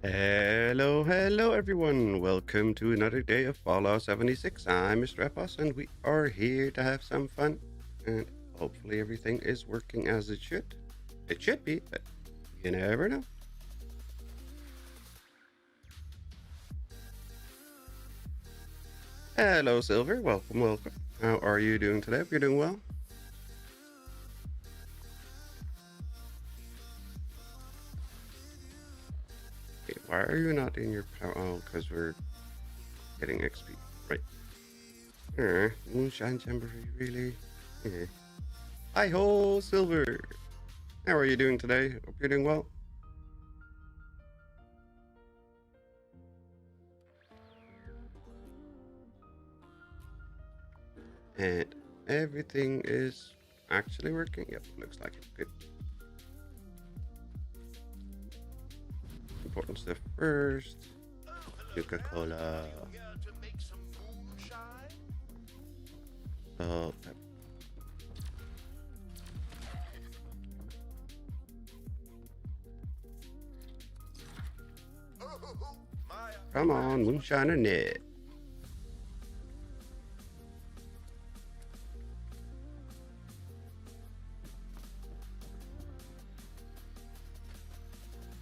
Hello everyone. Welcome to another day of Fallout 76. I'm Mr. Epos and we are here to have some fun. And hopefully everything is working as it should. It should be, but you never know. Hello Silver. Welcome. How are you doing today? Hope you're doing well. Okay, why are you not in your power? Oh, because we're getting XP. Right. Moonshine Jamboree, really? Yeah. Hi-ho, Silver! How are you doing today? Hope you're doing well. And everything is actually working? Yep, looks like it. Good. Important stuff first. Coca-Cola. Oh, come on, moonshine or net.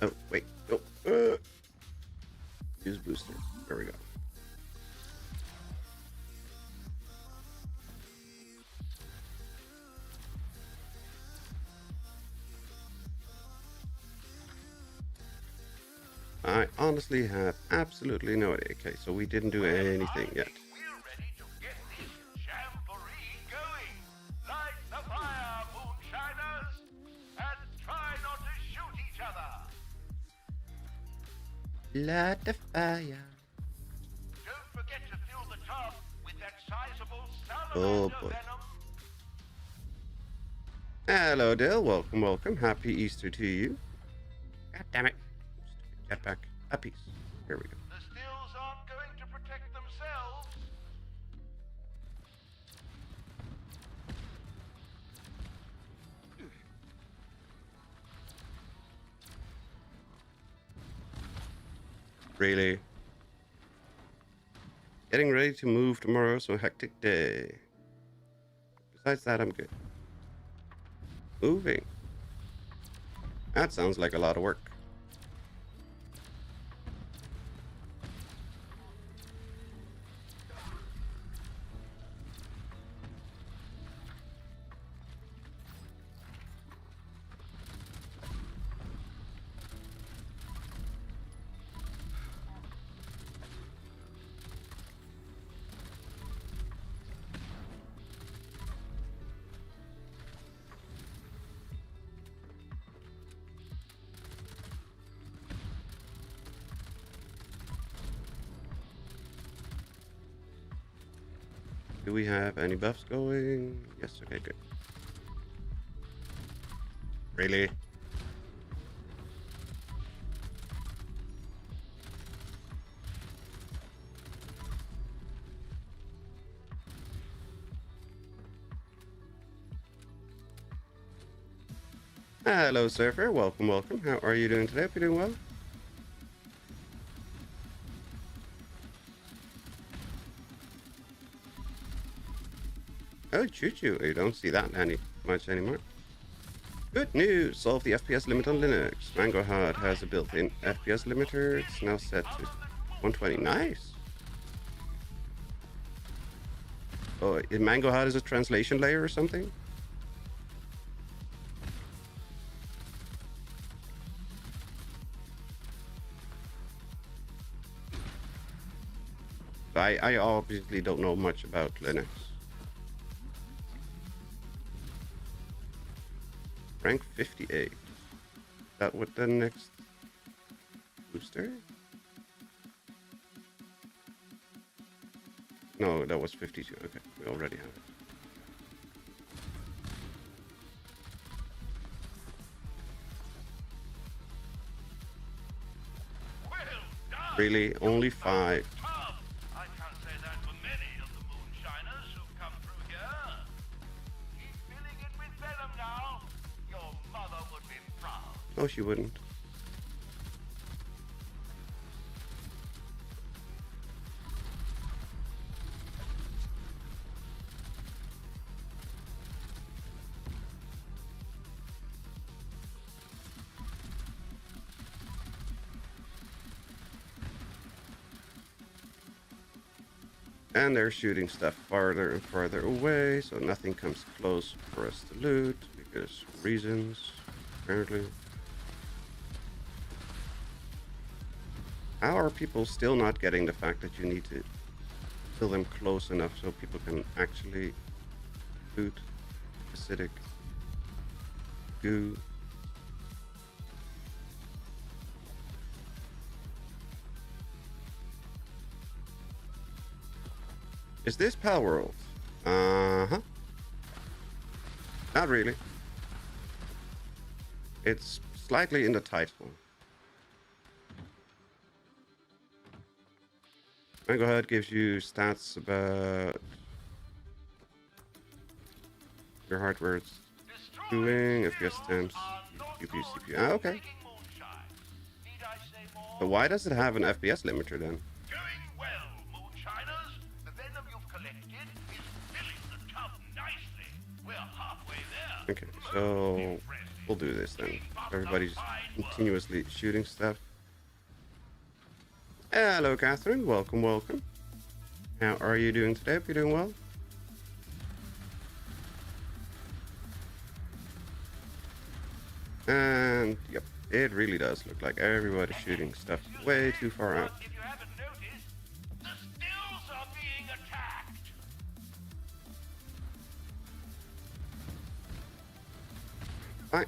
Oh, wait. Oh, use booster. There we go. I honestly have absolutely no idea. Okay, so we didn't do anything yet. We're ready to get this jamboree going. Light the fire, moonshiners, and try not to shoot each other. Light the fire. Don't forget to fill the tub with that sizable Oh, salamander boy. venom. Hello, Dale. Welcome. Happy Easter to you. God damn it. Jetpack. A piece. Here we go. The stills aren't going to protect themselves. Really? Getting ready to move tomorrow, so hectic day. Besides that, I'm good. Moving. That sounds like a lot of work. Do we have any buffs going? Yes, okay, good. Really? Hello, Surfer. Welcome. How are you doing today? Hope you're doing well. Oh, choo-choo. You don't see that much anymore. Good news! Solve the FPS limit on Linux. Mango Hard has a built-in FPS limiter. It's now set to 120. Nice! Oh, Mango Hard is a translation layer or something? I obviously don't know much about Linux. Rank 58. That what the next booster? No, that was 52. Okay, we already have it. Well done. Really? Only 5. I can't say that for many of the moonshiners who've come through here. Keep filling it with venom now. Your mother would be proud. No, she wouldn't. And they're shooting stuff farther and farther away, so nothing comes close for us to loot, because reasons, apparently. How are people still not getting the fact that you need to kill them close enough so people can actually loot acidic goo? Is this Pal World? Uh-huh. Not really. It's slightly in the title. And go ahead, gives you stats about your hardware it's doing, FPS temps, GPU, CPU. Ah, okay. So why does it have an FPS limiter then? Doing well, Moonshiners. The venom you've collected is filling the tub nicely. We're halfway there. Okay, so we'll do this then. Everybody's continuously shooting stuff. Hello, Catherine. Welcome, welcome. How are you doing today? Hope you're doing well. And yep, it really does look like everybody's shooting stuff way too far out. If you haven't noticed, the stills are being attacked. Hi.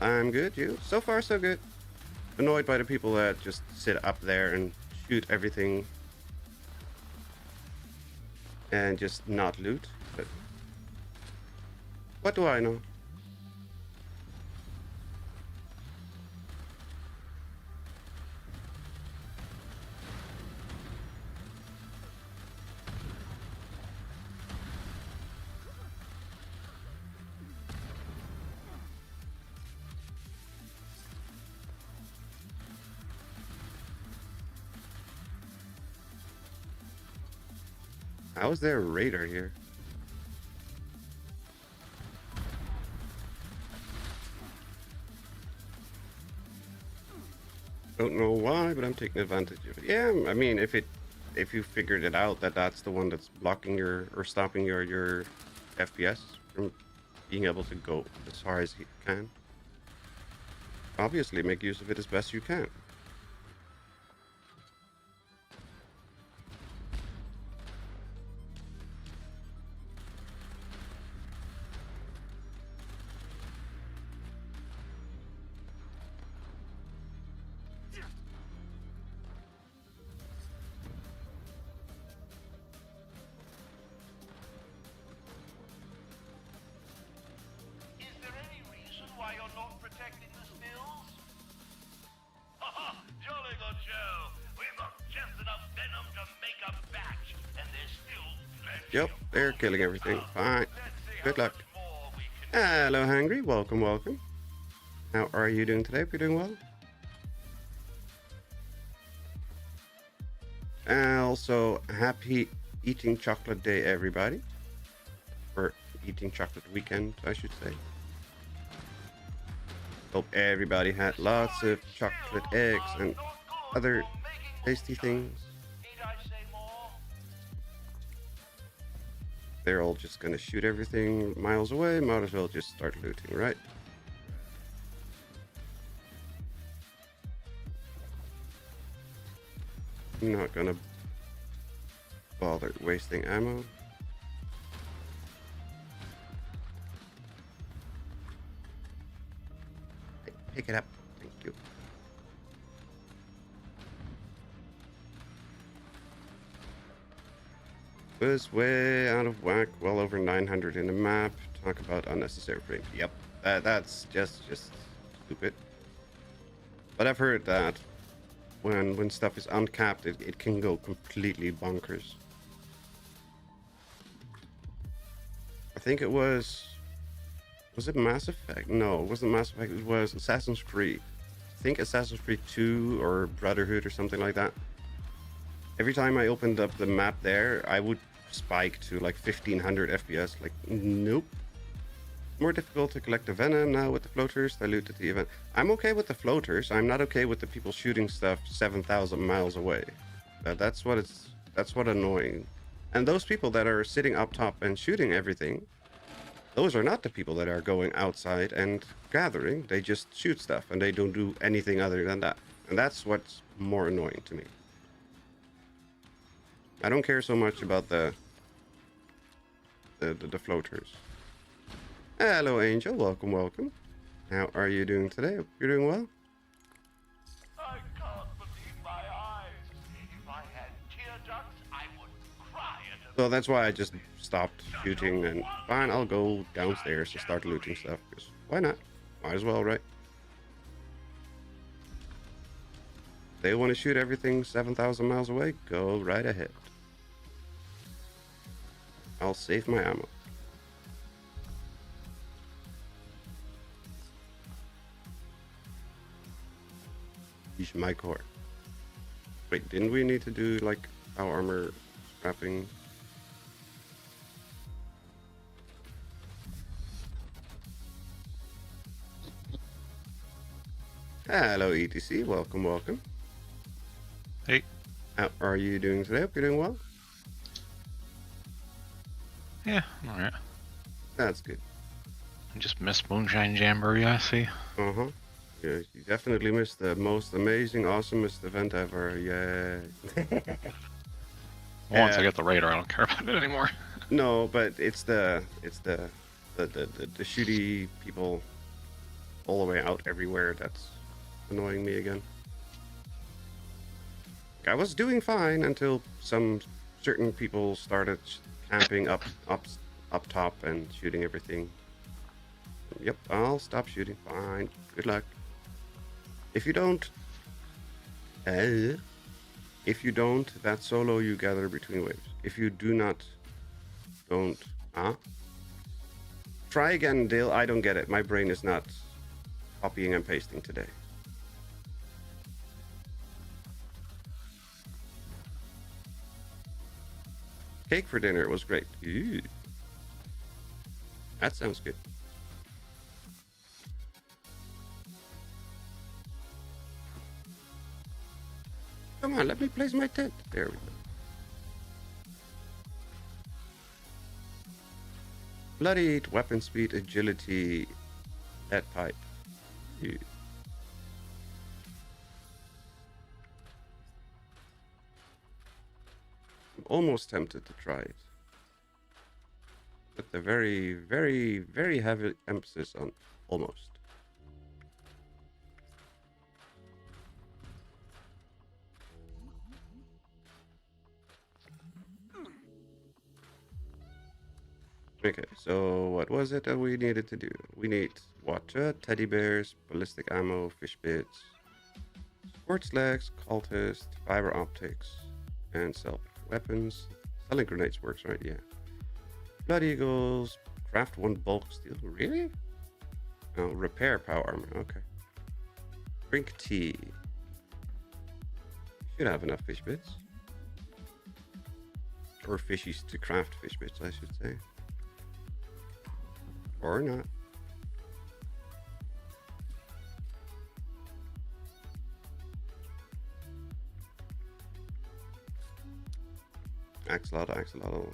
I'm good. You? So far, so good. Annoyed by the people that just sit up there and shoot everything and just not loot. But what do I know? How is there a radar here? Don't know why, but I'm taking advantage of it. Yeah, I mean, if you figured it out that that's the one that's blocking your or stopping your FPS from being able to go as far as you can, obviously make use of it as best you can. Is there any reason why you're not protecting the stills? Haha, jolly good show. We've got just enough venom to make a batch, and there's still plenty. Yep, they're killing everything. Fine. Let's see Good how luck. much more we can. Hello, Hungry. Welcome, welcome. How are you doing today? Hope you're doing well. Also, happy eating chocolate day, everybody. Or eating chocolate weekend, I should say. Hope everybody had lots of chocolate eggs and other tasty things. Need I say more? They're all just gonna shoot everything miles away. Might as well just start looting, right? I'm not gonna bother wasting ammo. Pick it up. Thank you. Was way out of whack. Well over 900 in the map. Talk about unnecessary frame. Yep. That's just stupid. But I've heard that when stuff is uncapped, it can go completely bonkers. I think it was it Mass Effect? No, it wasn't Mass Effect. It was Assassin's Creed. I think Assassin's Creed 2 or Brotherhood or something like that. Every time I opened up the map there, I would spike to like 1500 FPS. Like, nope. More difficult to collect the venom now with the floaters. Diluted the event. I'm okay with the floaters. I'm not okay with the people shooting stuff 7,000 miles away. That's what annoying. And those people that are sitting up top and shooting everything, those are not the people that are going outside and gathering. They just shoot stuff and they don't do anything other than that. And that's what's more annoying to me. I don't care so much about the floaters. Hello, Angel. Welcome, welcome. How are you doing today? Hope you're doing well. I can't believe my eyes. If I had tear ducts, I would cry at So that's why I just stopped shooting and fine, I'll go downstairs and start looting stuff. Because why not? Might as well, right? They want to shoot everything 7,000 miles away? Go right ahead. I'll save my ammo. Use my core. Wait, didn't we need to do like our armor scrapping? Hello, ETC. Welcome, welcome. Hey. How are you doing today? Hope you're doing well. Yeah, alright. That's good. I just missed Moonshine Jamboree, I see. Uh-huh. Yeah, you definitely missed the most amazing, awesomest event ever. Yay. Once I get the radar, I don't care about it anymore. No, but it's the shooty people all the way out everywhere that's annoying me again. I was doing fine until some certain people started camping up top and shooting everything. Yep, I'll stop shooting. Fine. Good luck. If you don't, that solo you gather between waves. If you do not, don't, try again, Dale. I don't get it. My brain is not copying and pasting today. Cake for dinner. It was great. Ooh. That sounds good. Come on, let me place my tent. There we go. Bloody weapon speed, agility, that pipe. Ew. I'm almost tempted to try it. But the very, very, very heavy emphasis on almost. Okay, so what was it that we needed to do? We need water, teddy bears, ballistic ammo, fish bits, sports legs, cultist, fiber optics, and sell weapons. Selling grenades works, right? Yeah. Blood eagles, craft one bulk steel. Really? Oh, repair power armor. Okay. Drink tea. Should have enough fish bits. Or fishies to craft fish bits, I should say. Or not. Axolotl.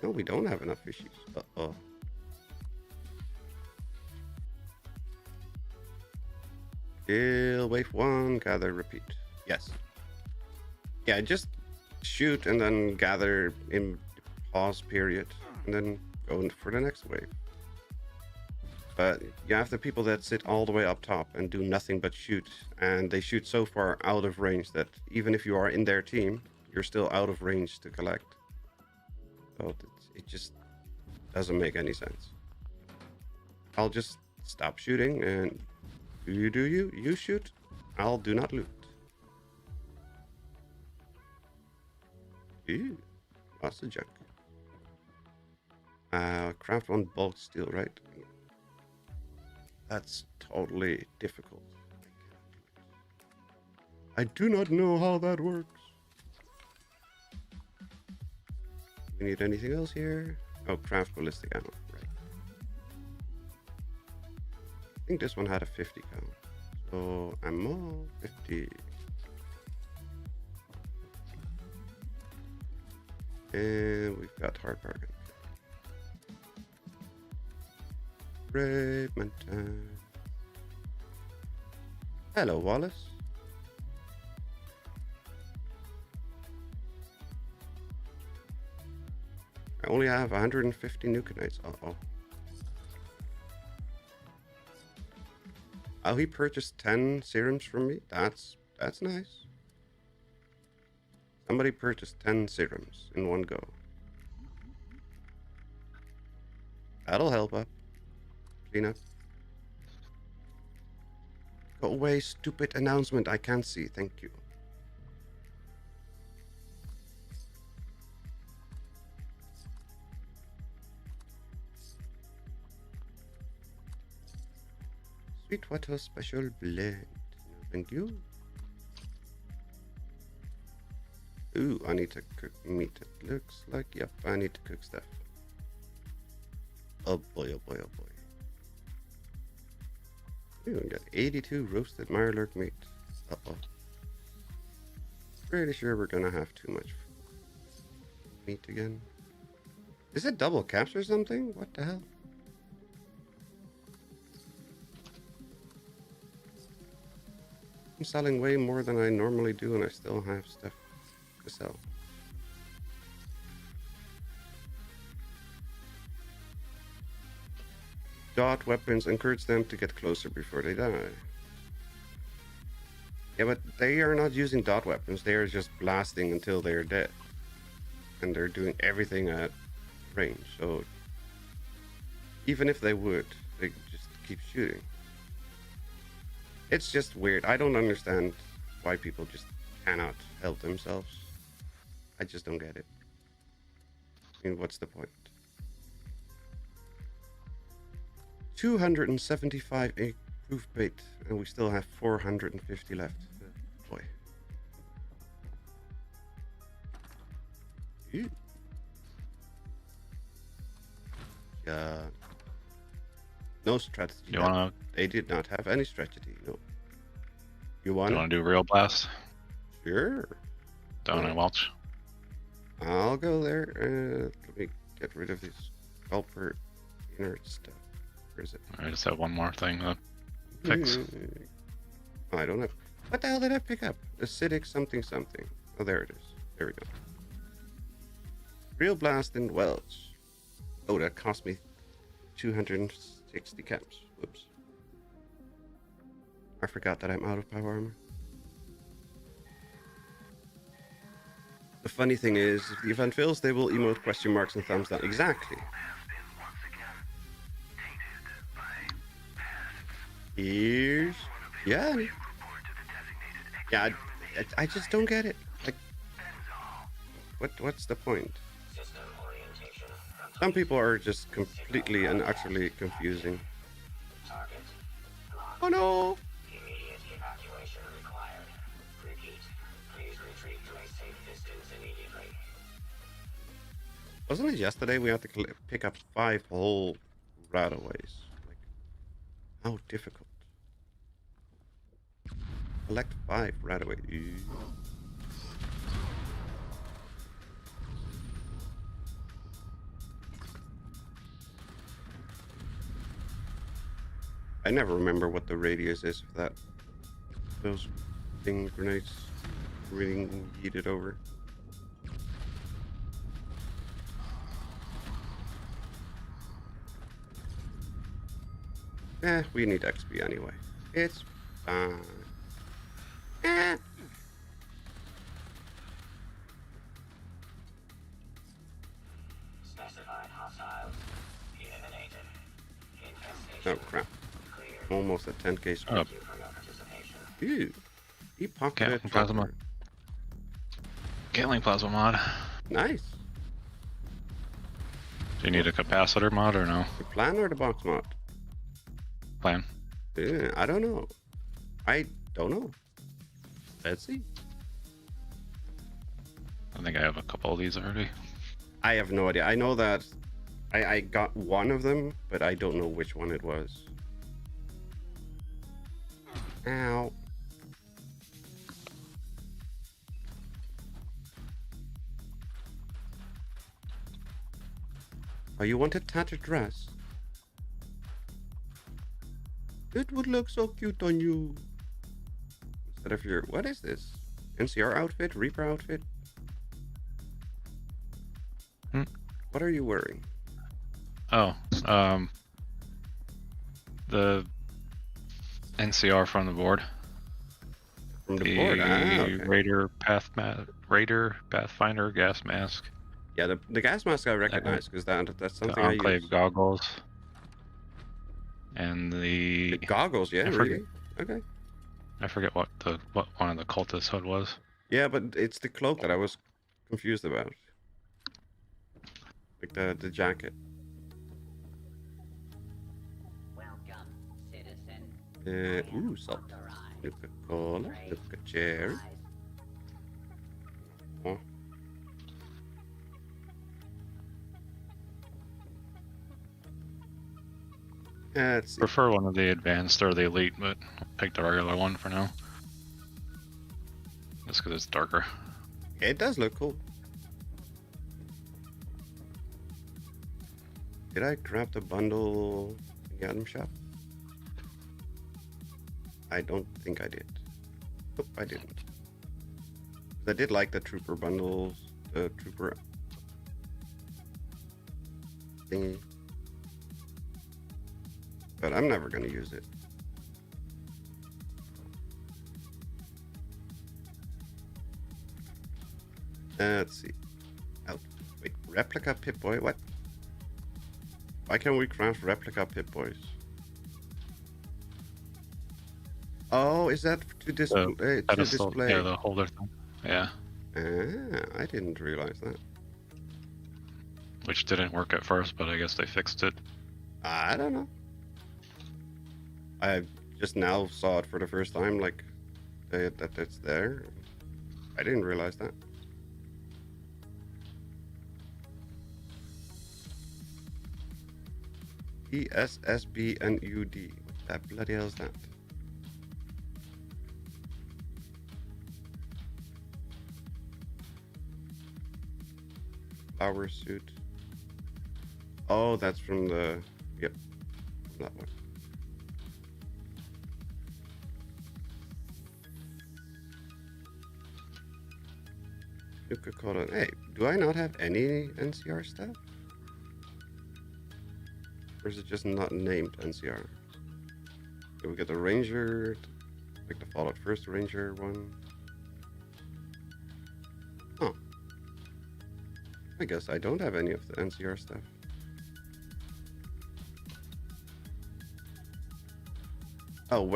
No, we don't have enough fishies. Uh-oh. Kill, wave 1, gather, repeat. Yes. Yeah, just shoot and then gather in pause period. And then go for the next wave. But you have the people that sit all the way up top and do nothing but shoot. And they shoot so far out of range that even if you are in their team, you're still out of range to collect. So it just doesn't make any sense. I'll just stop shooting and you shoot. I'll do not loot. Ew, lots of junk. Craft one bulk steel, right? That's totally difficult. I do not know how that works. We need anything else here? Oh, craft ballistic ammo, right. I think this one had a 50 count. So ammo 50. And we've got hard bargain. Raidman time. Hello, Wallace. I only have 150 Nukenites. Uh-oh. Oh, he purchased 10 serums from me? That's nice. Somebody purchased 10 serums in one go. That'll help up. Clean up. Go away, stupid announcement I can't see. Thank you. Sweetwater special blend. No, thank you. Ooh, I need to cook meat. It looks like, yep, I need to cook stuff. Oh boy, oh boy, oh boy. Ooh, we got 82 roasted Mirelurk meat. Uh-oh. Pretty sure we're gonna have too much meat again. Is it double caps or something? What the hell? I'm selling way more than I normally do and I still have stuff to sell. Dot weapons encourage them to get closer before they die. Yeah, but they are not using dot weapons. They are just blasting until they're dead. And they're doing everything at range. So even if they would, they just keep shooting. It's just weird. I don't understand why people just cannot help themselves. I just don't get it. I mean, what's the point? 275 proof bait, and we still have 450 left. Boy. Ew. Yeah. No strategy. You wanna? They did not have any strategy. No. You You want? wanna do real blast? Sure. Down in Welch. I'll go there. Let me get rid of this culprit inert stuff. Where is it? I just have one more thing to fix. Oh, I don't have. What the hell did I pick up? Acidic something something. Oh, there it is. There we go. Real blast in Welch. Oh, that cost me 260 caps. Whoops. I forgot that I'm out of power armor. The funny thing is, if the event fails, they will emote question marks and thumbs down. Exactly. Here's... Yeah. Yeah, I just don't get it. Like, what's the point? Some people are just completely and utterly confusing. Oh no! Immediate evacuation required. Repeat, please retreat to a safe distance immediately. Wasn't it yesterday we had to pick up 5 whole rataways? Like, how difficult. Collect 5 rataways. I never remember what the radius is of that. Those thing grenades really yeeted over. We need XP anyway. It's fine. Specified hostiles eliminated. Oh Infestation crap. clear. Almost at 10k speed. Oh, Thank you for your participation. Ew. He pocketed Gatling plasma. Gatling plasma mod. Nice. Do you need a capacitor mod or no? The plan or the box mod? Plan. I don't know. I don't know. Let's see. I think I have a couple of these already. I have no idea. I know that I got one of them, but I don't know which one it was. Ow. Oh, you want a tattered dress? It would look so cute on you. Instead of your... What is this? NCR outfit? Reaper outfit? Hmm. What are you wearing? Oh, the NCR from the board. From the board? Ah, okay. Raider Pathfinder gas mask. Yeah, the gas mask I recognize because that's The something I Enclave use. goggles. And The the goggles, yeah, really? Okay. I forget what one of the cultist hood was. Yeah, but it's the cloak that I was confused about. Like the jacket. Welcome, citizen. Ooh, salt. Nuka-Cola, Nuka-Cherry. Oh. Let's see. Prefer one of the advanced or the elite, but I'll pick the regular one for now. Just because it's darker. It does look cool. Did I grab the bundle in the item shop? I don't think I did. Nope, I didn't. I did like the trooper bundles, the trooper thingy. But I'm never going to use it. Let's see. Out. Wait, replica Pip-Boy? What? Why can't we craft replica Pip-Boys? Oh, is that to display? Yeah, the holder thing. Yeah. Ah, I didn't realize that. Which didn't work at first, but I guess they fixed it. I don't know. I just now saw it for the first time, like that it's there. I didn't realize that. ESSBNUD. What the bloody hell is that? Flower suit. Oh, that's from the... Yep. That one. Coca-Cola. Hey, do I not have any NCR stuff? Or is it just not named NCR? Okay, we got the Ranger, like the Fallout First Ranger one. Oh. I guess I don't have any of the NCR stuff. Oh,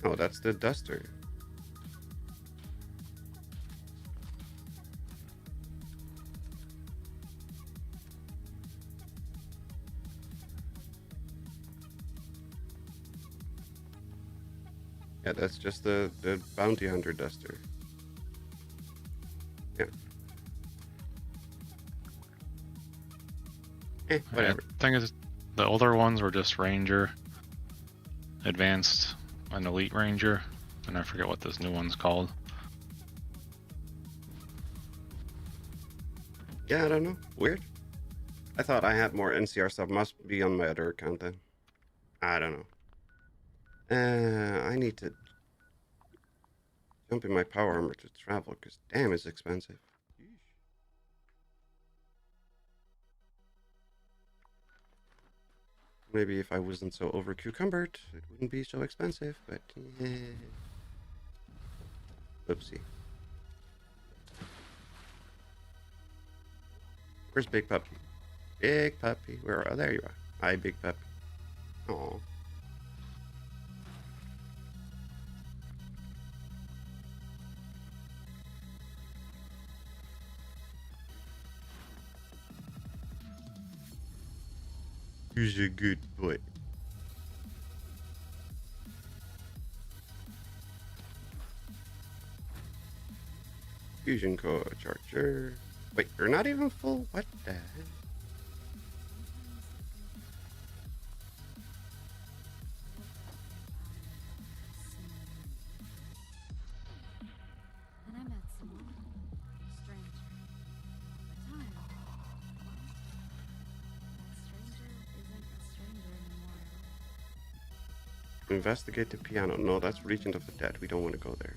Oh, that's the Duster. Yeah, that's just the Bounty Hunter Duster. Yeah. Whatever. The thing is, the older ones were just Ranger, Advanced, and Elite Ranger, and I forget what this new one's called. Yeah, I don't know. Weird. I thought I had more NCR stuff. Must be on my other account then. I don't know. I need to jump in my power armor to travel, because damn, it's expensive. Maybe if I wasn't so over cucumbered, it wouldn't be so expensive, but yeah. Oopsie. Where's Big Puppy? Big Puppy, where are... Oh, there you are. Hi, Big Puppy. Aww. Who's a good boy? Fusion core charger. Wait, you're not even full? What the heck? Then I met someone strange. Time. That Investigate the piano. No, that's Regent of the Dead. We don't want to go there.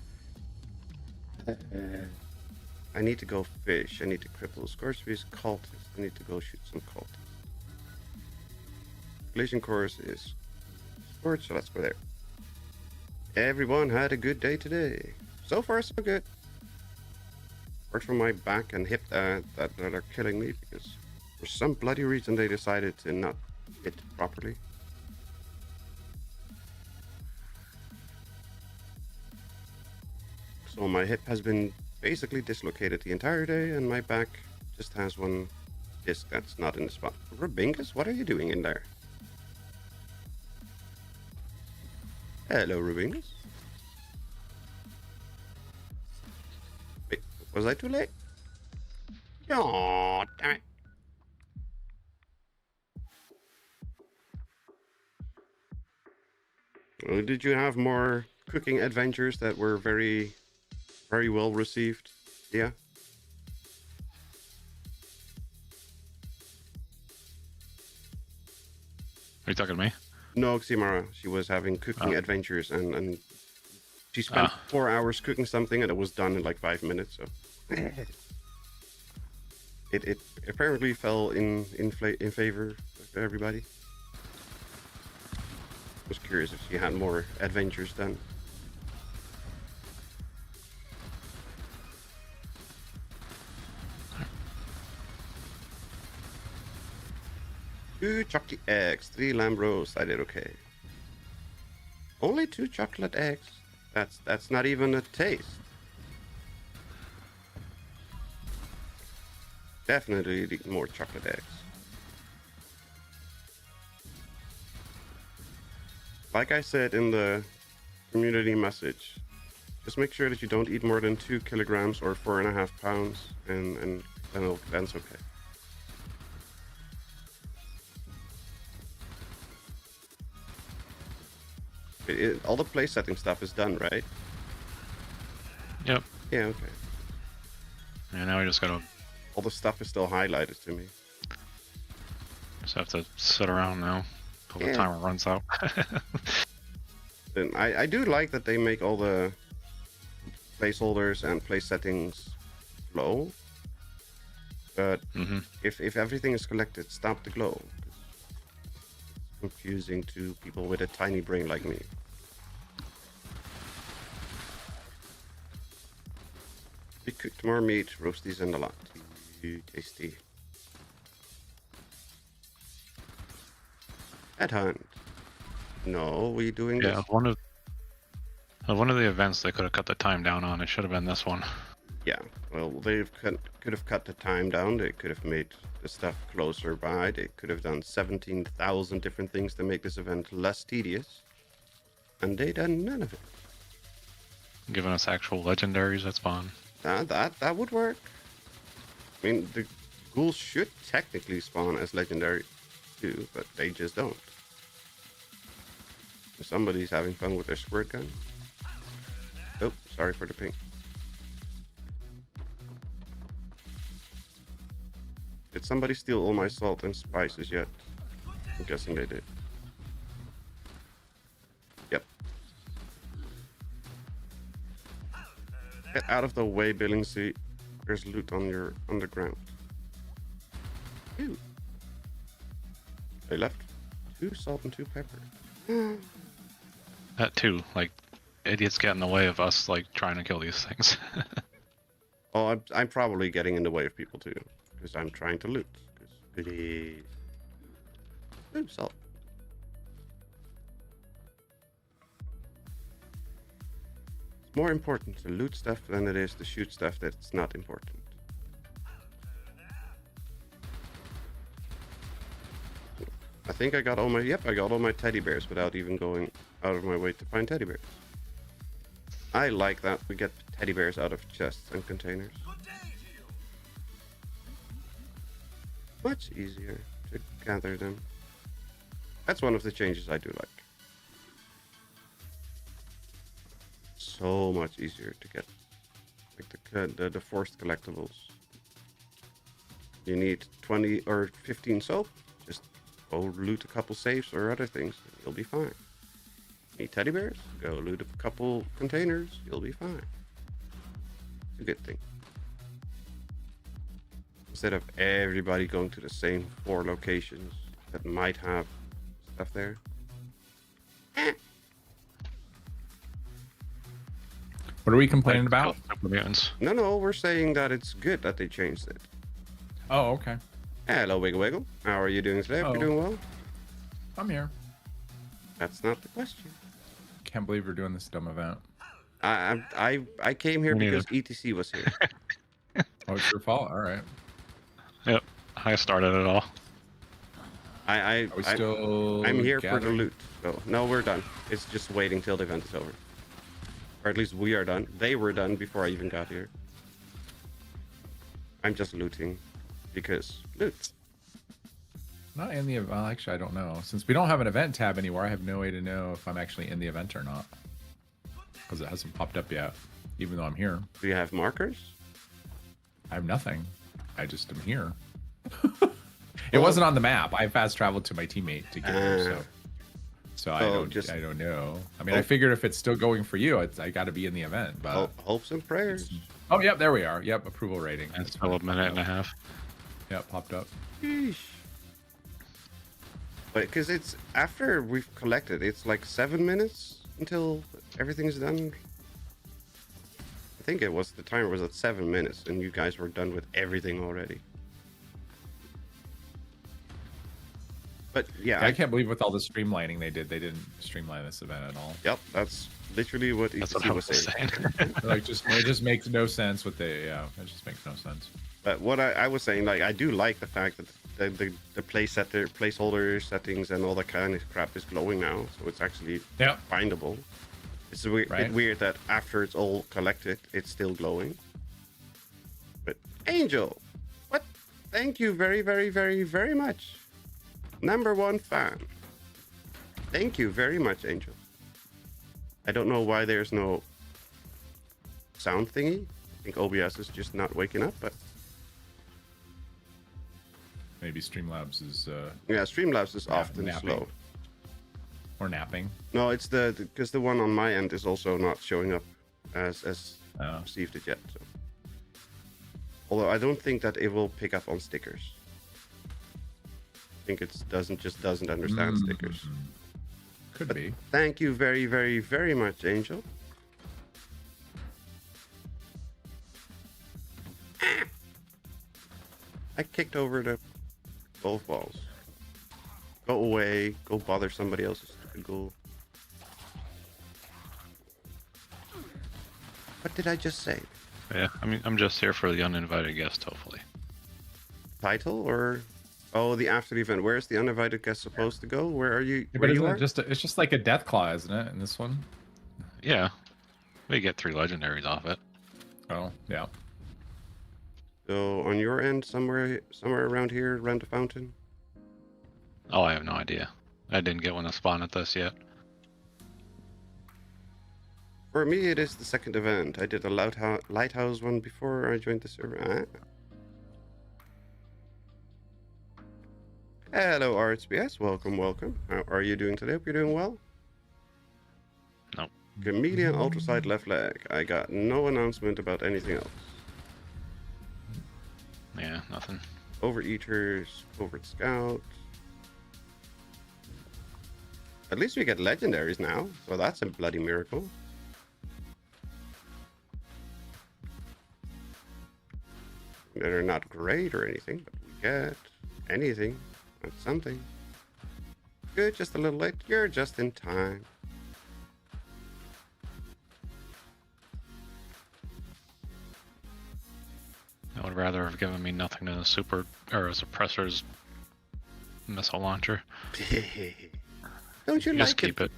I need to go fish. I need to cripple Scorchbeast cultists. I need to go shoot some cultists. Collision course is Scorch, so let's go there. Everyone had a good day today. So far, so good. Apart from my back and hip that are killing me because for some bloody reason they decided to not hit properly. So my hip has been basically dislocated the entire day, and my back just has one disc that's not in the spot. Rubingus, what are you doing in there? Hello, Rubingus. Wait, was I too late? Oh, damn it. Did you have more cooking adventures that were very well received? Yeah. Are you talking to me? No, Ximara. She was having cooking adventures, and she spent 4 hours cooking something, and it was done in like 5 minutes. So it apparently fell in favor of everybody. I was curious if she had more adventures done. Two chocolate eggs, 3 lamb roasts. I did okay. Only 2 chocolate eggs. That's not even a taste. Definitely eating more chocolate eggs. Like I said in the community message, just make sure that you don't eat more than 2 kilograms or 4.5 pounds, and then that's okay. All the place setting stuff is done, right? Yep. Yeah, okay. Yeah, now we just gotta... All the stuff is still highlighted to me. Just have to sit around now until the timer runs out. Then I do like that they make all the placeholders and place settings glow. But if everything is collected, stop the glow. It's confusing to people with a tiny brain like me. We cooked more meat, roasties and a lot. Tasty. Headhunt. No, we doing this? Yeah, one of the events they could have cut the time down on. It should have been this one. Yeah, well, they could have cut the time down. They could have made the stuff closer by. They could have done 17,000 different things to make this event less tedious. And they done none of it. Giving us actual legendaries that spawn. That would work. I mean, the ghouls should technically spawn as legendary too, but they just don't. Somebody's having fun with their squirt gun. Oh, sorry for the ping. Did somebody steal all my salt and spices yet? I'm guessing they did. Yep. Get out of the way, Billingsley. There's loot on your underground. Ew. They left 2 salt and 2 pepper. That too, like, idiots get in the way of us, like, trying to kill these things. Oh, I'm probably getting in the way of people too, because I'm trying to loot. Goodies. Ooh, salt. It's more important to loot stuff than it is to shoot stuff that's not important. I think I got all my, I got all my teddy bears without even going out of my way to find teddy bears. I like that we get teddy bears out of chests and containers. Much easier to gather them. That's one of the changes I do like. So much easier to get, like the forced collectibles. You need 20 or 15 soap. Just go loot a couple safes or other things, and you'll be fine. Need teddy bears? Go loot a couple containers. You'll be fine. It's a good thing. Instead of everybody going to the same 4 locations that might have stuff there. What are we complaining about? Mutants. No, we're saying that it's good that they changed it. Oh, okay. Hello, Wiggle Wiggle. How are you doing today? Hope Oh. you're doing well? I'm here. That's not the question. Can't believe we're doing this dumb event. I came here Me because ETC was here. Oh, it's your fault. All right. Yep. I started it all. I Are we still? I'm here for the gathering? loot. So, no, we're done. It's just waiting till the event is over. Or at least we are done. They were done before I even got here. I'm just looting because loot. Not in the event. Well, actually, I don't know. Since we don't have an event tab anymore, I have no way to know if I'm actually in the event or not. Because it hasn't popped up yet, even though I'm here. Do you have markers? I have nothing. I just am here. It wasn't on the map. I fast traveled to my teammate to get here, so I don't know. I mean, I figured if it's still going for you, I got to be in the event. But Hopes and prayers. oh, yep, there we are. Yep, approval rating. It's still a minute and a half. Yep, popped up. Sheesh. But because it's after we've collected, it's like 7 minutes until everything's done. I think it was the timer was at 7 minutes, and you guys were done with everything already. But yeah, I can't believe with all the streamlining they didn't streamline this event at all. Yep, that's literally what That's ETC what I was was saying. saying. Like, it just makes no sense with the it just makes no sense. But what I was saying, like, I do like the fact that the placeholder settings and all that kind of crap is glowing now, so it's actually Yep. findable. It's a bit weird that after it's all collected, it's still glowing. But Angel, what? Thank you very, very, very, very much. #1 fan. Thank you very much, Angel. I don't know why there's no sound thingy. I think OBS is just not waking up, but Maybe Streamlabs is yeah, Streamlabs is often napping. slow. or napping. No, it's because the one on my end is also not showing up as Oh. received it yet. So. Although I don't think that it will pick up on stickers. I think it doesn't understand stickers. Could be. Thank you very, very, very much, Angel. I kicked over the golf balls. Go away. Go bother somebody else's stupid goal. What did I just say? Yeah, I mean, I'm just here for the uninvited guest, hopefully. Title or... Oh, the after the event. Where's the uninvited guest supposed to go? Where are you? Yeah, Where but you isn't are? it's just like a death claw, isn't it? In this one. Yeah, we get 3 legendaries off it. Oh, yeah. So on your end, somewhere around here, around the fountain. Oh, I have no idea. I didn't get one to spawn at this yet. For me, it is the second event. I did a lighthouse one before I joined the server. Hello, RHBS. Welcome. How are you doing today? Hope you're doing well. Nope. Comedian ultraside left leg. I got no announcement about anything else. Yeah, nothing. Overeaters, covert scout. At least we get legendaries now, so that's a bloody miracle. They're not great or anything, but we get anything. That's something. Good, just a little late. You're just in time. I would rather have given me nothing than a super or a suppressor's missile launcher. Don't you Just like keep it.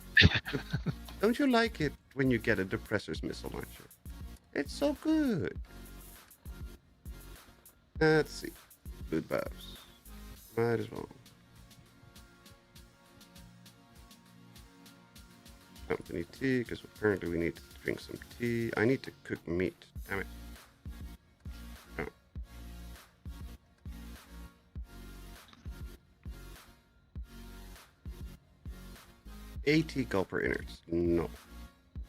Don't you like it when you get a depressor's missile launcher? It's so good. Let's see. Food buffs. Might as well. Company tea, because apparently we need to drink some tea. I need to cook meat. Damn it. Oh. 80 copper innards. No.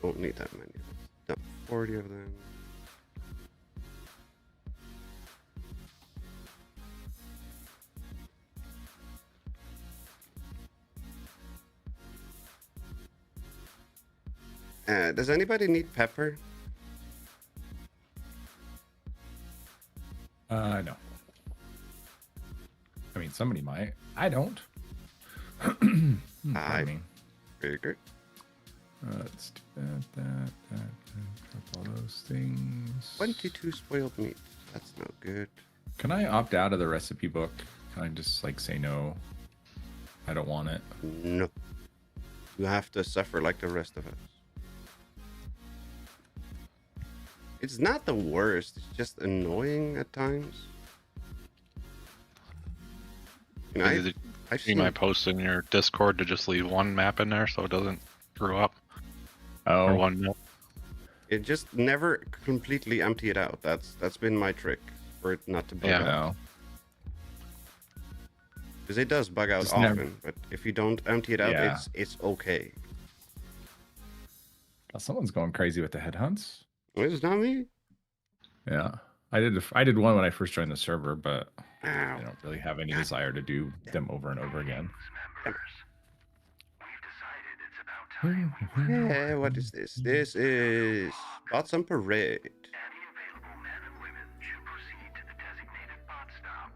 Don't need that many. Done 40 of them. Does anybody need pepper? No. I mean, somebody might. I don't. Pardon me. Very good. Let's do that. All those things. 22 spoiled meat. That's no good. Can I opt out of the recipe book? Can I just like say no? I don't want it. No. You have to suffer like the rest of us. It's not the worst. It's just annoying at times. You know, I've You seen might post in your Discord to just leave one map in there so it doesn't screw up. Or Oh, one map. it just never completely empty it out. That's been my trick for it not to bug Yeah. out. no. Because it does bug out Just often, never- but if you don't empty it out, Yeah. it's okay. Oh, someone's going crazy with the headhunts. It's not me. Yeah, I did one when I first joined the server, but Ow. I don't really have any desire to do them over and over again. Members, we've decided it's about time. Yeah, what is this? This is Botsum Parade. Any available men and women should proceed to the designated bot stop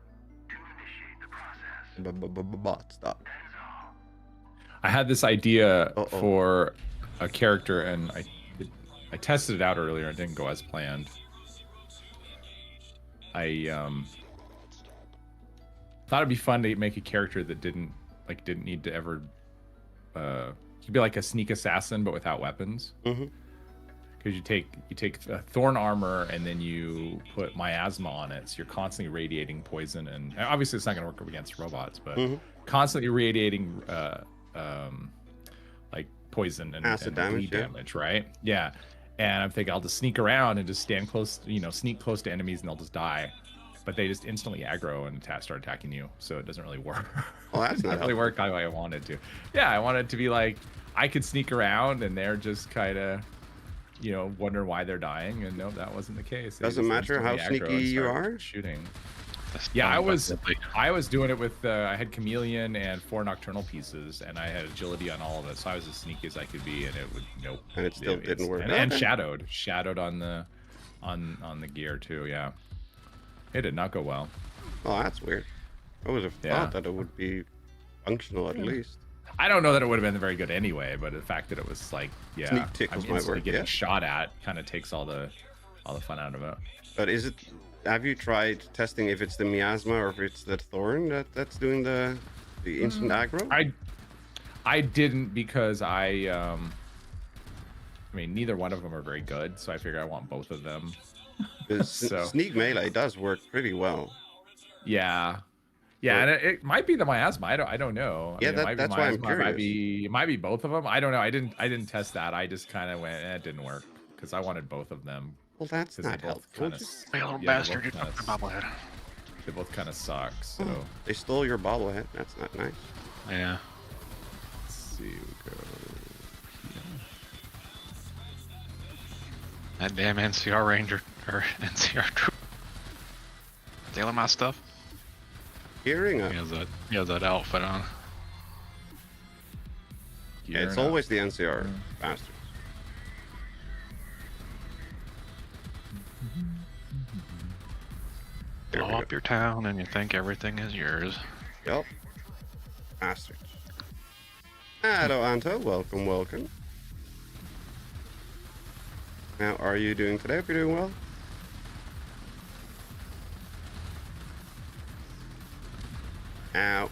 to initiate the process. Bot stop. That is all. I had this idea Uh-oh. for a character, and I tested it out earlier. It didn't go as planned. I thought it'd be fun to make a character that didn't need to ever. He'd be like a sneak assassin, but without weapons. Mm-hmm. Because you take thorn armor and then you put miasma on it, so you're constantly radiating poison, and obviously it's not going to work against robots, but Mhm. constantly radiating like poison and Acid damage, bleed yeah. damage, right? Yeah. And I'm thinking I'll just sneak around and just stand close, sneak close to enemies, and they'll just die. But they just instantly aggro and start attacking you, so it doesn't really work. Well, that's It not doesn't really work how I wanted to. Yeah, I wanted it to be like I could sneak around and they're just kind of, wondering why they're dying. And no, that wasn't the case. They Doesn't just matter how instantly aggro sneaky and you start are? shooting. That's Yeah, fine, I but was simply- I was doing it with I had chameleon and 4 nocturnal pieces, and I had agility on all of it, so I was as sneaky as I could be, and it would nope. And it still didn't work. And Okay. shadowed on the gear too. Yeah, it did not go well. Oh, that's weird. I would have Yeah. thought that it would be functional at least. I don't know that it would have been very good anyway, but the fact that it was like, yeah, Sneak tickles I'm might instantly work, getting yeah. shot at kind of takes all the fun out of it. But is it? Have you tried testing if it's the miasma or if it's the thorn that's doing the instant aggro? I didn't because I mean, neither one of them are very good, so I figure I want both of them. 'Cause So- sneak melee does work pretty well. Yeah. Yeah, and it might be the miasma. I don't know. Yeah, it might be that's why I'm miasma, it might be both of them. I don't know. I didn't test that. I just kind of went, it didn't work because I wanted both of them. Well, that's 'Cause they not both helpful. kind of, Just- Hey, little yeah, bastard, you they took both my kinda, bobblehead. they both kind of suck. So They stole your bobblehead. That's not nice. Yeah. let's see. We go. That damn NCR Ranger or NCR troop. Stealing my stuff. Gearing up. He has that outfit on. Yeah, it's Gearing up. always the NCR bastards. There Blow we up go. your town and you think everything is yours. Yep. Bastards. Hello, Anto. Welcome, welcome. How are you doing today? Hope you're doing well. Ow.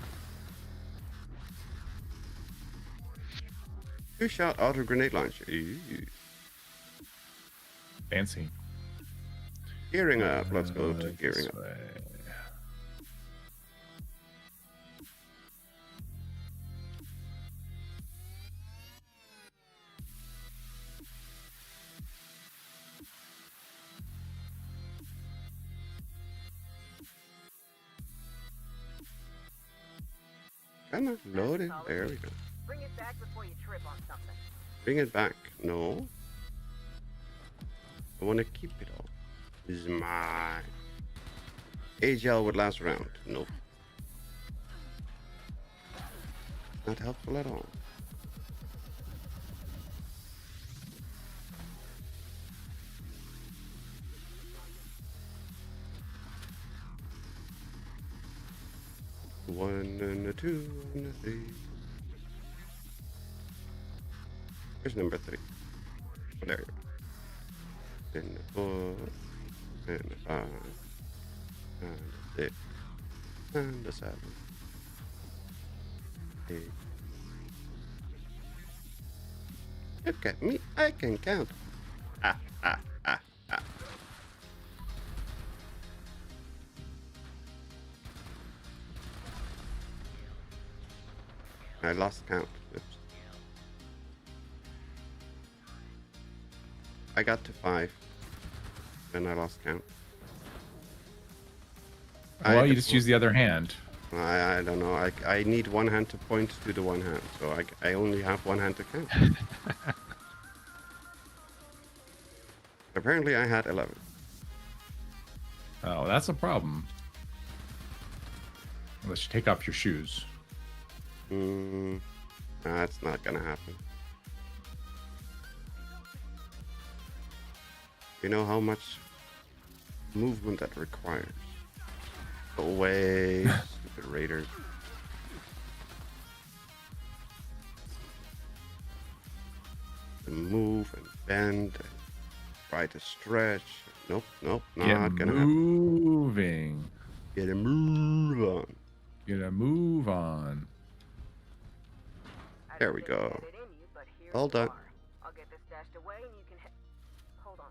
Two-shot auto grenade launcher. Ooh. Fancy. Gearing up. Let's go to gearing This up. way. Come on, load it. There we go. Bring it it back before you trip on something. Bring it back. No. I want to keep it all. This is mine. AGL would last round. Nope. Not helpful at all. One and a two and a three. Here's number 3. Oh, there you go. Then a 4 and a 5 and a 6 and a 7. 8. Look at me, I can count. Ah, ah, ah, ah. I lost count. Oops. I got to 5. Then I lost count. Well, you just use the other hand. I don't know. I need one hand to point to the one hand, so I only have one hand to count. Apparently I had 11. Oh, that's a problem. Unless you take off your shoes. That's not gonna happen. You know how much movement that requires? Go away, stupid raiders. And move and bend and try to stretch. Nope, nope, not gonna happen. Moving. Get a move on. Get a move on. There we go. All done. I'll get this stashed away and you can hold on.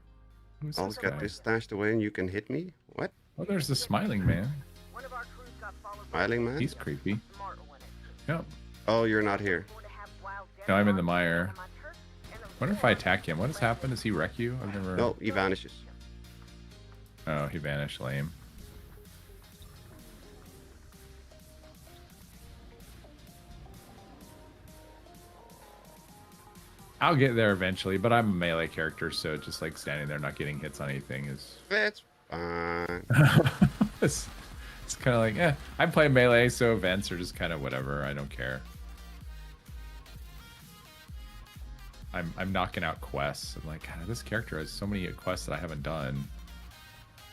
Who's I'll this get guy? this stashed away and you can hit me? What? Oh, there's the smiling man. One of our crews got followed by Smiling man? He's creepy. smart when it Yep. Oh, you're not here. to have wild No, I'm in the death mire. on my turf and the Wonder if I attack him. What has happened? Does he wreck you? I've never. No, he vanishes. Oh, he vanished. Lame. I'll get there eventually, but I'm a melee character, so just like standing there not getting hits on anything is That's fine. it's kind of like, I'm playing melee, so events are just kind of whatever. I don't care. I'm knocking out quests. I'm like, God, this character has so many quests that I haven't done.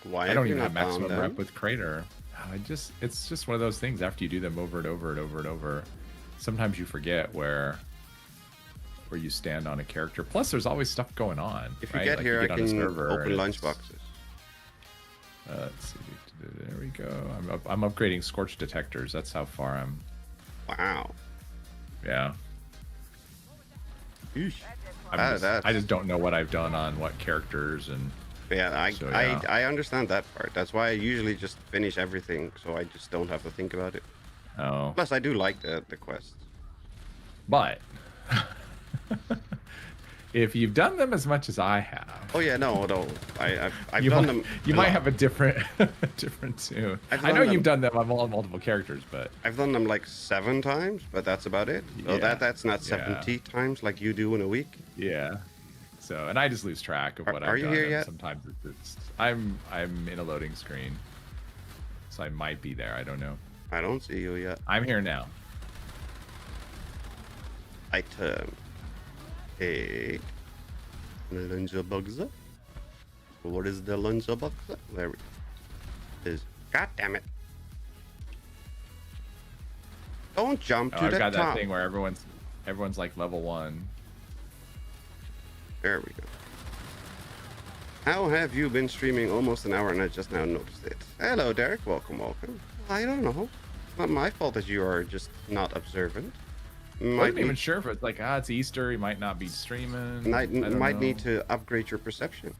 Why I don't you even have not found maximum them? rep with Crater. It's just one of those things. After you do them over and over and over and over, sometimes you forget where you stand on a character. Plus, there's always stuff going on. If you right? get Like, here, I on a can server open and lunch it's- boxes. Let's see. There we go. I'm upgrading Scorch detectors. That's how far I'm. Wow. Yeah. Eesh. I just don't know what I've done on what characters and. Yeah, So, yeah. I understand that part. That's why I usually just finish everything, so I just don't have to think about it. Oh. Plus, I do like the quests. But if you've done them as much as I have. Oh yeah, no. I've You done might, them. you a might lot. have a different tune. I've I done know them. you've done them on multiple characters, but I've done them like 7 times, but that's about it. So Yeah. that's not Yeah. 70 times like you do in a week. yeah. So, and I just lose track of what Are I've you done. here and yet? Sometimes it's I'm in a loading screen, so I might be there. I don't know. I don't see you yet. I'm here now. Item 8. Lunchbox. What is the lunchbox? There it is. God damn it. Don't jump Oh, to I've the got top. that thing where everyone's like level 1. There we go. How have you been streaming almost an hour and I just now noticed it? Hello, Derek. Welcome, welcome. I don't know. It's not my fault that you are just not observant. I Might wasn't even need, sure if it's like, it's Easter. He might not be streaming. might, I don't might know. need to upgrade your perception.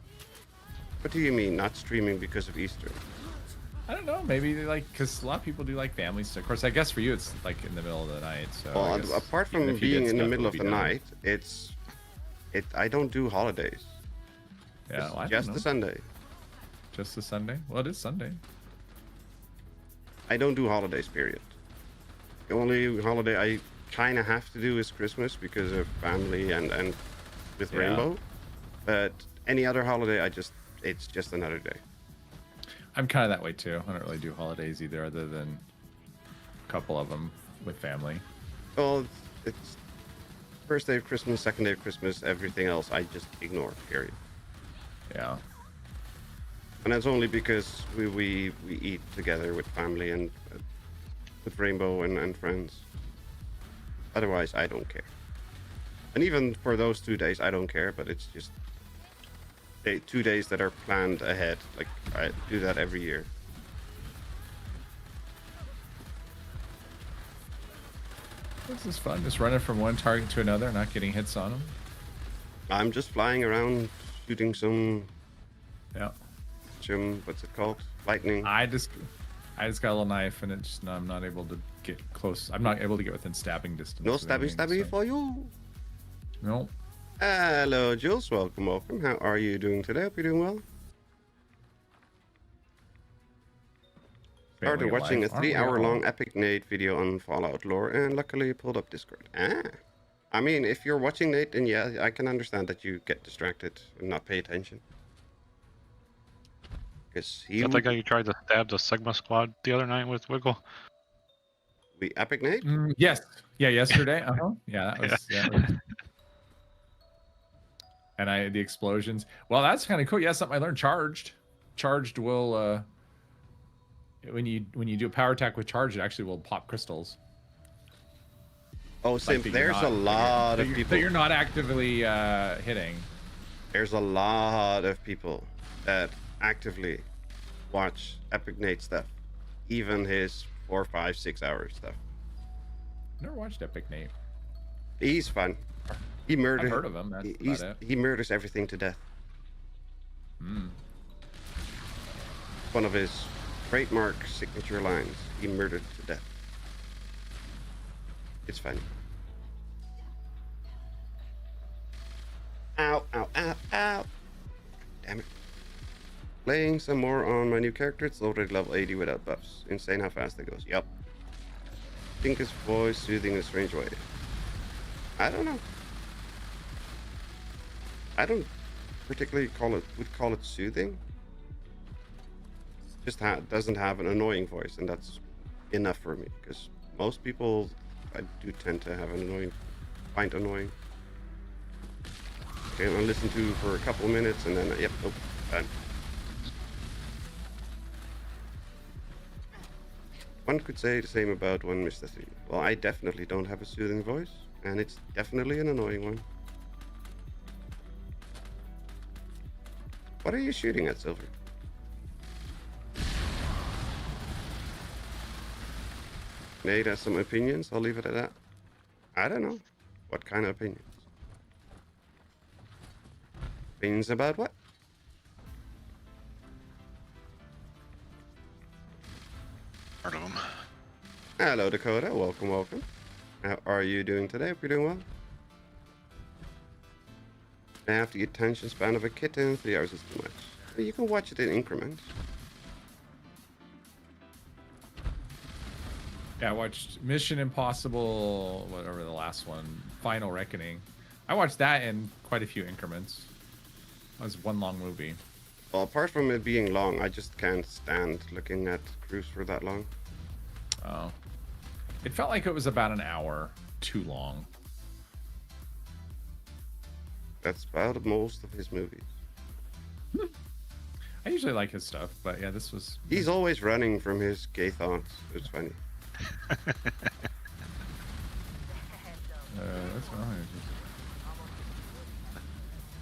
What do you mean, not streaming because of Easter? I don't know. Maybe they like, because a lot of people do like family stuff. Of course, I guess for you it's like in the middle of the night. So I Well, guess apart even from if you did being in the stuff, middle it of would the be done. night, I don't do holidays. Yeah, It's well, I just don't the know. Sunday. Just the Sunday. Well, it is Sunday. I don't do holidays, period. The only holiday I kind of have to do is Christmas because of family and with Rainbow. But any other holiday, it's just another day. I'm kind of that way too. I don't really do holidays either, other than a couple of them with family. Well, it's first day of Christmas, second day of Christmas, everything else I just ignore, period. Yeah. And that's only because we eat together with family and with Rainbow and friends. Otherwise, I don't care. And even for those 2 days, I don't care, but it's just 2 days that are planned ahead. Like, I do that every year. This is fun. Just running from one target to another, not getting hits on them. I'm just flying around, shooting some... Yeah. What's it called? Lightning. I just got a little knife, and I'm not able to get close. I'm not able to get within stabbing distance. No stabby for you. No. Hello, Jules. Welcome. How are you doing today? Hope you're doing well. Started watching a 3-hour-long Epic Nate video on Fallout lore, and luckily pulled up Discord. I mean, if you're watching Nate, then yeah, I can understand that you get distracted and not pay attention. Because Is that the guy you tried to stab the Sigma squad the other night with Wiggle? We Epic Nate? Yes. Yeah, yesterday. Yeah, that was... Yeah. And the explosions. Well, that's kind of cool. Yeah, something I learned. Charged will when you do a power attack with charge, it actually will pop crystals. Oh, Sim, there's a lot of people that you're not actively hitting. There's a lot of people that actively watch Epic Nate stuff, even his 4, 5, 6 hour stuff. Never watched Epic Nate. He's fun. I've heard of him. That's about it. He murders everything to death. One of his trademark signature lines. He murdered to death. It's funny. Ow, ow, ow, ow. Damn it. Playing some more on my new character. It's already level 80 without buffs. Insane how fast it goes. Yup. Think his voice soothing in a strange way. I don't know. I don't particularly would call it soothing. Just doesn't have an annoying voice, and that's enough for me. Because most people, I do tend to have find annoying. Okay, I'll listen to for a couple of minutes, and then yep, nope, done. One could say the same about one Mr. 3. Well, I definitely don't have a soothing voice, and it's definitely an annoying one. What are you shooting at, Silver? Nate has some opinions. I'll leave it at that. I don't know. What kind of opinions? Opinions about what? Heard of them. Hello, Dakota. Welcome. How are you doing today? Hope you're doing well. I have the attention span of a kitten. 3 hours is too much. But you can watch it in increments. Yeah, I watched Mission Impossible, whatever the last one, Final Reckoning. I watched that in quite a few increments. It was one long movie. Well, apart from it being long, I just can't stand looking at Cruise for that long. Oh. It felt like it was about an hour too long. That's about most of his movies. I usually like his stuff, but yeah, this was... He's always running from his gay thoughts. It's funny. That's fine.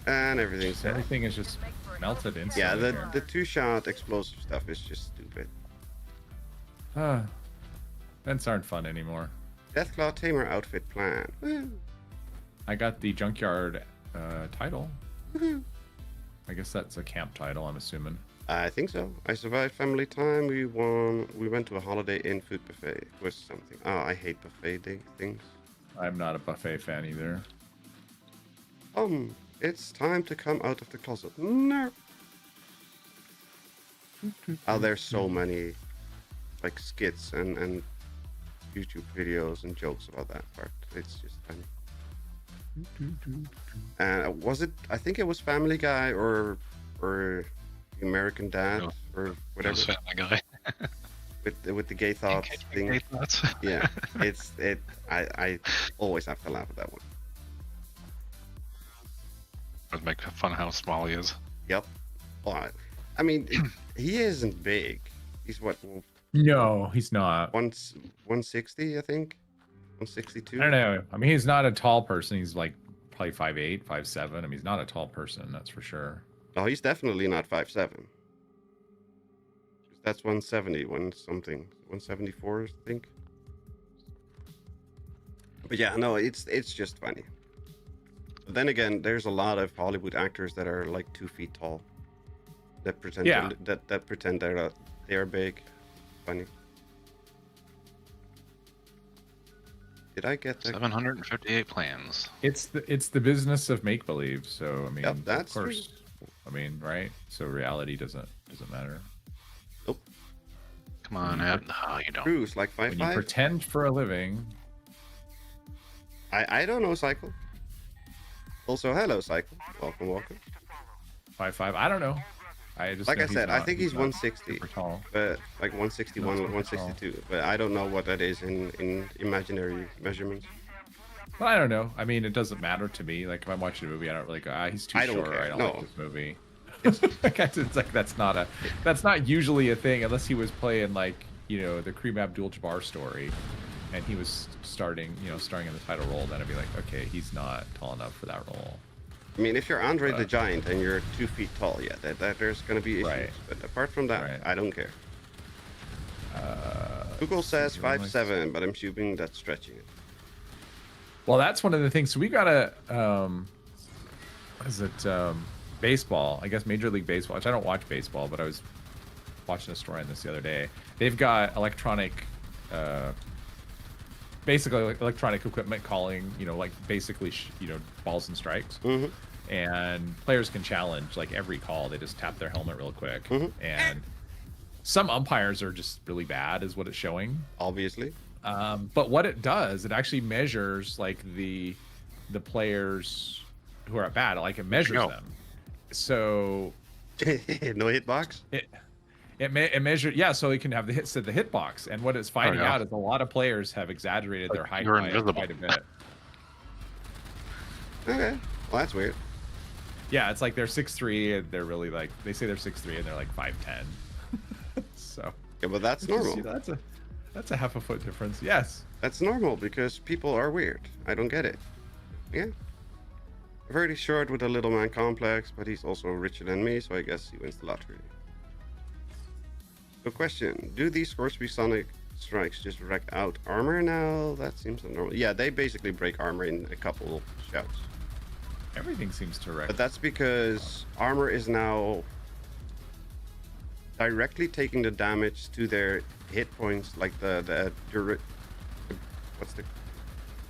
And everything's set. Everything is just melted instantly. Yeah, the two-shot explosive stuff is just stupid. Vents aren't fun anymore. Deathclaw Tamer outfit plan. Woo. I got the Junkyard title. Woohoo. I guess that's a camp title, I'm assuming. I think so. I survived family time. We went to a Holiday Inn food buffet. It was something. Oh, I hate buffet things. I'm not a buffet fan either. It's time to come out of the closet. No. Oh, there's so many like skits and YouTube videos and jokes about that part. It's just funny. And was it? I think it was Family Guy or American Dad No. or whatever That was Family Guy. with the gay thoughts thing. Gay thoughts. Yeah, I always have to laugh at that one. Would make fun how small he is. Yep. Well, I mean, he isn't big. He's what, No, he's not. 160, I think. 162. I don't know. I mean, he's not a tall person. He's like probably 5'8", 5'7". I mean, he's not a tall person, that's for sure. No, he's definitely not 5'7". That's 170, something. 174, I think. But yeah, no, it's just funny. But then again, there's a lot of Hollywood actors that are like 2 feet tall. That pretend that pretend they are big. Funny. Did I get that? 758 plans. It's the business of make believe. So I mean, Yep, that's of course. I mean, right? So reality doesn't matter. Nope. Come on, Ed. Oh, you don't. Bruce, like When you 5'5". pretend for a living. I don't know, Cycle. Also, hello, Cycle. Welcome. 5'5". I don't know. I just Like know I he's said, I not- think he's not 160, super tall. but like 161, Not super 162. But I don't know what that is in imaginary measurements. But I don't know. I mean, it doesn't matter to me. Like if I'm watching a movie, I don't really go, he's too I don't short. care. I don't No. like this movie. It's like that's not usually a thing unless he was playing like the Kareem Abdul-Jabbar story, and he was starring in the title role. Then I'd be like, okay, he's not tall enough for that role. I mean, if you're Andre the Giant and you're 2 feet tall, yeah, that there's gonna be issues. Right. But apart from that, Right. I don't care. Google says 5'7", but I'm assuming that's stretching it. Well, that's one of the things. So we got a what is it? Baseball. I guess Major League Baseball. Which I don't watch baseball, but I was watching a story on this the other day. They've got electronic, basically like electronic equipment calling. Like basically, balls and strikes. Mm-hmm. And players can challenge like every call. They just tap their helmet real quick. Mm-hmm. And some umpires are just really bad, is what it's showing. Obviously. But what it does, it actually measures like the players who are at bat. Like it measures them. So No hitbox. it measures, yeah. So it can have the hits at the hitbox. And what it's finding out is a lot of players have exaggerated their height you're by invisible. quite a bit. Okay. Well, that's weird. Yeah, it's like they're 6'3", and they're really like they say they're 6'3", and they're like 5'10". So Yeah, but that's normal. That's a half a foot difference. Yes. That's normal because people are weird. I don't get it. Yeah. I've heard he's short with a little man complex, but he's also richer than me, so I guess he wins the lottery. So question, do these Scoreboard Sonic strikes just wreck out armor now? That seems normal. Yeah, they basically break armor in a couple shouts. Everything seems to wreck. But that's because armor is now directly taking the damage to their hit points, like what's the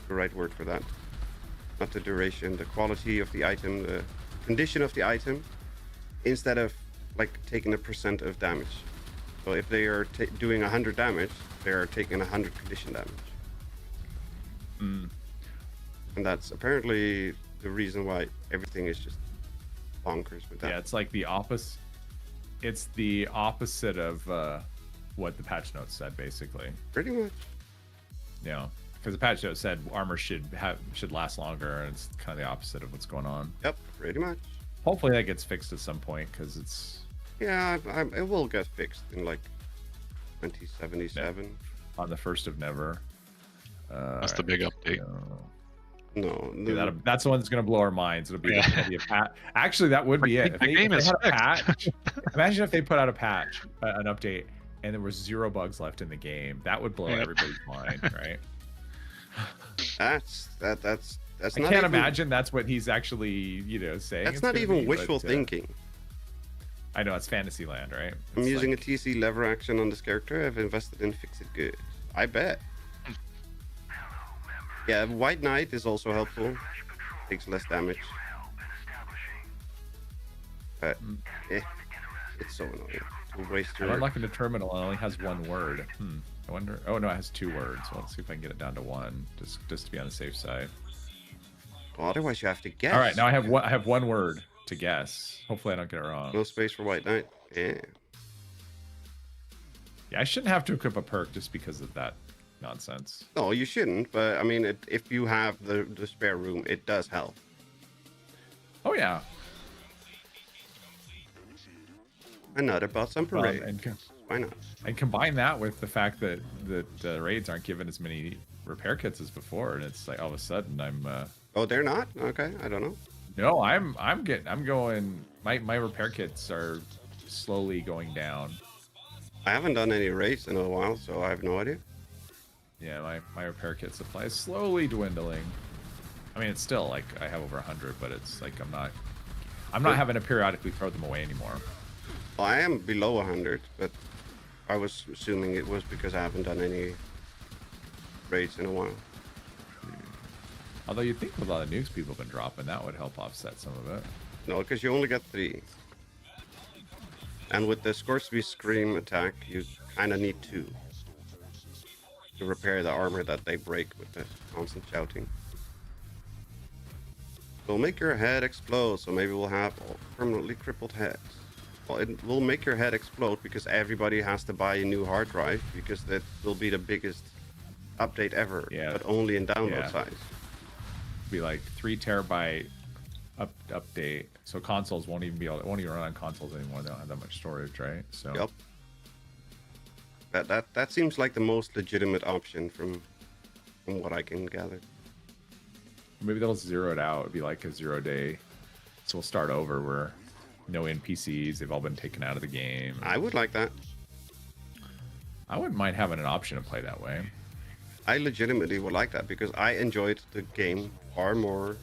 right word for that? Not the duration, the quality of the item, the condition of the item, instead of like taking a percent of damage. So if they are doing 100 damage, they are taking 100 condition damage. And that's apparently the reason why everything is just bonkers with that. Yeah, it's like the opposite. It's the opposite of what the patch notes said, basically. Pretty much. Because the patch note said armor should last longer, and it's kind of the opposite of what's going on. Yep, pretty much. Hopefully that gets fixed at some point, because it's... Yeah, it will get fixed in like 2077. On the 1st of never. That's the big update. No, Dude, that's the one that's going to blow our minds. It'll be a patch. Actually, that would be it. If The game they is had a fixed. patch, imagine if they put out a patch, an update, and there were 0 bugs left in the game. That would blow everybody's mind, right? That's I not can't even, imagine that's what he's actually, saying. That's it's not gonna even be, wishful but, thinking. I know, it's Fantasyland, right? I'm It's using like, a TC lever action on this character. I've invested in Fix It Good. I bet. Yeah, White Knight is also helpful. Takes less damage. But it's so annoying to waste I'm your. unlocking the terminal and it only has 1 word. I wonder. Oh no, it has 2 words. Well, let's see if I can get it down to 1, just to be on the safe side. Well, otherwise you have to guess. All right, now I have 1 word to guess. Hopefully I don't get it wrong. No space for White Knight. Yeah. Yeah, I shouldn't have to equip a perk just because of that nonsense. No, you shouldn't. But I mean, if you have the spare room, it does help. Oh yeah. Another bought some parade. Why not? And combine that with the fact that the raids aren't given as many repair kits as before, and it's like all of a sudden I'm. Oh, they're not? Okay, I don't know. No, I'm going. My repair kits are slowly going down. I haven't done any raids in a while, so I have no idea. Yeah, my repair kit supply is slowly dwindling. I mean, it's still like I have over 100, but it's like I'm not having to periodically throw them away anymore. Well, I am below 100, but I was assuming it was because I haven't done any raids in a while. Although you'd think with a lot of nukes people have been dropping, that would help offset some of it. No, because you only get 3. And with the Scoresby Scream attack, you kind of need 2 to repair the armor that they break with the constant shouting. It'll make your head explode, so maybe we'll have permanently crippled heads. Well, it will make your head explode because everybody has to buy a new hard drive, because that will be the biggest update ever, but only in download size. Be like 3 terabyte update, so consoles won't even run on consoles anymore. They don't have that much storage, right? So that seems like the most legitimate option from what I can gather. Maybe they'll zero it out. It'd be like a 0-day, so we'll start over where no NPCs, they've all been taken out of the game. I would like that. I wouldn't mind having an option to play that way. I legitimately would like that because I enjoyed the game far more,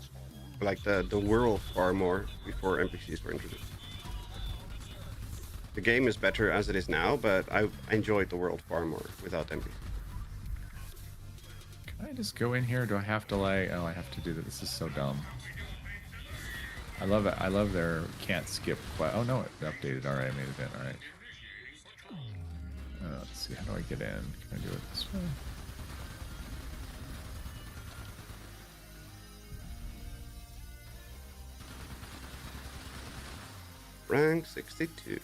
like the world far more before NPCs were introduced. The game is better as it is now, but I enjoyed the world far more without NPCs. Can I just go in here? Do I have to like? Oh, I have to do that. This is so dumb. I love it. I love their can't skip. Oh no, it updated. All right, I made it in. All right. Let's see. How do I get in? Can I do it this way? Rank 62.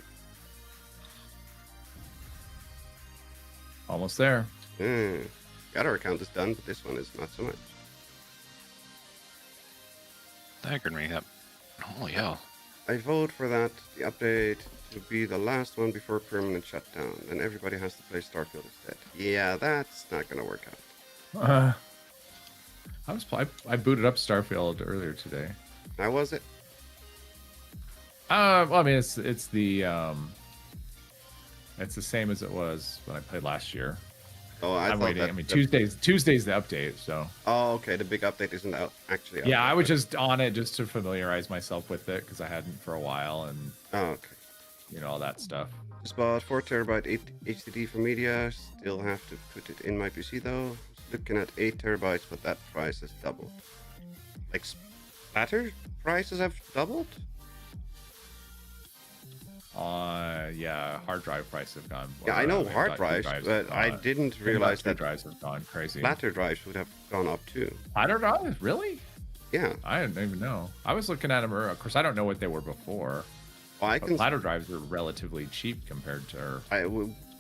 Almost there. The other account is done, but this one is not so much. Staggered me up. Holy hell. I vote for that, the update, to be the last one before permanent shutdown. Then everybody has to play Starfield instead. Yeah, that's not gonna work out. I booted up Starfield earlier today. How was it? Well, I mean, it's the same as it was when I played last year. Oh, I'm waiting. I mean, Tuesday's the update, so. Oh, okay. The big update isn't out actually. Yeah, I was just on it just to familiarize myself with it because I hadn't for a while, and okay. You know, all that stuff. Just bought 4 terabyte HDD for media. Still have to put it in my PC though. Looking at 8 terabytes, but that price has doubled. Like splatter prices have doubled. Yeah, hard drive prices have gone. Yeah, I know hard drives, but I didn't realize that drives have gone crazy. Splatter drives would have gone up too. Splatter drives, really? Yeah. I didn't even know. I was looking at them. Of course, I don't know what they were before. Well, splatter drives are relatively cheap compared to.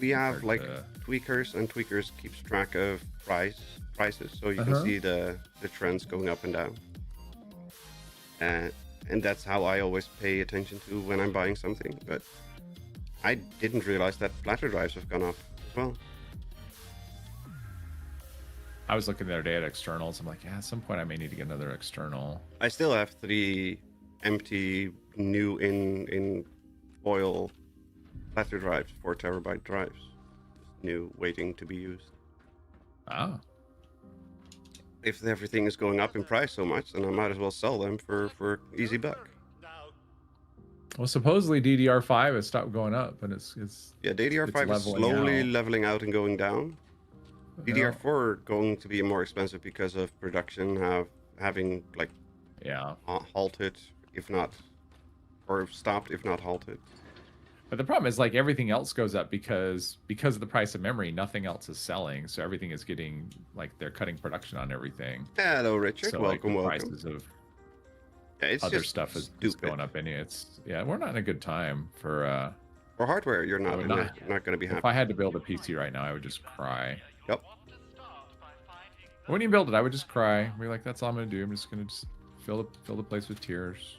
We have like tweakers, and tweakers keeps track of prices, so you can see the trends going up and down. And that's how I always pay attention to when I'm buying something. But I didn't realize that splatter drives have gone up as well. I was looking the other day at externals. I'm like, yeah, at some point I may need to get another external. I still have 3 empty new in foil splatter drives, 4 terabyte drives, new waiting to be used. Ah. If everything is going up in price so much, then I might as well sell them for easy buck. Well, supposedly DDR5 has stopped going up, and it's DDR5 is slowly leveling out and going down. DDR4 going to be more expensive because of production having like halted, if not, or stopped, if not halted. But the problem is like everything else goes up because of the price of memory, nothing else is selling. So everything is getting like they're cutting production on everything. Hello, Richard. So Welcome, like, the welcome. prices of Yeah, it's other just stuff is stupid. going up. We're not in a good time for. For hardware, you're I not would you're not- not going to be If happy. I had to build a PC right now, I would just cry. Yep. When you build it, I would just cry. Be like, that's all I'm gonna do. I'm just gonna fill the place with tears.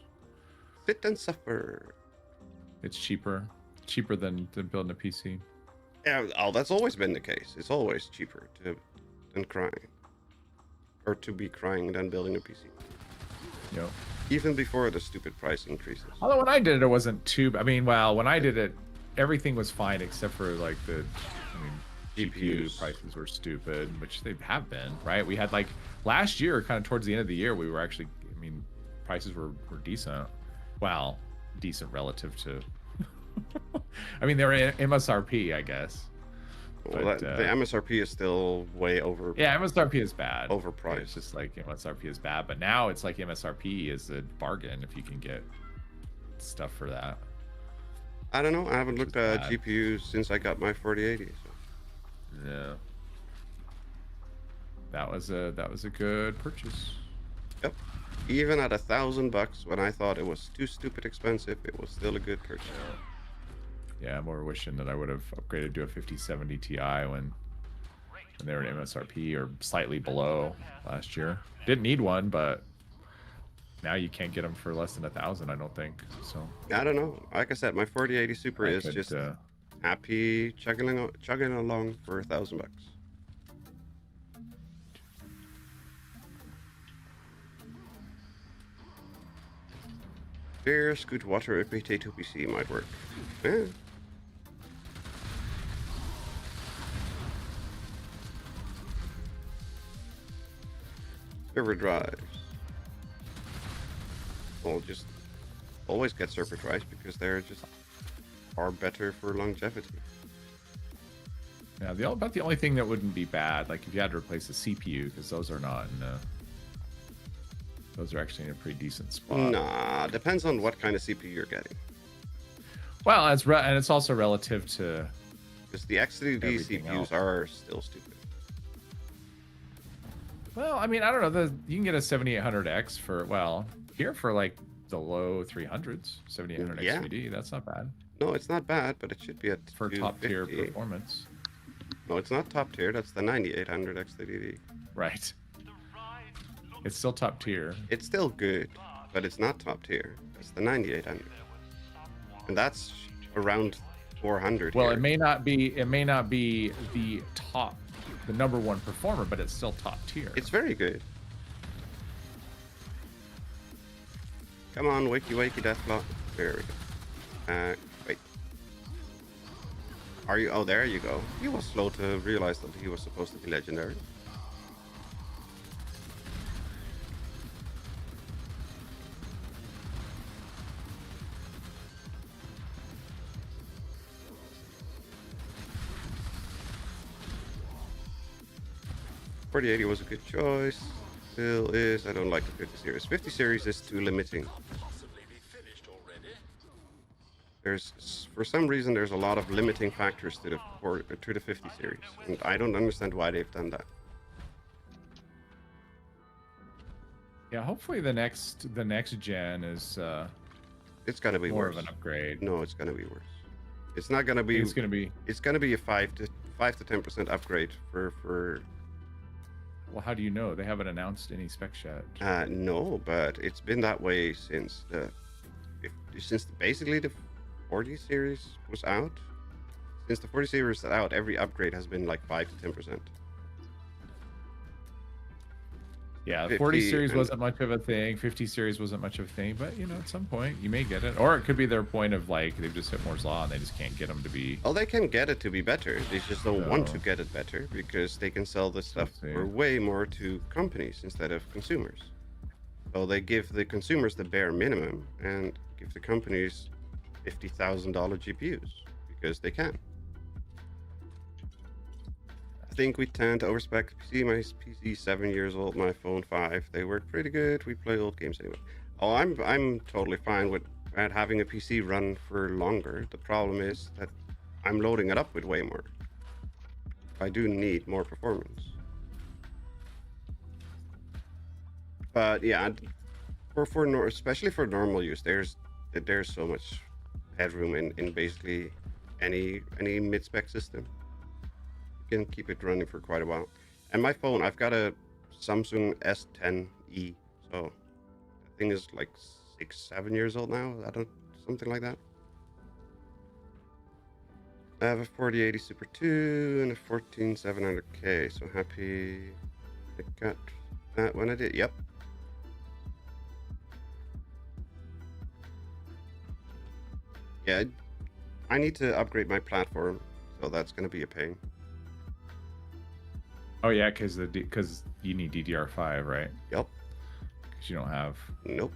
Sit and suffer. It's cheaper than building a PC. Yeah, that's always been the case. It's always cheaper than crying, or to be crying than building a PC. Yep. Even before the stupid price increases. Although when I did it, it wasn't too. I mean, well, when I did it, everything was fine except for like GPU GPUs. prices were stupid, which they have been, right? We had like last year, kind of towards the end of the year, we were actually, I mean, prices were decent. Well, decent relative to. I mean, they were MSRP, I guess. Well, But, the MSRP is still way over. Yeah, MSRP is bad. Overpriced. It's just like MSRP is bad, but now it's like MSRP is a bargain if you can get stuff for that. I don't know. I haven't Which looked is at bad. GPUs since I got my 4080. So. Yeah. That was a good purchase. Yep. Even at $1,000, when I thought it was too stupid expensive, it was still a good purchase. Yeah, I'm more wishing that I would have upgraded to a 5070 Ti when they were in MSRP or slightly below last year. Didn't need one, but now you can't get them for less than 1,000, I don't think. So I don't know. Like I said, my 4080 Super I is could, just happy chugging along for $1,000. Beer, scoot water, a potato PC might work. Yeah. Server drives. Well, just always get server drives because they're just far better for longevity. yeah, about the only thing that wouldn't be bad, like if you had to replace the CPU, because those are not in those are actually in a pretty decent spot. Nah, depends on what kind of CPU you're getting. Well, and it's also relative to. Because the XDD Everything CPUs else. are still stupid. Well, I mean, I don't know. You can get a 7800X for here for like the low 300s, 7800X Yeah. 3D. That's not bad No, it's not bad, but it should be at for top tier 250. performance. No, it's not top tier. That's the 9800 XDD. Right. It's still top tier. It's still good, but it's not top tier. It's the 9800, and that's around 400. Well, here. it may not be the number one performer, but it's still top tier. It's very good. Come on, wakey wakey deathblock. There we go. Wait. Are you? Oh, there you go. He was slow to realize that he was supposed to be legendary. .4080 was a good choice. Still is. I don't like the 50 series. 50 series is too limiting. There's, for some reason, there's a lot of limiting factors to the 50 series, and I don't understand why they've done that. Yeah, hopefully the next gen is It's gonna be more worse. of an upgrade. No, it's gonna be worse. It's not gonna be. It's gonna be. It's gonna be a 5 to 10% upgrade for. Well, how do you know? They haven't announced any specs yet. No, but it's been that way since basically the 40 series was out. Since the 40 series is out, every upgrade has been like 5 to 10%. Yeah, 50 40 series and- wasn't much of a thing. 50 series wasn't much of a thing, but at some point you may get it, or it could be their point of like they've just hit Moore's law and they just can't get them to be. Oh, they can get it to be better. They just don't want to No. get it better because they can sell this stuff see. for way more to companies instead of consumers. So they give the consumers the bare minimum and give the companies $50,000 GPUs because they can. I think we tend to overspec PC. My PC 7 years old, my phone 5. They work pretty good. We play old games anyway. Oh, I'm totally fine with at having a PC run for longer. The problem is that I'm loading it up with way more. I do need more performance. But yeah, especially for normal use, there's so much headroom in basically any mid-spec system. You can keep it running for quite a while. And my phone, I've got a Samsung S10e, so the thing is like 6-7 years old now. Something like that. I have a 4080 Super 2 and a 14700K, so happy I got that when I did. Yep. Yeah, I need to upgrade my platform, so that's going to be a pain. Oh yeah, because you need DDR5, right? Yep. Because you don't have. Nope.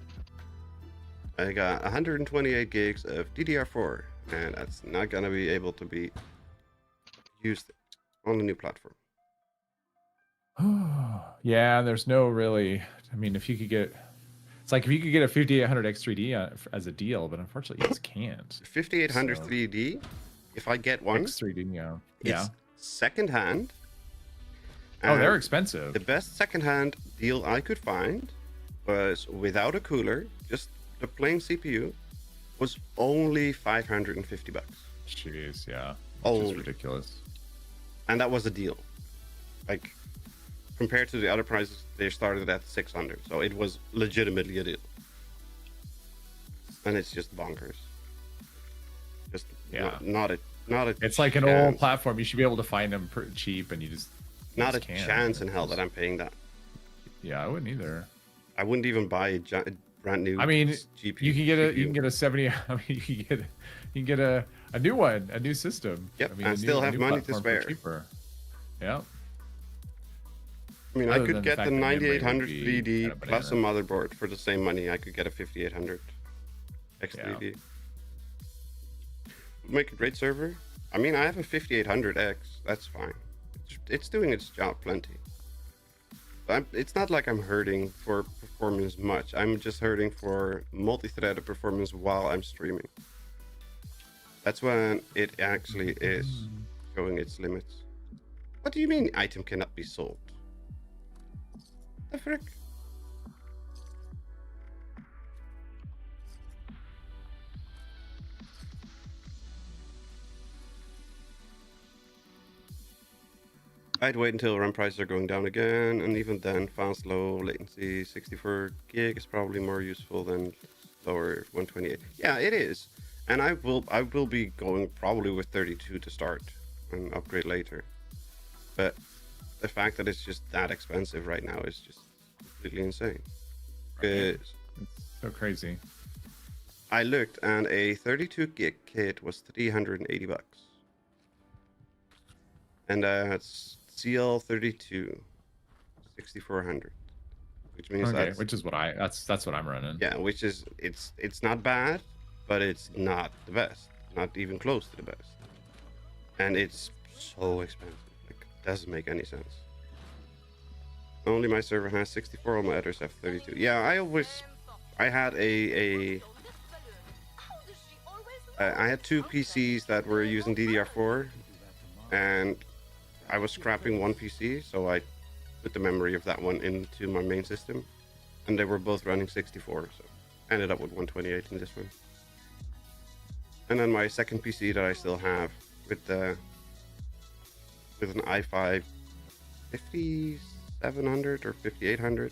I got 128 gigs of DDR4, and that's not going to be able to be used on the new platform. Yeah, there's no really. I mean, if you could get. It's like if you could get a 5800 X3D as a deal, but unfortunately you just can't. 5800 3D, if I get one, X3D, yeah. It's secondhand. Oh, they're expensive. The best secondhand deal I could find was without a cooler, just the plain CPU, was only $550. Jeez, yeah. Only. Which is ridiculous. And that was a deal. Like, compared to the other prices, they started at 600, so it was legitimately a deal. And it's just bonkers. Just not a. It's like an old platform. You should be able to find them pretty cheap, and you just not a chance in hell that I'm paying that. Yeah, I wouldn't either. I wouldn't even buy a brand new. I mean, GPU. you can get a 70. I mean, you can get a new one, a new system. Yep, I mean, and still have money to spare. Cheaper. Yeah. I mean, I could get the 9800 3D plus a motherboard for the same money. I could get a 5800 X3D. Would make a great server. I mean, I have a 5800X. That's fine. It's doing its job plenty. It's not like I'm hurting for performance much. I'm just hurting for multi-threaded performance while I'm streaming. That's when it actually is showing its limits. What do you mean item cannot be sold? The frick? I'd wait until RAM prices are going down again, and even then, fast, low latency 64 gig is probably more useful than lower 128. Yeah, it is, and I will be going probably with 32 to start and upgrade later. But the fact that it's just that expensive right now is just completely insane. It's so crazy. I looked, and a 32 gig kit was $380, and that's CL32 6400, which means which is what that's what I'm running. Yeah, which is it's not bad, but it's not the best, not even close to the best, and it's so expensive. Like, it doesn't make any sense. Only my server has 64, all my others have 32. Yeah, I had I had two PCs that were using DDR4, and I was scrapping one PC, so I put the memory of that one into my main system, and they were both running 64, so I ended up with 128 in this one. And then my second PC that I still have with an i5 5700 or 5800,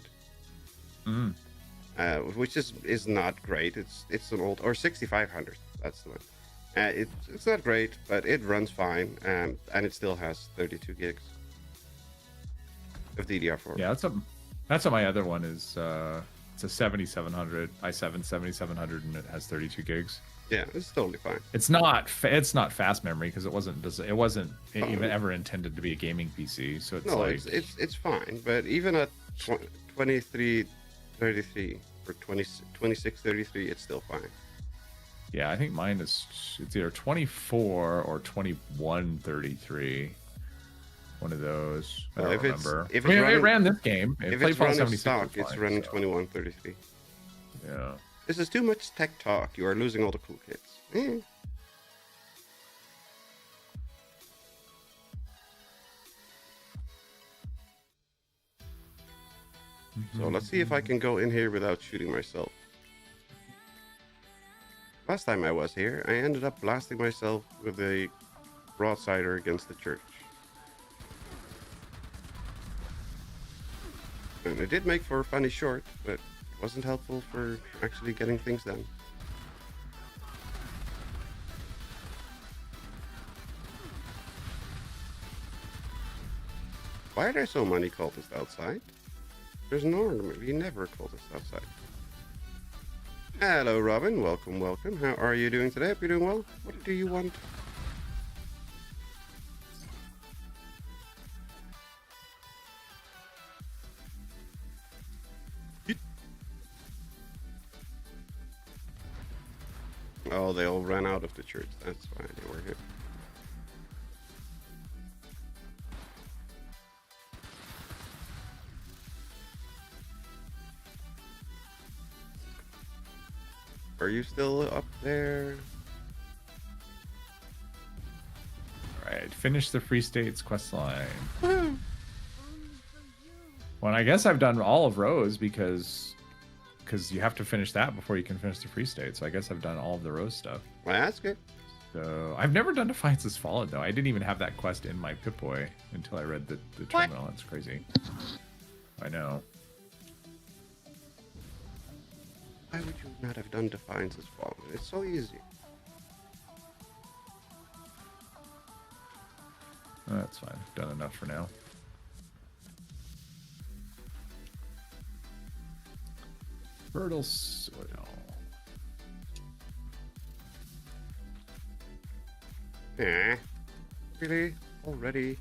which is not great. It's an old, or 6500. That's the one. It's not great, but it runs fine, and it still has 32 gigs of DDR4. Yeah, that's what my other one is. It's a 7700 i7 7700, and it has 32 gigs. Yeah, it's totally fine. It's not fast memory because it wasn't even ever intended to be a gaming PC. So it's fine. But even at 2333 or 2633, it's still fine. Yeah, I think mine it's either 24 or 2133. One of those. I don't remember. It ran this game. If it's running stock, it's running 2133. Yeah. This is too much tech talk. You are losing all the cool kids. Eh. So let's see if I can go in here without shooting myself. Last time I was here, I ended up blasting myself with a broadsider against the church. And it did make for a funny short, but it wasn't helpful for actually getting things done. Why are there so many cultists outside? There's normally never a cultist outside. Hello, Robin. Welcome, welcome. How are you doing today? Hope you're doing well. What do you want? Oh, they all ran out of the church. That's why they were here. Are you still up there? Alright, finish the Free States quest line. Well, I guess I've done all of Rose because you have to finish that before you can finish the Free State. So I guess I've done all of the Rose stuff. Well, that's good. So I've never done Defiance Has Fallen though. I didn't even have that quest in my Pip-Boy until I read the terminal. That's crazy. I know. Why would you not have done Defiance Has Fallen? It's so easy. That's fine. I've done enough for now. Fertile soil. Eh. Really? Already?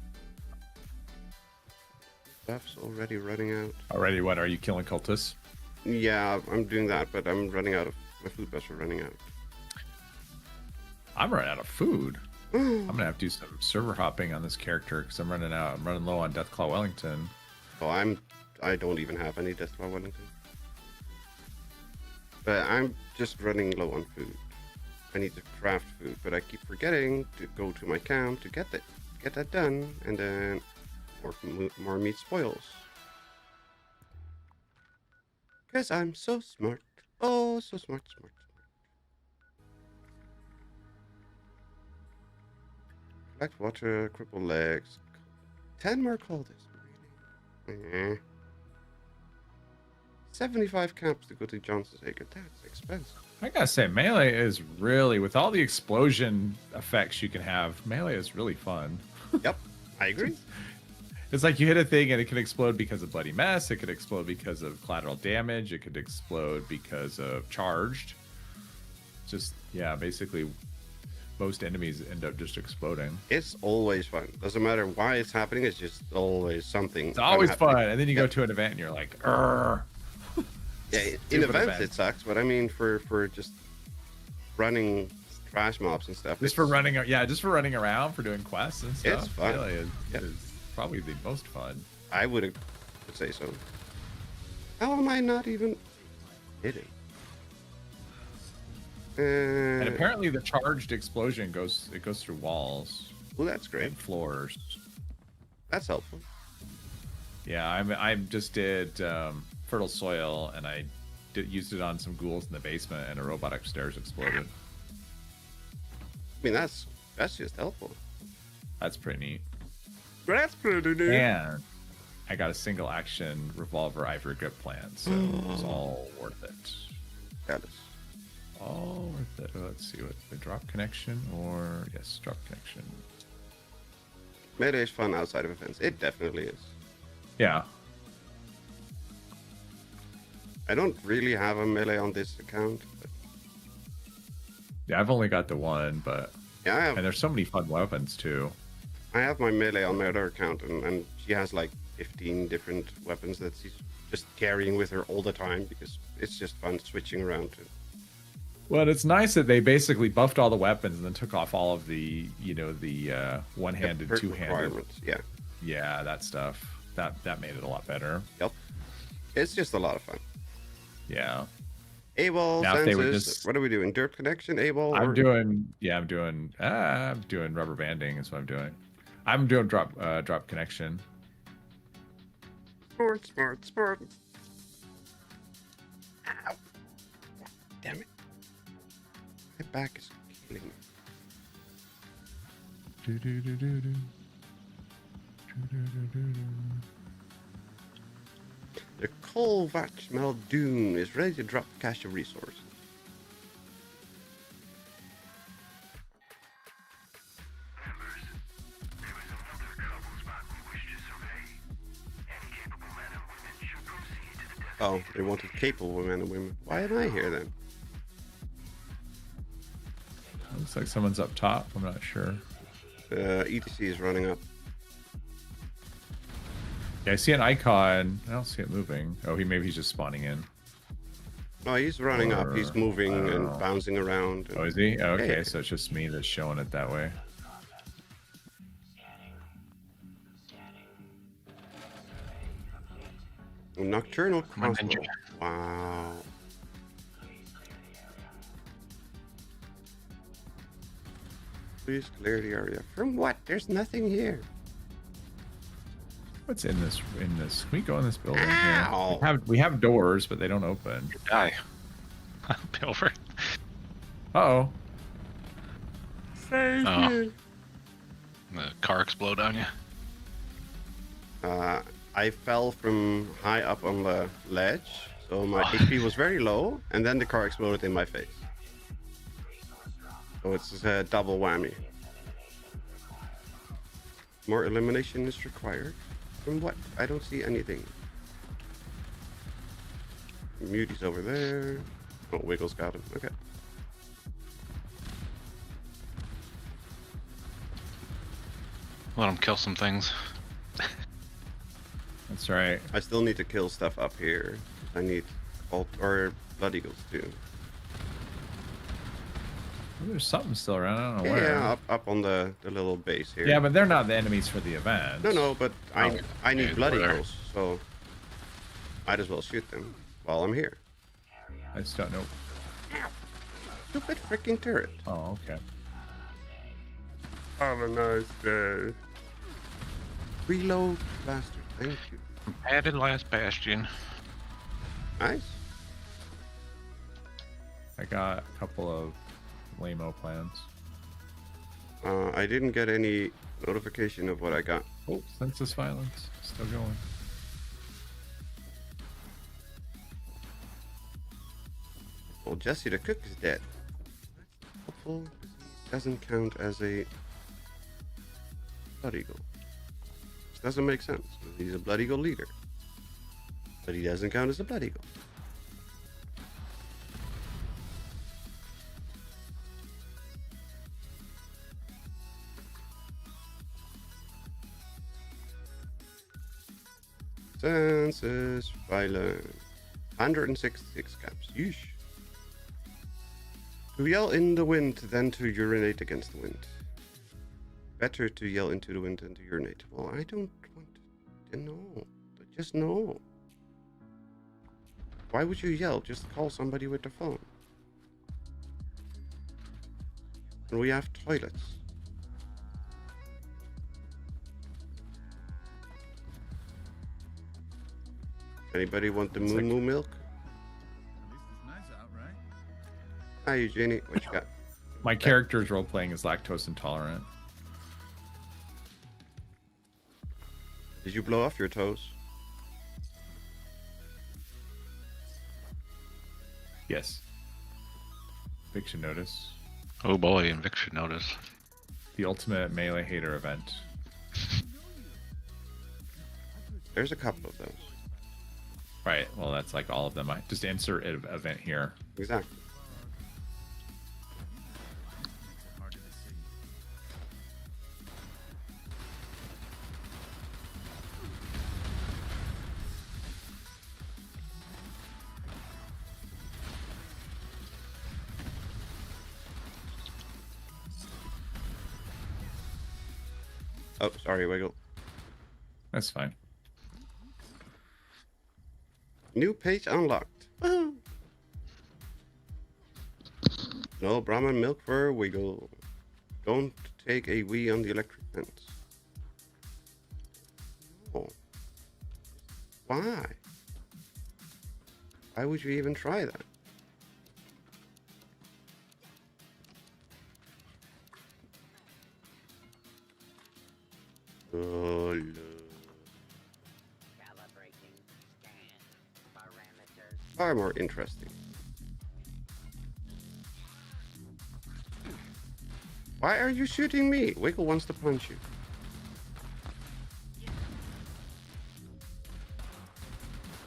Stuff's already running out. Already, what? Are you killing cultists? Yeah, I'm doing that, but I'm running out of... My food buffs are running out. I'm running out of food. I'm gonna have to do some server hopping on this character because I'm running out. I'm running low on Deathclaw Wellington. Oh, I don't even have any Deathclaw Wellington. But I'm just running low on food. I need to craft food, but I keep forgetting to go to my camp to get that done, and then more meat spoils. Because I'm so smart. Oh, so smart. Collect water, cripple legs. 10 more cultists. Really? 75 camps to go to Johnson's Acre. That's expensive. I gotta say, melee is really, with all the explosion effects you can have, melee is really fun. Yep, I agree. It's like you hit a thing and it can explode because of bloody mess. It could explode because of collateral damage. It could explode because of charged. Just, yeah, basically most enemies end up just exploding. It's always fun. Doesn't matter why it's happening. It's just always something. It's always happening. fun. And then you go to an event and you're like, Urgh. Yeah, in events it sucks, but I mean for just running trash mobs and stuff. Just for running, yeah, just for running around for doing quests and stuff. It's fun. Really is probably the most fun. I would say so. How am I not even hitting? And apparently the charged explosion goes through walls. Well, that's great. And floors. That's helpful. Yeah, I just did fertile soil, and I used it on some ghouls in the basement, and a robot upstairs exploded. I mean, that's just helpful. That's pretty neat. That's pretty neat. And I got a single action revolver ivory grip plan, so it was all worth it. That is. All worth it. Let's see what the drop connection, or yes, drop connection. Melee is fun outside of events. It definitely is. Yeah. I don't really have a melee on this account. But... Yeah, I've only got the one, but yeah, I have... and there's so many fun weapons too. I have my melee on my other account, and she has like 15 different weapons that she's just carrying with her all the time because it's just fun switching around to. Well, it's nice that they basically buffed all the weapons and then took off all of the, the one-handed, two-handed. Yeah. Yeah, that stuff. That made it a lot better. Yep. It's just a lot of fun. Yeah. AWOL, Now, if they would census. just- What are we doing? Dirt connection, AWOL? I'm doing rubber banding is what I'm doing. I'm doing drop connection. Sport. Ow. Damn it. My back is killing me. The Colvatch Maldoon is ready to drop cache of resource. Oh, they wanted capable men and women. Why am I here then? Looks like someone's up top. I'm not sure. ETC is running up. Yeah, I see an icon. I don't see it moving. Oh, maybe he's just spawning in. No, he's running up. He's moving and bouncing around. Oh, is he? Okay, Yeah. so it's just me that's showing it that way. Nocturnal Come on, crossbow. Ninja. Wow. Please clear the area. From what? There's nothing here. What's in this? Can we go in this building? Ow. Here? We have doors, but they don't open. Die. I'll be over. Uh-oh. Save Oh. me. The car explode on you. I fell from high up on the ledge, so my HP was very low, and then the car exploded in my face. So it's a double whammy. More elimination is required. From what? I don't see anything. Muty's over there. Oh, Wiggles got him. Okay. Let him kill some things. That's right. I still need to kill stuff up here. I need alt or Blood Eagles too. Oh, there's something still around. I don't know where. Yeah, up on the little base here. Yeah, but they're not the enemies for the event. No, but I need yeah, Blood over there. Eagles, so might as well shoot them while I'm here. I just don't know. Stupid freaking turret. Oh, okay. Have a nice day. Reload, bastard. Thank you. Added last bastion. Nice. I got a couple of lame-o plans. I didn't get any notification of what I got. Oh, census violence. Still going. Well, Jesse the cook is dead. Helpful. Doesn't count as a Blood Eagle. This doesn't make sense. He's a Blood Eagle leader. But he doesn't count as a Blood Eagle. Census violence. 166 caps. Yeesh. To yell in the wind than to urinate against the wind. Better to yell into the wind than to urinate. Well, I don't want to know. Just know. Why would you yell? Just call somebody with the phone. And we have toilets. Anybody want the moo moo milk? Hi, Eugenie. What you got? My character's role-playing is lactose intolerant. Did you blow off your toes? Yes. Eviction notice. Oh boy, eviction notice. The ultimate melee hater event. There's a couple of those. Right. Well, that's like all of them. I just insert an event here. Exactly. Oh, sorry, Wiggle. That's fine. New page unlocked. Woohoo! No Brahman milk for Wiggle. Don't take a wee on the electric fence. Oh. Why? Why would you even try that? Oh, Lord. Calibrating scan parameters. Far more interesting. Why are you shooting me? Wiggle wants to punch you.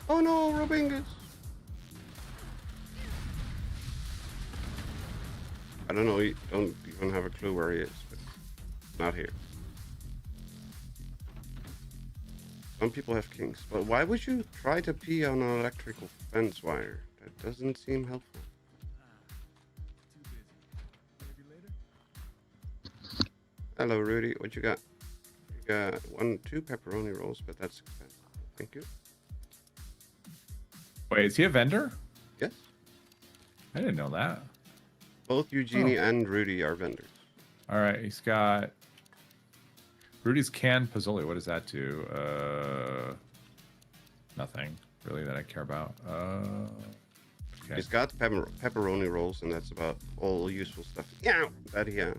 Oh no, Robingus! I don't know, you don't even have a clue where he is, but not here. Some people have kinks, but why would you try to pee on an electrical fence wire? That doesn't seem helpful. Hello, Rudy. What you got? You got 2 pepperoni rolls, but that's expensive. Thank you. Wait, is he a vendor? Yes. I didn't know that. Both Eugenie and Rudy are vendors. All right, he's got Rudy's canned Pozzoli. What does that do? Nothing really that I care about. Okay. He's got pepperoni rolls, and that's about all useful stuff. Yeah, that he has.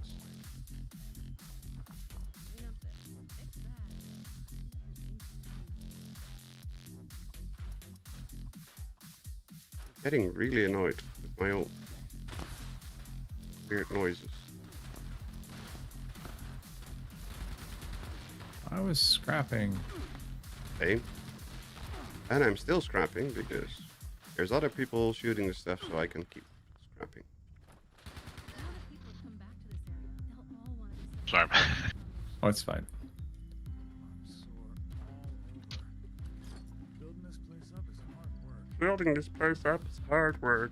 Getting really annoyed with my own weird noises. I was scrapping. Same. And I'm still scrapping because there's other people shooting the stuff, so I can keep scrapping. Sorry. Oh, it's fine. Building this place up is hard work.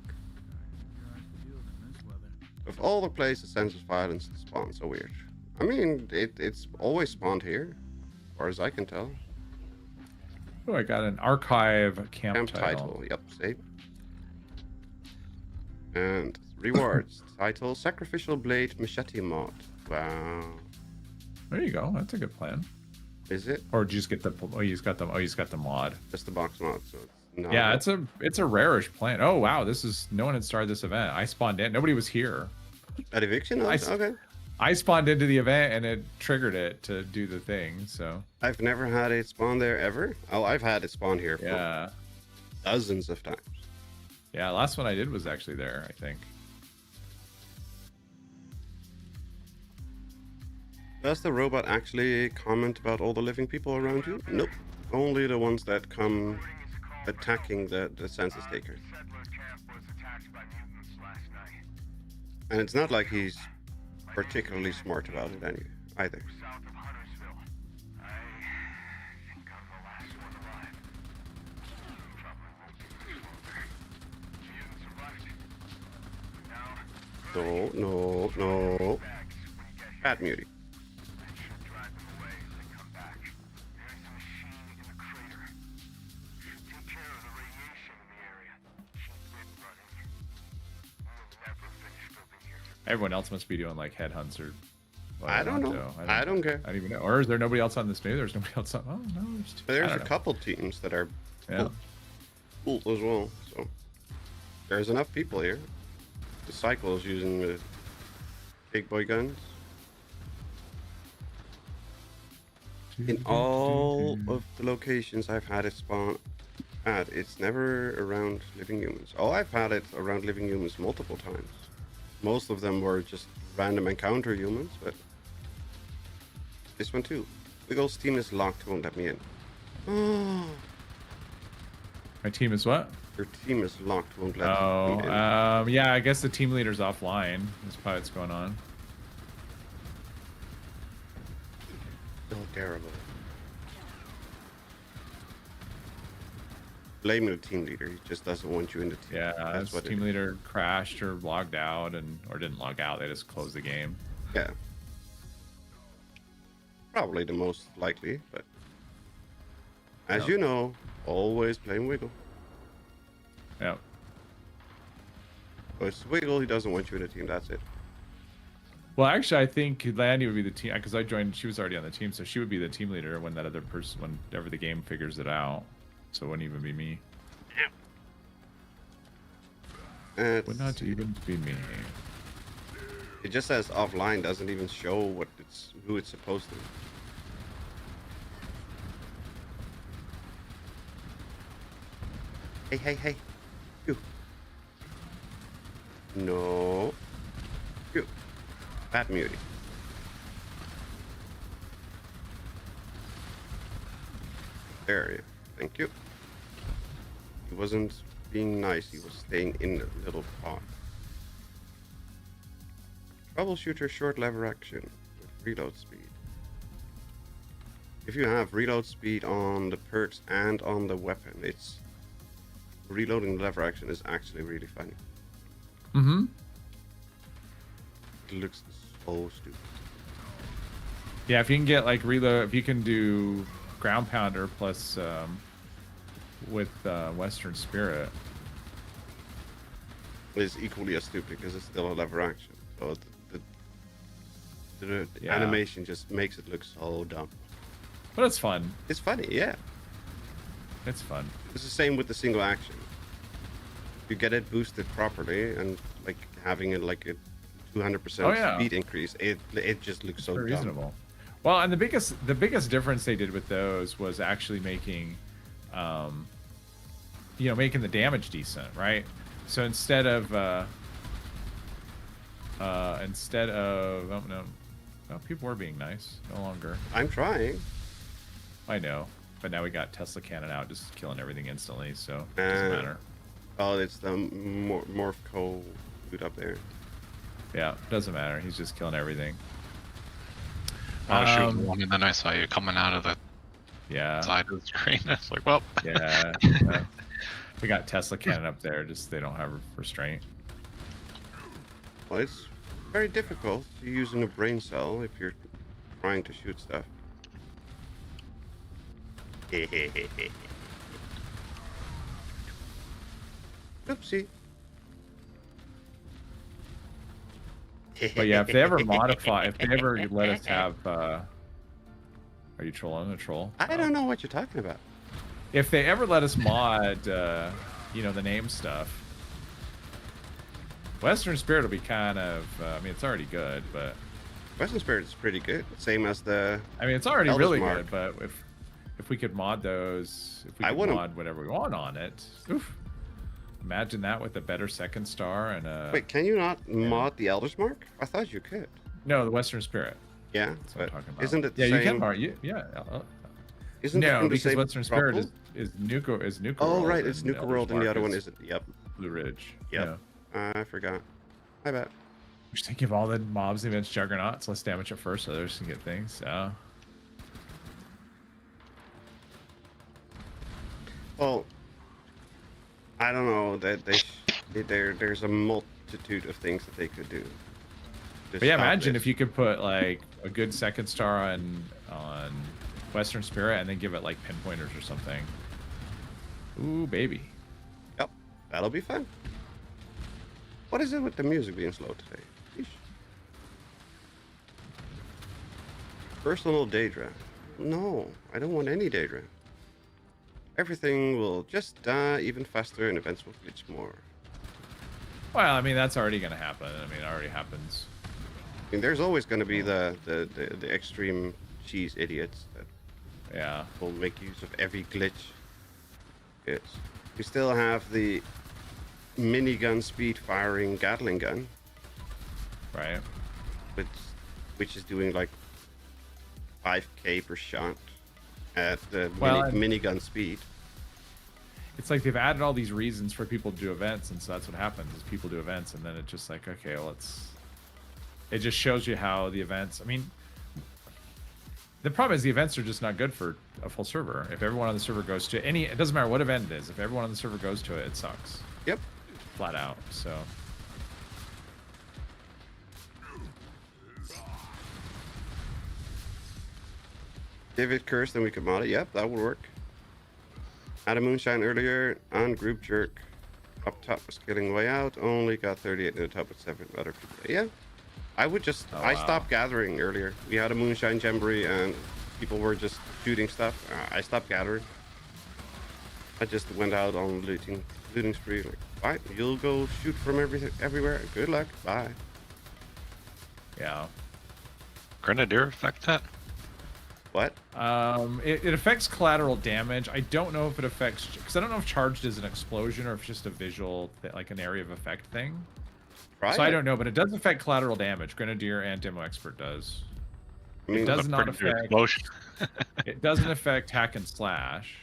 Of all the places, sense of violence spawns so weird. I mean, it's always spawned here, as far as I can tell. Oh, I got an archive camp title. Yep, same. And rewards. Title, Sacrificial Blade Machete Mod. Wow. There you go. That's a good plan. Is it? Or did you just get the? Oh, you just got the. Oh, you just got the mod. Just the box mod, so it's not. Yeah, it's a rarish plan. Oh wow, this is no one had started this event. I spawned in. Nobody was here. At eviction? Okay. I spawned into the event and it triggered it to do the thing. So I've never had it spawn there ever. Oh, I've had it spawn here for yeah, dozens of times. yeah. Last one I did was actually there. I think. Does the robot actually comment about all the living people around you? Nope. Only the ones that come attacking the census takers. And it's not like he's particularly smart about it either. No. Bad mutie. Everyone else must be doing like headhunts or. Well, I don't know. I don't care. I don't even know. Or is there nobody else on this? Maybe there's nobody else on. Oh no, there's two. There's a couple teams that are Yeah. cool as well. So there's enough people here. The cycle is using the big boy guns. In all of the locations I've had it spawn at, it's never around living humans. Oh, I've had it around living humans multiple times. Most of them were just random encounter humans, but this one too. Wiggle's team is locked, won't let me in. Oh, My team is what? your team is locked, won't let Oh, me in. yeah. I guess the team leader's offline. That's probably what's going on. So terrible. Blame the team leader. He just doesn't want you in the team. Yeah, That's this what it team is. leader crashed or logged out or didn't log out. They just closed the game. Yeah. Probably the most likely, but as Yeah. you know, always blame Wiggle. Yep. Oh, it's Wiggle. He doesn't want you in the team. That's it. Well, actually, I think Landy would be the team because I joined. She was already on the team, so she would be the team leader when that other person, whenever the game figures it out. So it wouldn't even be me. Would not even be me. It just says offline. Doesn't even show who it's supposed to. Hey. You. No. You. Bad mutie. There you. Thank you. He wasn't being nice. He was staying in the little pot. Troubleshooter short lever action with reload speed. If you have reload speed on the perks and on the weapon, it's reloading the lever action is actually really funny. Mm-hmm. It looks so stupid. Yeah, if you can get like reload, if you can do ground pounder plus with Western Spirit, It's equally as stupid because it's still a lever action. So the Yeah. animation just makes it look so dumb. but it's fun. It's funny, yeah. It's fun. It's the same with the single action. You get it boosted properly and like having it like a 200% Oh, yeah. speed increase. It just looks so Very dumb. reasonable. Well, and the biggest difference they did with those was actually making, making the damage decent, right? So instead of oh no, people were being nice. No longer. I'm trying. I know, but now we got Tesla cannon out, just killing everything instantly. So it doesn't matter. Oh, it's the Morph Co dude up there. Yeah, doesn't matter. He's just killing everything. I was shooting one and then I saw you coming out of the Yeah. side of the screen. It's like, well, Yeah. We got Tesla cannon up there. Just they don't have restraint. Well, it's very difficult using a brain cell if you're trying to shoot stuff. Oopsie. But yeah, if they ever if they ever let us have, are you trolling a troll? I don't know what you're talking about. If they ever let us mod, the name stuff, Western Spirit will be kind of, it's already good, but Western Spirit is pretty good. Same as the. it's already Eldest really Mark. good. But if we could mod those, if we I could wouldn't- mod whatever we want on it, oof. Imagine that with a better second star and a. Wait, can you not mod the Elder's Mark? I thought you could. No, the Western Spirit. Yeah, That's what I'm but talking about. isn't it the Yeah, same? you can mod. Yeah. Isn't it No, from the because same Western Spirit couple? is Nuka Oh, World right, it's and Nuka Elder's World, and the Mark other one isn't. Yep. Blue Ridge. Yep. Yeah. I forgot. My bad. We should give all the mobs against Juggernauts less damage at first, so others can get things. So. Well, I don't know that there's a multitude of things that they could do. But yeah, imagine if you could put like a good second star on Western Spirit and then give it like pinpointers or something. Ooh, baby. Yep, that'll be fun. What is it with the music being slow today? Sheesh. Personal Daedra. No, I don't want any Daedra. Everything will just die even faster and events will glitch more. Well, that's already gonna happen. It already happens. I mean, there's always going to be the extreme cheese idiots that Yeah. will make use of every glitch. Yes. We still have the minigun speed firing Gatling gun, Right. which is doing like 5k per shot at the Well, minigun speed. It's like they've added all these reasons for people to do events, and so that's what happens is people do events, and then it's just like, okay, well, it just shows you how the events. The problem is the events are just not good for a full server. If everyone on the server goes to it doesn't matter what event it is. If everyone on the server goes to it, it sucks. Yep. Flat out. So. If it cursed, then we could mod it. Yep, that would work. Add a moonshine earlier on group jerk up top was killing way out. Only got 38 in the top with 7 other people. Yeah. I would just... Oh, I wow. stopped gathering earlier. We had a moonshine jamboree and people were just shooting stuff. I stopped gathering. I just went out on looting spree. Like, fine, you'll go shoot from everywhere. Good luck. Bye. Yeah. Grenadier affect that? What? It affects collateral damage. I don't know if it affects, because I don't know if charged is an explosion or if it's just a visual, like an area of effect thing. Right? So I don't know, but it does affect collateral damage. Grenadier and Demo Expert does. I mean, It does That's not pretty good affect. explosion. It doesn't affect hack and slash.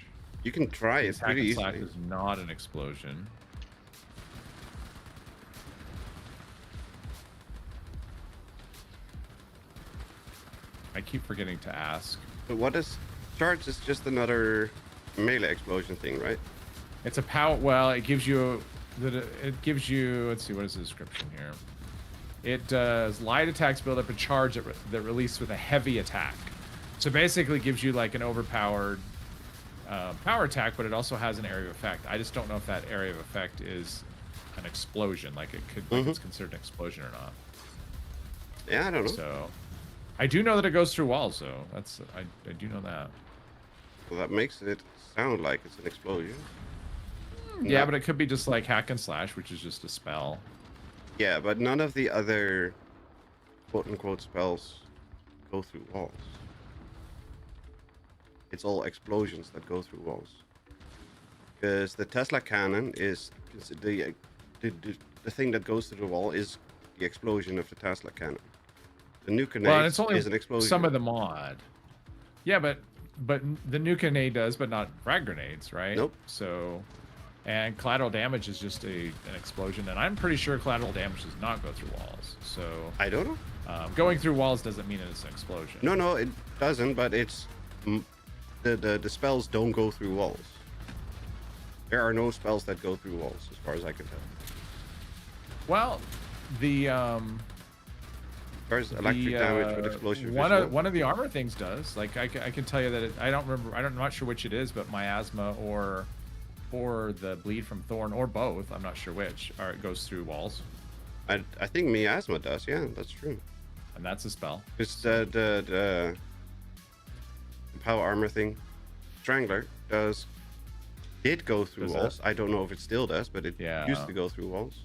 you can try it Hack pretty and slash easily. is not an explosion. I keep forgetting to ask. But what is... Charge is just another melee explosion thing, right? It's a power. Well, it gives you. It gives you. Let's see. What is the description here? It does light attacks build up a charge that release with a heavy attack. So basically, gives you like an overpowered power attack, but it also has an area of effect. I just don't know if that area of effect is an explosion. Like it could. Like it's considered an explosion or not. Yeah, I don't know. So, I do know that it goes through walls, though. That's I do know that. Well, that makes it sound like it's an explosion. Yeah, No. but it could be just like hack and slash, which is just a spell. Yeah, but none of the other quote-unquote spells go through walls. It's all explosions that go through walls. Because the Tesla cannon is the thing that goes through the wall is the explosion of the Tesla cannon. The nuke Well, and it's only is an explosion. some of the mod. Yeah, but the nuke grenade does, but not frag grenades, right? Nope. So, and collateral damage is just an explosion, and I'm pretty sure collateral damage does not go through walls. So, I don't know. going through walls doesn't mean it's an explosion. No, it doesn't. But it's the spells don't go through walls. There are no spells that go through walls, as far as I can tell. Well, the There's electric damage with explosion. one of the armor things does. Like I can tell you that I don't remember. I'm not sure which it is, but miasma or the bleed from thorn or both. I'm not sure which. Or it goes through walls, I think miasma does. Yeah, that's true. and that's a spell. Because the power armor thing, Strangler did go through Does walls. it? I don't know if it still does, but it Yeah. used to go through walls.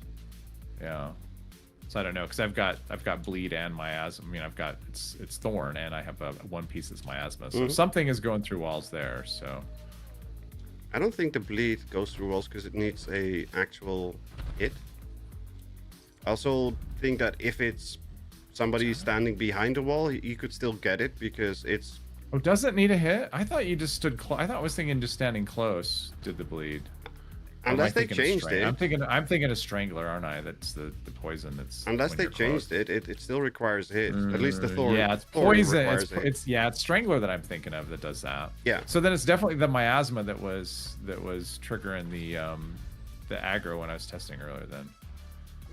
Yeah. So I don't know, because I've got bleed and miasma. I mean, I've got it's thorn, and I have one piece that's miasma. So something is going through walls there. So I don't think the bleed goes through walls because it needs a actual hit. I also think that if it's somebody standing behind the wall, you could still get it because it's... oh, does it need a hit? I thought you just stood. I thought I was thinking just standing close did the bleed. Or am I Unless they thinking of changed Strang- it. I'm thinking of Strangler, aren't I? That's the poison. That's Unless when they you're changed close. it still requires a hit. At least the thorn. Yeah, it's thorn poison. requires a hit. It's Strangler that I'm thinking of that does that. Yeah. So then it's definitely the miasma that was triggering the aggro when I was testing earlier. Then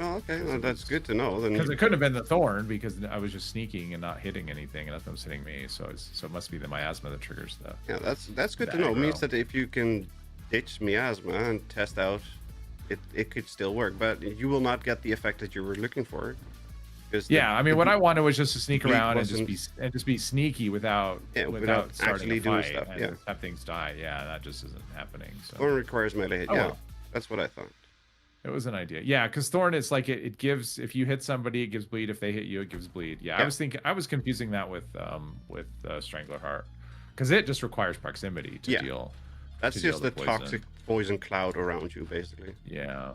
Oh, okay. Well, that's good to know. Then because it couldn't have been the thorn because I was just sneaking and not hitting anything, and nothing was hitting me. So it must be the miasma that triggers the. yeah, that's good the to know. It means aggro. that if you can ditch miasma and test out, it could still work, but you will not get the effect that you were looking for. Yeah, I mean, what I wanted was just to sneak bleed around and wasn't- just be sneaky without without starting actually a doing fight stuff, and yeah. just have things die. Yeah, that just isn't happening. So Thorn requires melee hit. Oh, Yeah, well. that's what I thought. it was an idea. Yeah, because Thorn is like it gives if you hit somebody, it gives bleed. If they hit you, it gives bleed. Yeah, Yeah. I was confusing that with Strangler Heart because it just requires proximity to Yeah. deal. That's to deal just the poison. toxic poison cloud around you, basically. Yeah.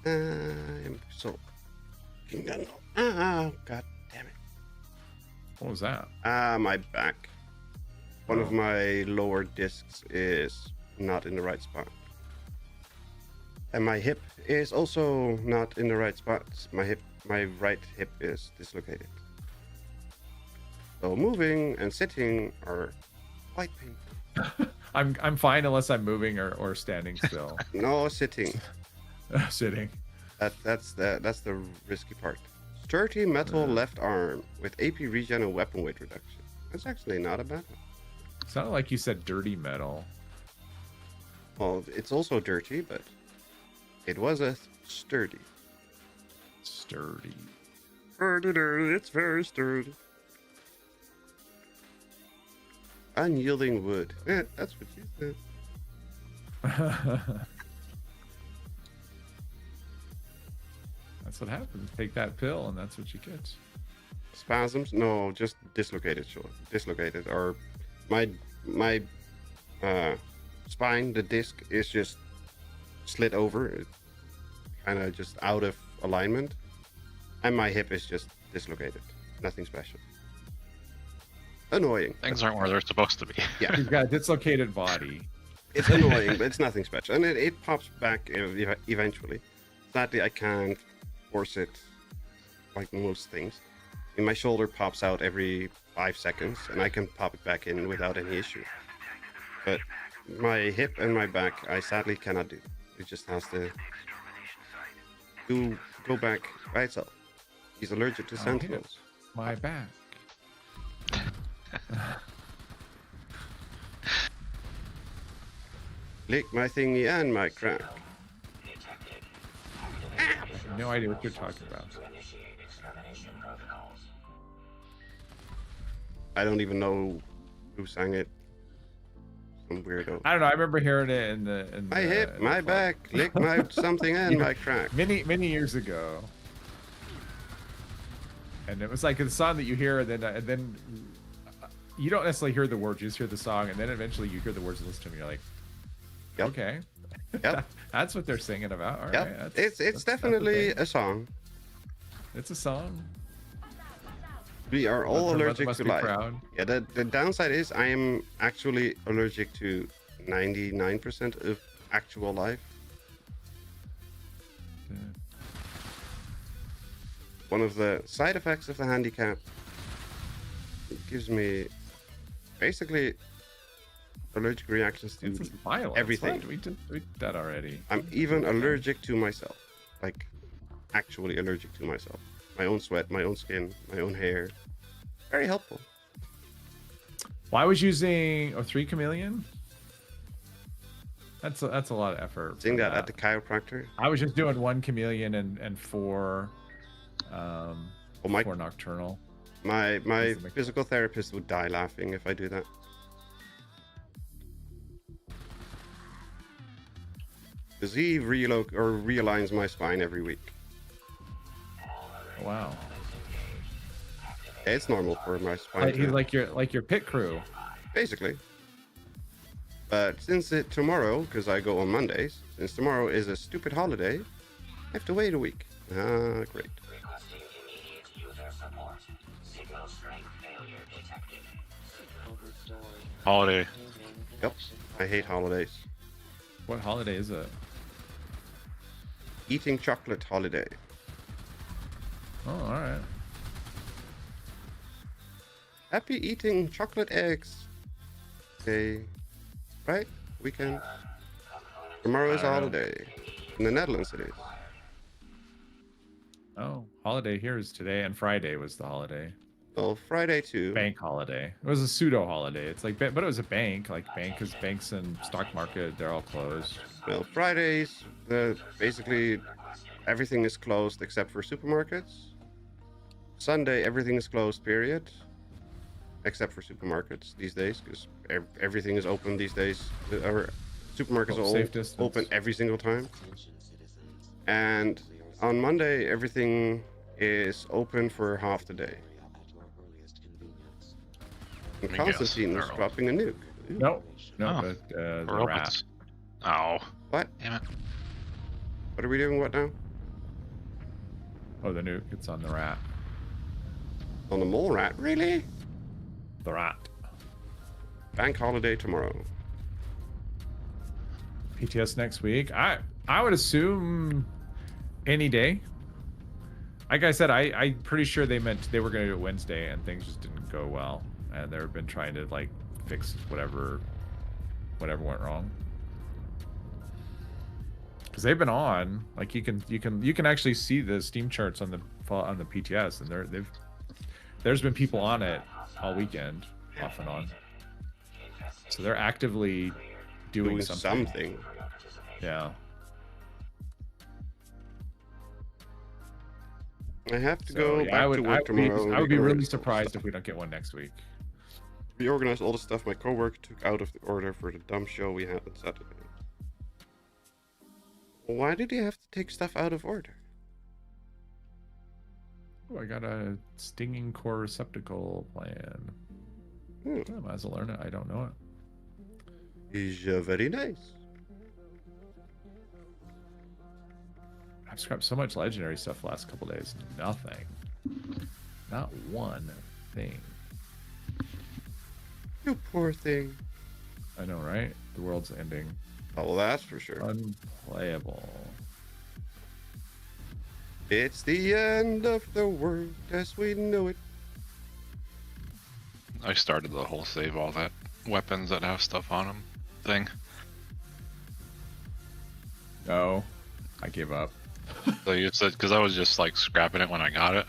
I'm so fucking done. God damn it. What was that? My back. One of my lower discs is not in the right spot. And my hip is also not in the right spot. My right hip is dislocated. So moving and sitting are quite painful. I'm fine unless I'm moving or standing still. No, sitting. Sitting. That's the risky part. Sturdy metal left arm with AP regen and weapon weight reduction. That's actually not a bad one. Sounded like you said dirty metal. Well, it's also dirty, but it was a sturdy. Sturdy. Dirty, it's very sturdy. Unyielding wood. Yeah, that's what you said. That's what happens. Take that pill, and that's what you get. Spasms? No, just dislocated. Sure, dislocated. Or my spine, the disc is just slit over. It's kind of just out of alignment, and my hip is just dislocated. Nothing special. Annoying. Things aren't where they're supposed to be. Yeah. He's got a dislocated body. It's annoying, but it's nothing special, and it pops back eventually. Sadly, I can't force it like most things. And my shoulder pops out every 5 seconds, and I can pop it back in without any issue. But my hip and my back, I sadly cannot do. It just has to go back by itself. He's allergic to sentinels. My back. Lick my thingy and my crack. I have no idea what you're talking about. I don't even know who sang it. Some weirdo. I don't know. I remember hearing it in the My hip, my back, lick my something and my crack. many years ago. And it was like a song that you hear, and then you don't necessarily hear the words. You just hear the song, and then eventually you hear the words and listen to them. And you're like, Yep. okay, Yep. that's what they're singing about. All Yep. right, It's definitely a song. It's a song. We are all Mother allergic must to be life. proud. Yeah, the downside is I am actually allergic to 99% of actual life. Yeah. One of the side effects of the handicap, it gives me basically allergic reactions to This is violence. everything. What? We did that already. I'm even allergic to myself. Like, actually allergic to myself. My own sweat, my own skin, my own hair. Very helpful. Well, I was using 3 Chameleon. That's a lot of effort. Seeing for that at the chiropractor. I was just doing 1 Chameleon and 4 my 4 Nocturnal. my Doesn't make physical therapist would die laughing if I do that. Because he realigns my spine every week. Wow. It's normal for my spine. He's to- like your pit crew. Basically. But since tomorrow, because I go on Mondays, since tomorrow is a stupid holiday, I have to wait a week. Ah, great. Requesting immediate user support. Signal strength failure detected. Holiday. Yep. I hate holidays. What holiday is it? Eating chocolate holiday. Oh, all right. Happy eating chocolate eggs. Okay. Right? Weekend. Tomorrow is a holiday. In the Netherlands it is. Oh, holiday here is today, and Friday was the holiday. Well, Friday too. Bank holiday. It was a pseudo holiday. It's like, but it was a bank, because banks and stock market, they're all closed. Well, Fridays, basically everything is closed except for supermarkets. Sunday, everything is closed, period. Except for supermarkets these days, because everything is open these days. Our supermarkets are Safe all distance. open every single time. And on Monday, everything is open for half the day. And Let me guess. Constantine was They're dropping a nuke. Ooh. No, Oh. but the rat. Robots. Oh, What? damn it. What are we doing? What now? Oh, the nuke. It's on the rat. On the mole rat? Really? The rat. Bank holiday tomorrow. PTS next week. I would assume any day. Like I said, I'm pretty sure they meant they were going to do it Wednesday, and things just didn't go well, and they've been trying to like fix whatever went wrong. Because they've been on, like you can actually see the Steam charts on the PTS, and there's been people on it all weekend, off and on. So they're actively doing something. Yeah. I have to go back to work tomorrow. I would be really surprised if we don't get one next week. Reorganize all the stuff my coworker took out of the order for the dumb show we had on Saturday. Why did he have to take stuff out of order? Oh, I got a stinging core receptacle plan. I might as well learn it. I don't know it. Is very nice. I've scrapped so much legendary stuff the last couple days. Nothing. Not one thing. You poor thing. I know, right? The world's ending. Oh, well, that's for sure. Unplayable. It's the end of the world as we know it. I started the whole save all that weapons that have stuff on them thing. No, I give up. So you said, because I was just like scrapping it when I got it.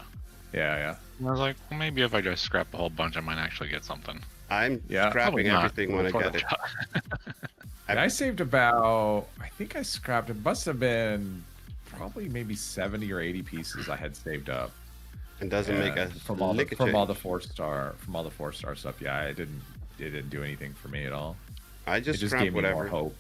Yeah. And I was like, well, maybe if I just scrap a whole bunch, I might actually get something. I'm Yeah, scrapping everything when I get it. And I saved about, I think I scrapped, it must have been probably maybe 70 or 80 pieces I had saved up. And doesn't make a from all the 4-star stuff. Yeah, it didn't do anything for me at all. I It just just scrap gave me whatever. more hope.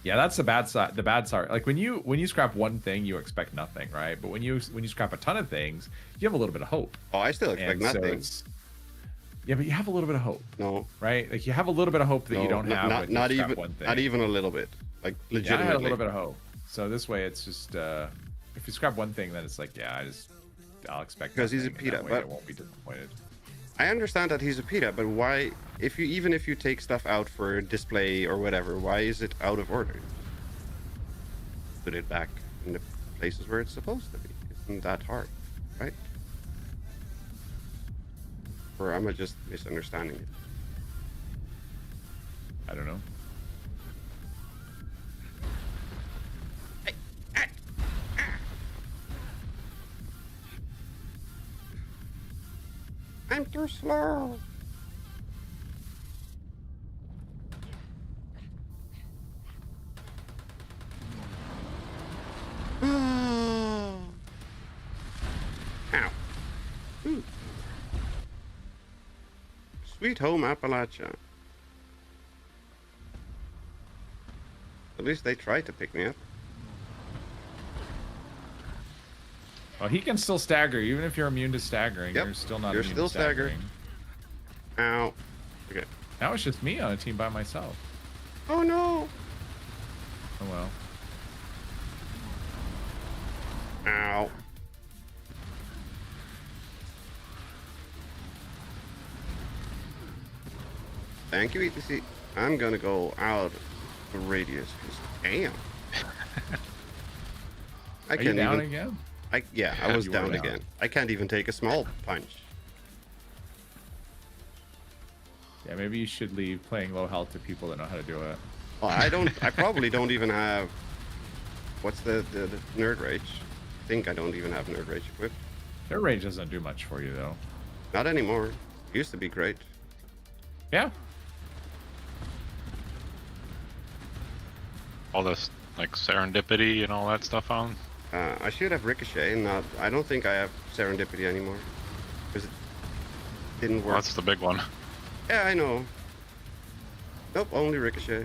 Yeah, that's the bad side. The bad side, like when you scrap one thing, you expect nothing, right? But when you scrap a ton of things, you have a little bit of hope. Oh, I still expect And so nothing. yeah, but you have a little bit of hope, No, right? Like you have a little bit of hope that no, you don't have. when you not scrap even one thing. not even a little bit. Like Yeah, I legitimately. had a little bit of hope. So this way, it's just if you scrap one thing, then it's like, yeah, I'll expect Because he's a nothing, and that PETA, way but- I won't be disappointed. I understand that he's a PETA, but why? Even if you take stuff out for display or whatever, why is it out of order? Put it back in the places where it's supposed to be. Isn't that hard, right? Or am I just misunderstanding it? I don't know. I'm too slow. Ow. Ooh. Sweet home Appalachia. At least they tried to pick me up. Well, he can still stagger, even if you're immune to staggering. Yep, You're still not you're immune still to staggering. Ow. Okay. Now it's just me on a team by myself. Oh no. Oh well. Ow. Thank you, ETC. I'm gonna go out the radius, because damn. I Are you can't down even. again? Yeah, I Yeah, was you were down down. again. I can't even take a small punch. Yeah, maybe you should leave playing low health to people that know how to do it. Well, I don't. I probably don't even have. What's the nerd rage? I think I don't even have nerd rage equipped. Their range doesn't do much for you though. Not anymore. Used to be great. Yeah. All this like serendipity and all that stuff on. I should have ricochet. Not. I don't think I have serendipity anymore because it didn't Well, work. that's the big one. Yeah, I know. Nope, only ricochet.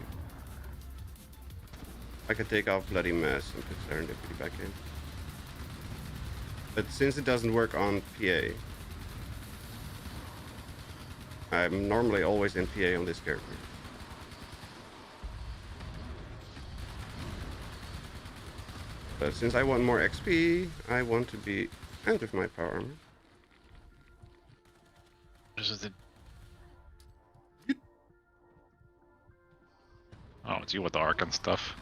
I can take off bloody mess and put serendipity back in. But since it doesn't work on PA, I'm normally always in PA on this character. But since I want more XP, I want to be out of my power armor. This is the. Oh, it's you with the arc and stuff.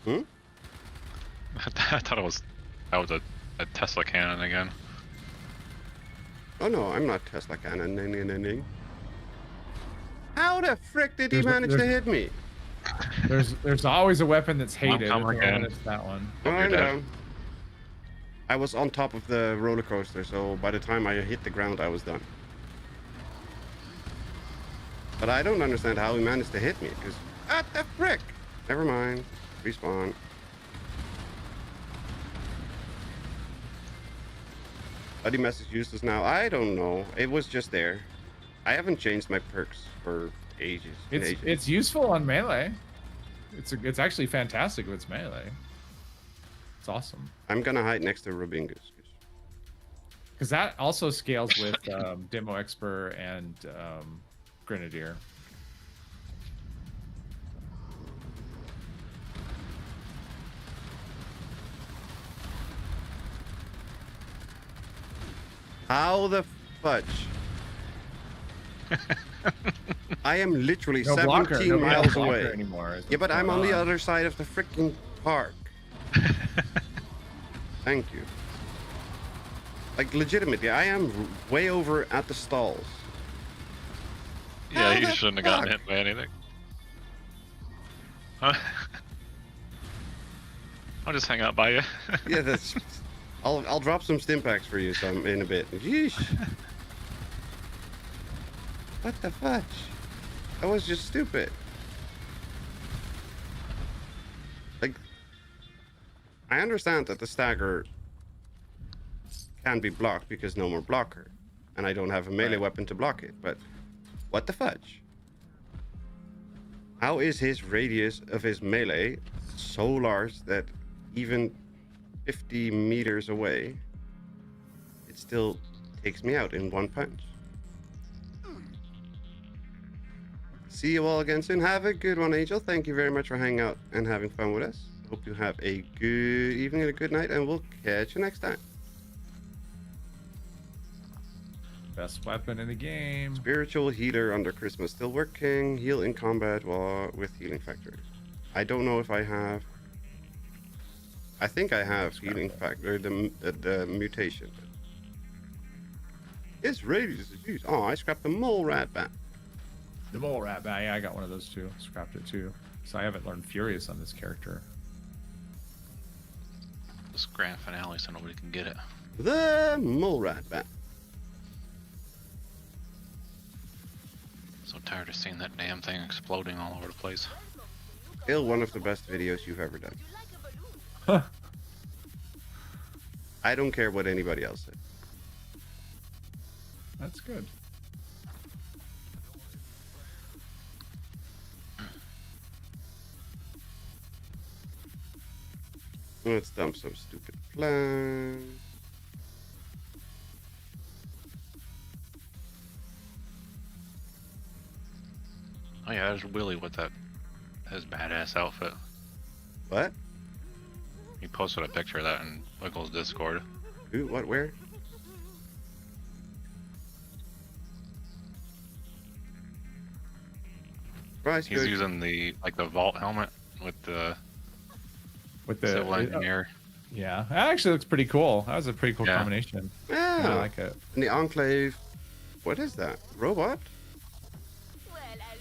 Hmm? I thought it was a Tesla cannon again. Oh no, I'm not Tesla cannon. How the frick did he manage to hit me? There's always a weapon that's hated. come It's again. that one. Oh, I you're dead. know. I was on top of the roller coaster, so by the time I hit the ground, I was done. But I don't understand how he managed to hit me, because... What the frick? Never mind. Respawn. Buddy message useless now. I don't know. It was just there. I haven't changed my perks for ages. It's useful on melee. It's actually fantastic with melee. It's awesome. I'm gonna hide next to Rubingus. Because that also scales with Demo Expert and Grenadier. How the fudge? I am literally No blocker, 17 no miles blocker away. Anymore, is Yeah, but what's I'm on going the other side of the freaking park. Thank you. Like, legitimately, I am way over at the stalls. Yeah, How you the shouldn't have gotten fuck? hit by anything. Huh? I'll just hang out by you. Yeah, that's... I'll drop some stim packs for you in a bit. Yeesh. What the fudge? That was just stupid. Like, I understand that the stagger can be blocked because no more blocker, and I don't have a melee weapon to block it, but what the fudge? How is his radius of his melee so large that even 50 meters away, it still takes me out in one punch? See you all again soon. Have a good one, Angel. Thank you very much for hanging out and having fun with us. Hope you have a good evening and a good night, and we'll catch you next time. Best weapon in the game. Spiritual healer under Christmas still working. Heal in combat while with healing factor. I don't know if I have. I think I have healing factor, the mutation. It's radius is used. Oh, I scrapped the mole rat bat. The mole rat bat. Yeah, I got one of those too. Scrapped it too. So I haven't learned Furious on this character. This grand finale, so nobody can get it. The mole rat bat. So tired of seeing that damn thing exploding all over the place. Still one of the best videos you've ever done. Huh. I don't care what anybody else said. That's good. Let's dump some stupid plans. Oh yeah, there's Willie with his badass outfit. What? He posted a picture of that in Wiggles Discord. Who? What? Where? Price He's good. using the vault helmet with the civil engineer. Yeah, that actually looks pretty cool. That was a pretty cool Yeah. combination. Yeah. I like it. And the Enclave. What is that? Robot?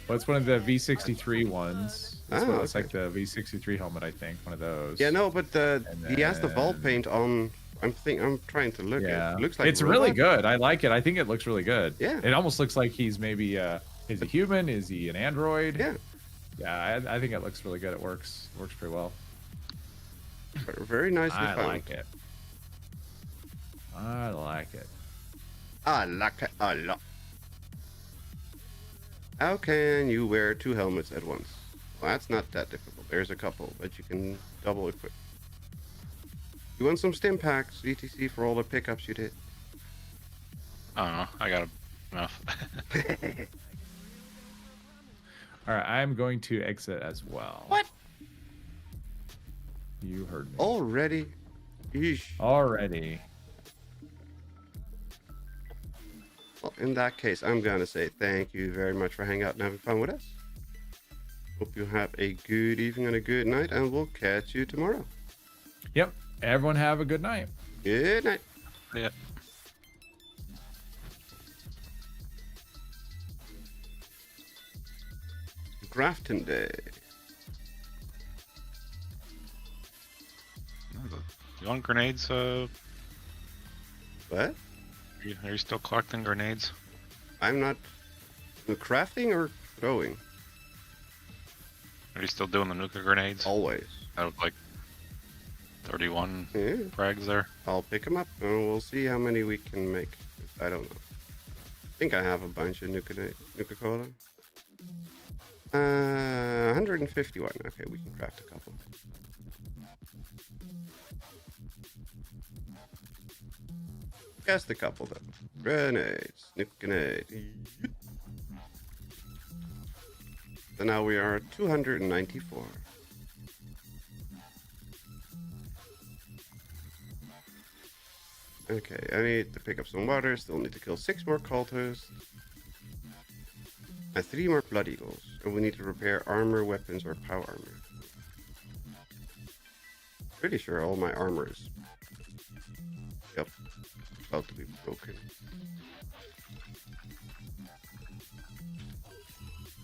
Well, it's one of the V63 ones. It's, Ah, it's okay. like the V63 helmet, I think. One of those. Yeah, no, but he has the vault then- paint on. I'm trying to look. Yeah, It looks like it's a really robot. good. I like it. I think it looks really good. Yeah. It almost looks like he's maybe is he human? Is he an android? Yeah. Yeah, I think it looks really good. It works pretty well. Very nicely I found. like it. I like it. I like it a lot. How can you wear two helmets at once? Well, that's not that difficult. There's a couple, but you can double equip. You want some stim packs, ETC, for all the pickups you did? I don't know. I got enough. All right, I'm going to exit as well. What? You heard me. Already? Yeesh. Already. Well, in that case, I'm gonna say thank you very much for hanging out and having fun with us. Hope you have a good evening and a good night, and we'll catch you tomorrow. Yep. Everyone have a good night. Good night. Yeah. Grafton Day. You want grenades? What? Are you still collecting grenades? I'm not crafting or throwing. Are you still doing the nuclear grenades? Always. Out of like 31 Yeah. frags there. I'll pick them up and we'll see how many we can make. I don't know. I think I have a bunch of Nuka-Cola. 151. Okay, we can craft a couple. Just a couple though. Grenades. Nuke-grenade. So now we are at 294. Okay, I need to pick up some water. Still need to kill 6 more cultists. And 3 more blood eagles. And we need to repair armor, weapons, or power armor. Pretty sure all my armor is... Yep. About to be broken.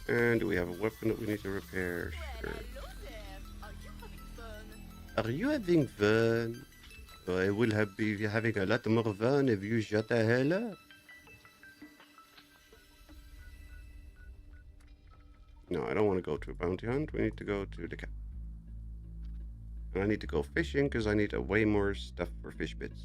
And do we have a weapon that we need to repair? Sure. Are you having fun? I will be having a lot more fun if you shut the hell up. No, I don't want to go to a bounty hunt. We need to go to the camp. And I need to go fishing because I need way more stuff for fish bits.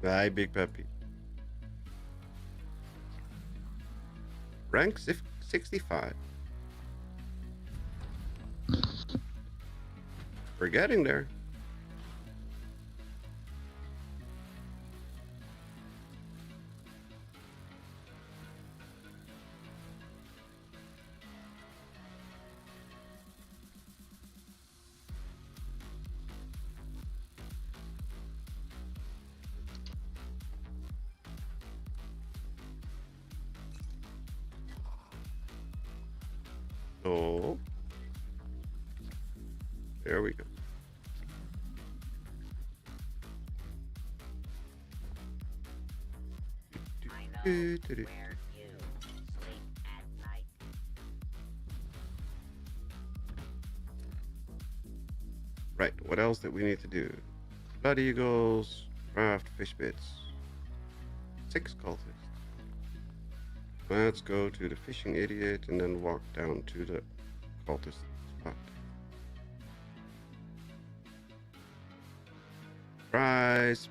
Bye, big puppy. Rank 65. We're getting there. Oh, there we go. I know where you sleep at night. Right, what else did we need to do? Blood eagles, craft fish bits. 6 cultists. Let's go to the fishing idiot and then walk down to the cultist spot. Prize,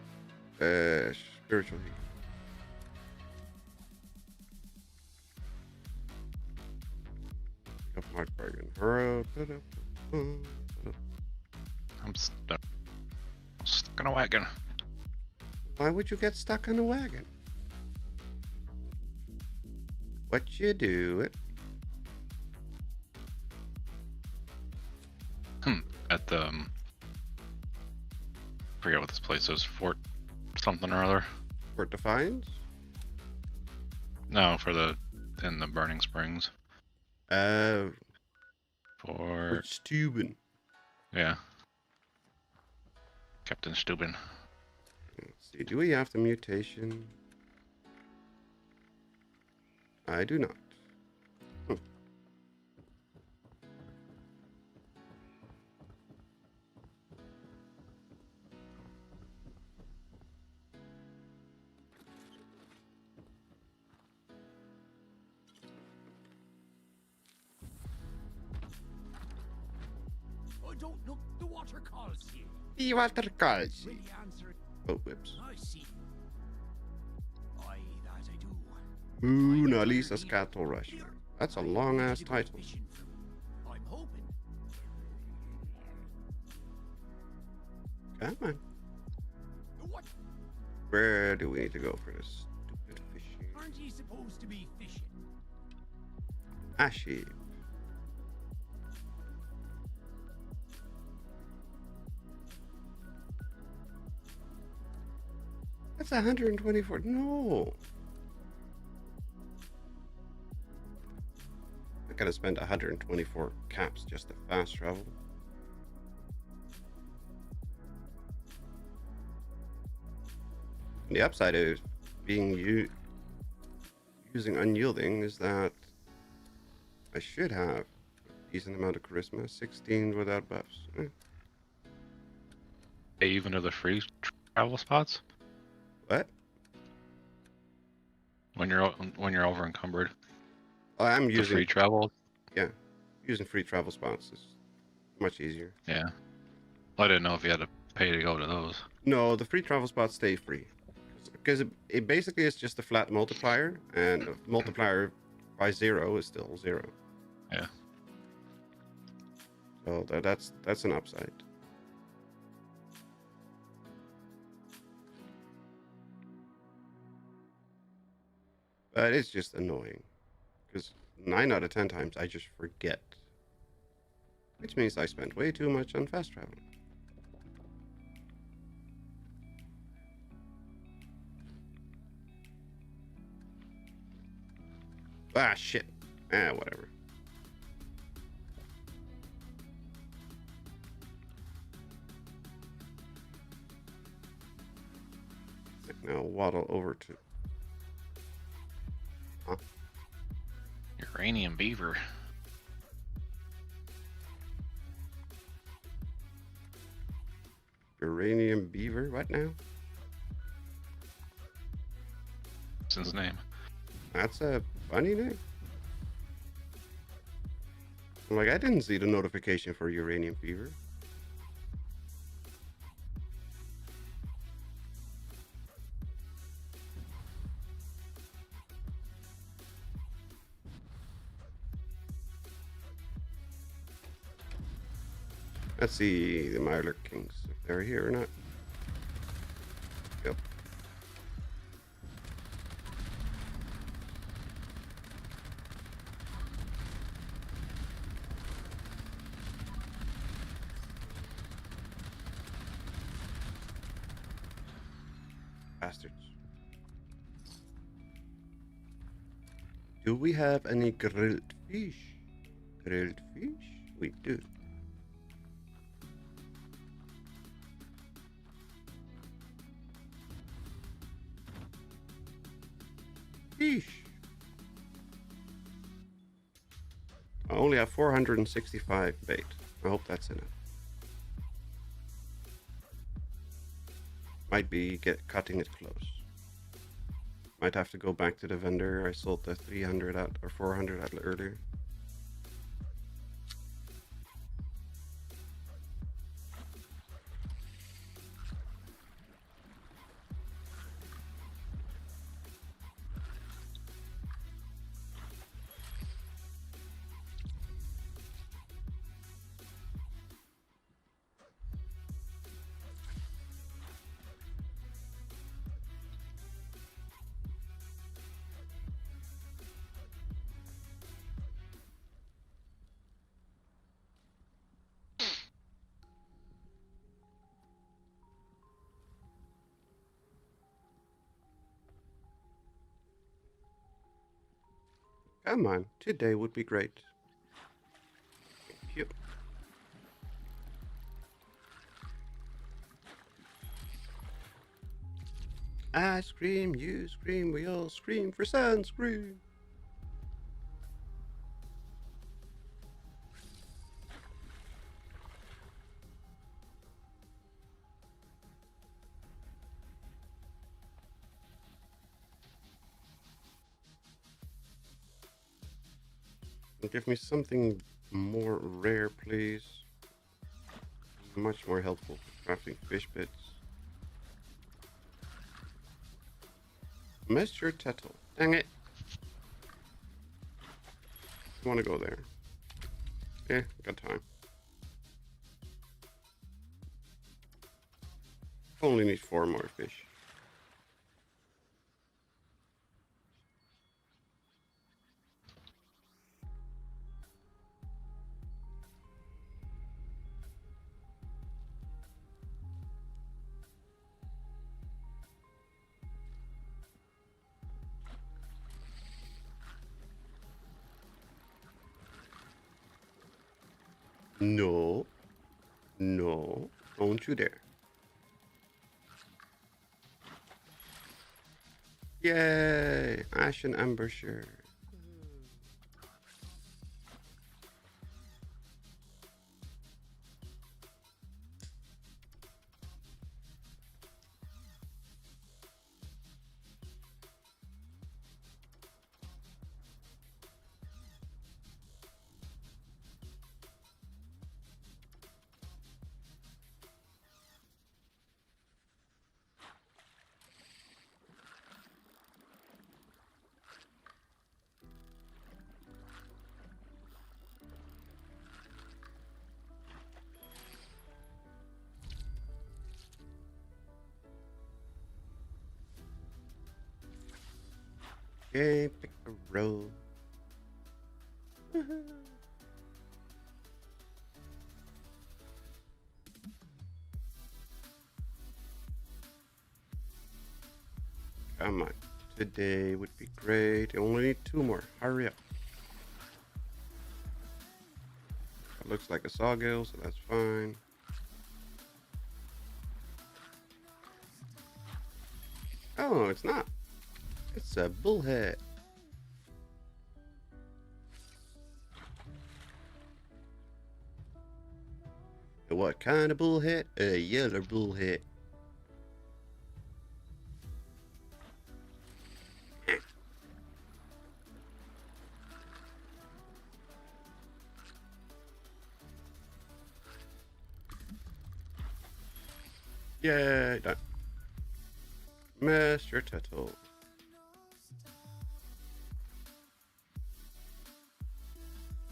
spiritual heat. Pick up my bargain. Hurrah, I'm stuck. Stuck in a wagon. Why would you get stuck in a wagon? What you do? At the forget what this place is. Fort something or other. Fort Defiance? No, in the Burning Springs. For For Steuben. yeah. Captain Steuben. Let's see, do we have the mutation? I do not. I don't look, the water calls you. The water calls. When the answer Oh, whips. I see. Aye, that I do. Mona Lisa's Cattle Rusher. That's a long ass title. I'm hoping. Come on. What? Where do we need to go for this stupid fishing? Aren't you supposed to be fishing? Ashy. That's 124. No. I gotta spend 124 caps just to fast travel. And the upside of being using unyielding is that I should have a decent amount of charisma. 16 without buffs. Even to the free travel spots What? when you're over encumbered. Oh, I'm The using free travel. yeah, using free travel spots is much easier. Yeah. I didn't know if you had to pay to go to those. No, the free travel spots stay free because it basically is just a flat multiplier, and a multiplier by 0 is still 0. Yeah. So that's an upside. But it's just annoying because 9 out of 10 times I just forget, which means I spent way too much on fast travel. Ah, shit. Whatever. Now waddle over to... Huh? Uranium beaver. Uranium beaver? What now? What's his name? That's a funny name. Like, I didn't see the notification for uranium fever. Let's see the Myler Kings, if they're here or not. Yep. Bastards. Do we have any grilled fish? Grilled fish? We do. Fish. I only have 465 bait. I hope that's enough. Might be cutting it close. Might have to go back to the vendor I sold the 300 out or 400 out earlier. Come on, today would be great. Thank you. I scream, you scream, we all scream for sunscreen. Give me something more rare, please. Much more helpful for crafting fish bits. Missed your tettle. Dang it. I want to go there. Yeah, got time. Only need 4 more fish. No. No. Don't you dare. Yay! Ash and Ember shirt. Okay, pick a roll. Come on. Today would be great. I only need 2 more. Hurry up. It looks like a sawgill, so that's fine. Oh, it's not. It's a bullhead. What kind of bullhead? A yellow bullhead. Yay, done. Master Turtle.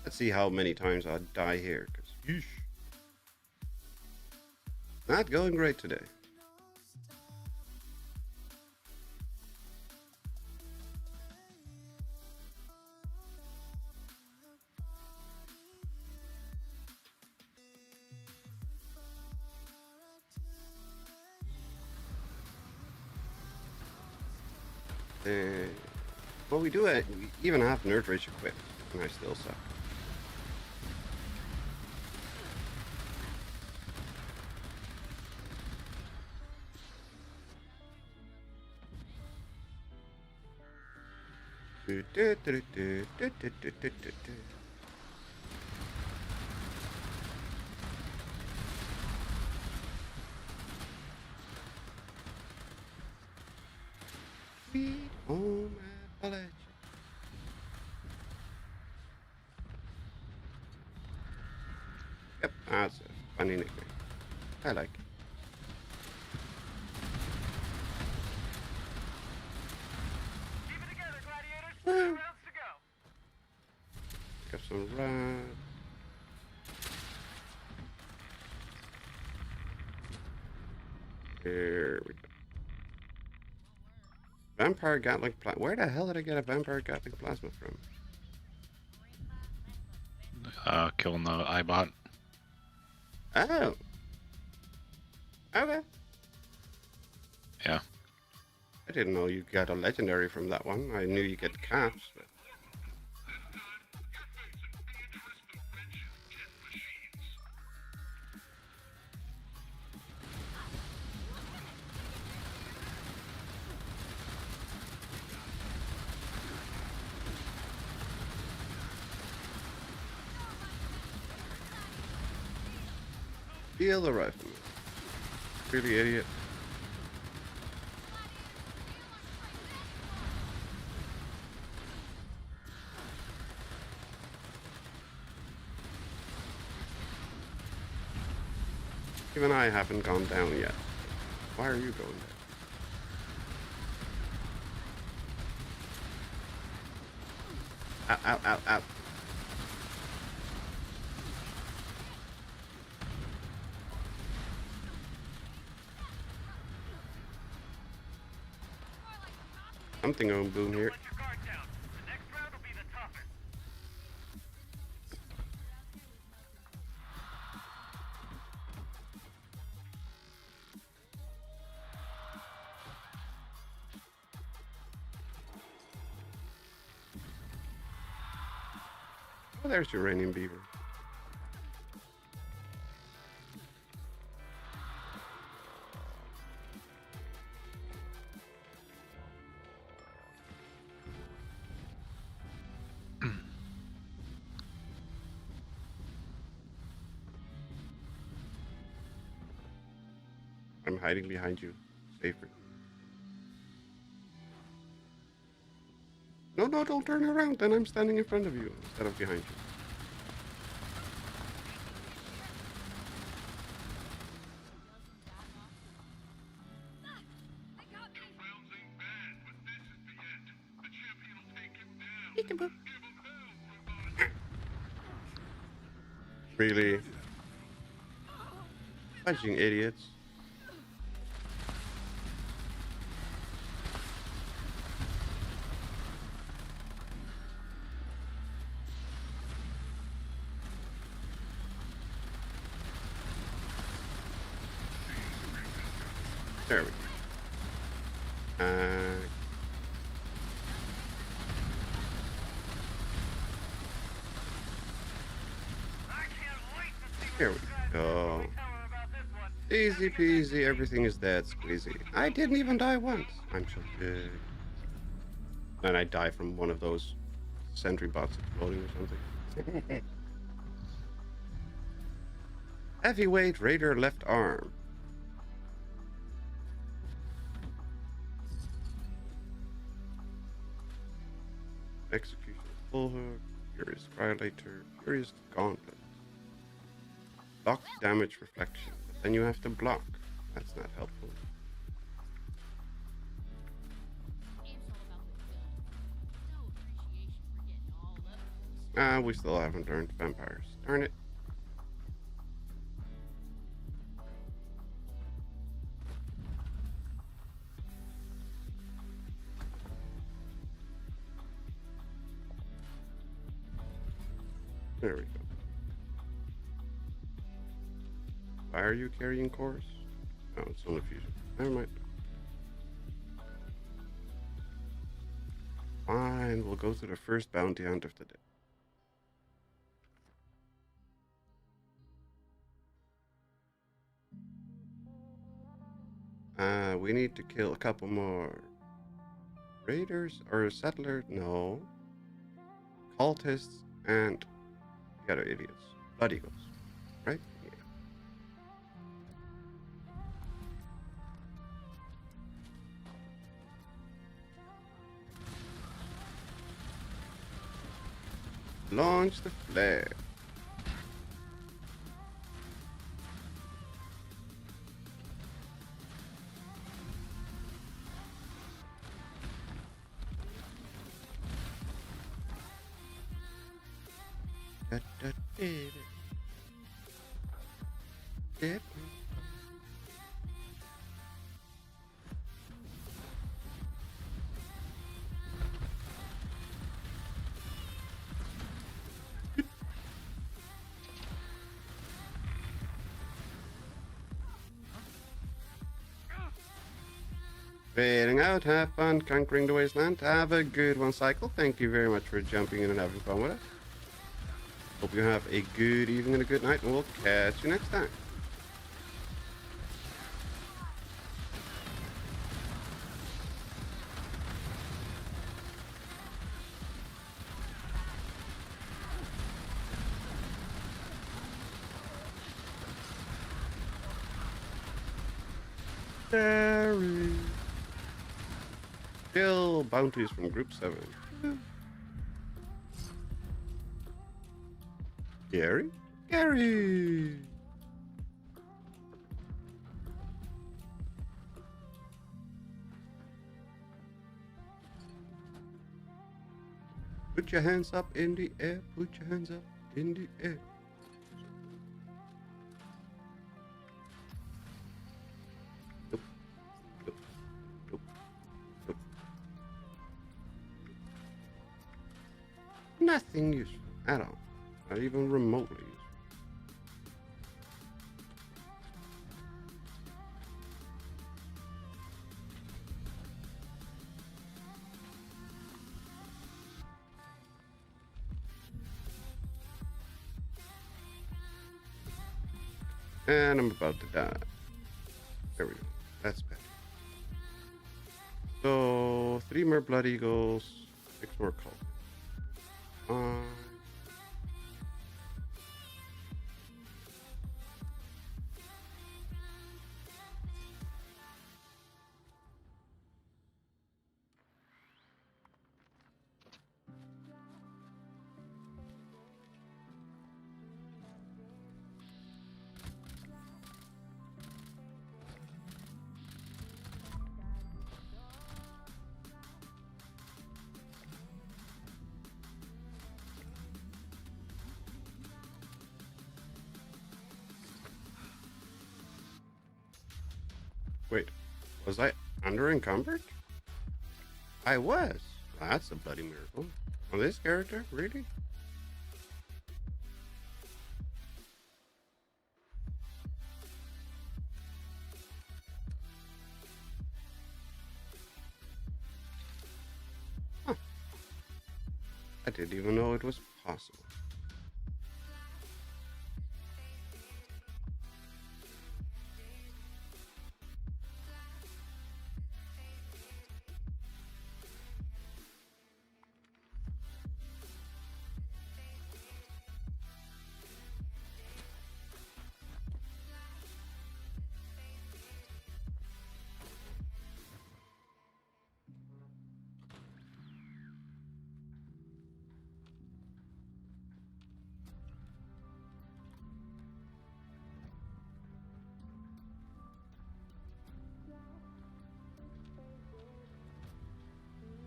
Let's see how many times I die here, because yeesh. Not going great today. Well, we do it. We even have Nerd Rage equipped, and I still suck. Sweet home Appalachia. Yep, that's a funny nickname. I like it. Keep it together, gladiators. 2 rounds to go. Got some rod. There we go. Vampire Gatling Plasma. Where the hell did I get a Vampire Gatling Plasma from? Killing the iBot. Oh. Okay. Yeah. I didn't know you got a legendary from that one. I knew you get caps, but... Steal the rifleman. Really idiot. Even I haven't gone down yet. Why are you going there? Ow, ow, ow, ow. Something on boom here. Let your guard down. The next round will be the toughest. Oh, there's Uranium Beaver. I'm hiding behind you. Safer. No, no, don't turn around. Then I'm standing in front of you instead of behind you. Really? Punching idiots. There we go. Here we go. Easy peasy, everything is dead squeezy. I didn't even die once. I'm so good. And I die from one of those sentry bots exploding or something. Heavyweight Raider left arm. Execution full hook. Furious Violator. Furious Gauntlet. Block damage reflection. But then you have to block. That's not helpful. We still haven't learned vampires. Darn it. There we go. Why are you carrying cores? Oh, it's only fusion. Never mind. Fine, we'll go to the first bounty hunt of the day. We need to kill a couple more raiders or settlers. No, cultists and the other idiots. Blood Eagles, right? Yeah. Launch the flare. Fading out, have fun conquering the wasteland. Have a good one, Cycle. Thank you very much for jumping in and having fun with us. Hope you have a good evening and a good night, and we'll catch you next time. Gary. Kill bounties from Group 7. Gary? Gary! Put your hands up in the air, put your hands up in the air. Nope. Nope. Nope. Nope. Nothing useful at all. Not even remotely useful. And I'm about to die. There we go. That's better. So, 3 more Blood Eagles, 6 more Cult. Wait, was I under encumbered? I was. That's a bloody miracle. On this character? Really? I didn't even know it was possible.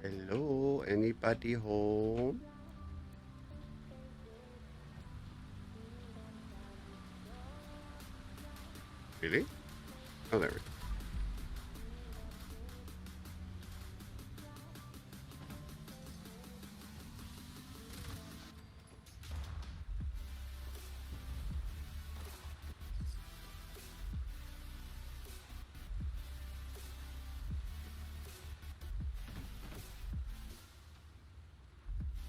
Hello, anybody home? Really? Oh, there we go.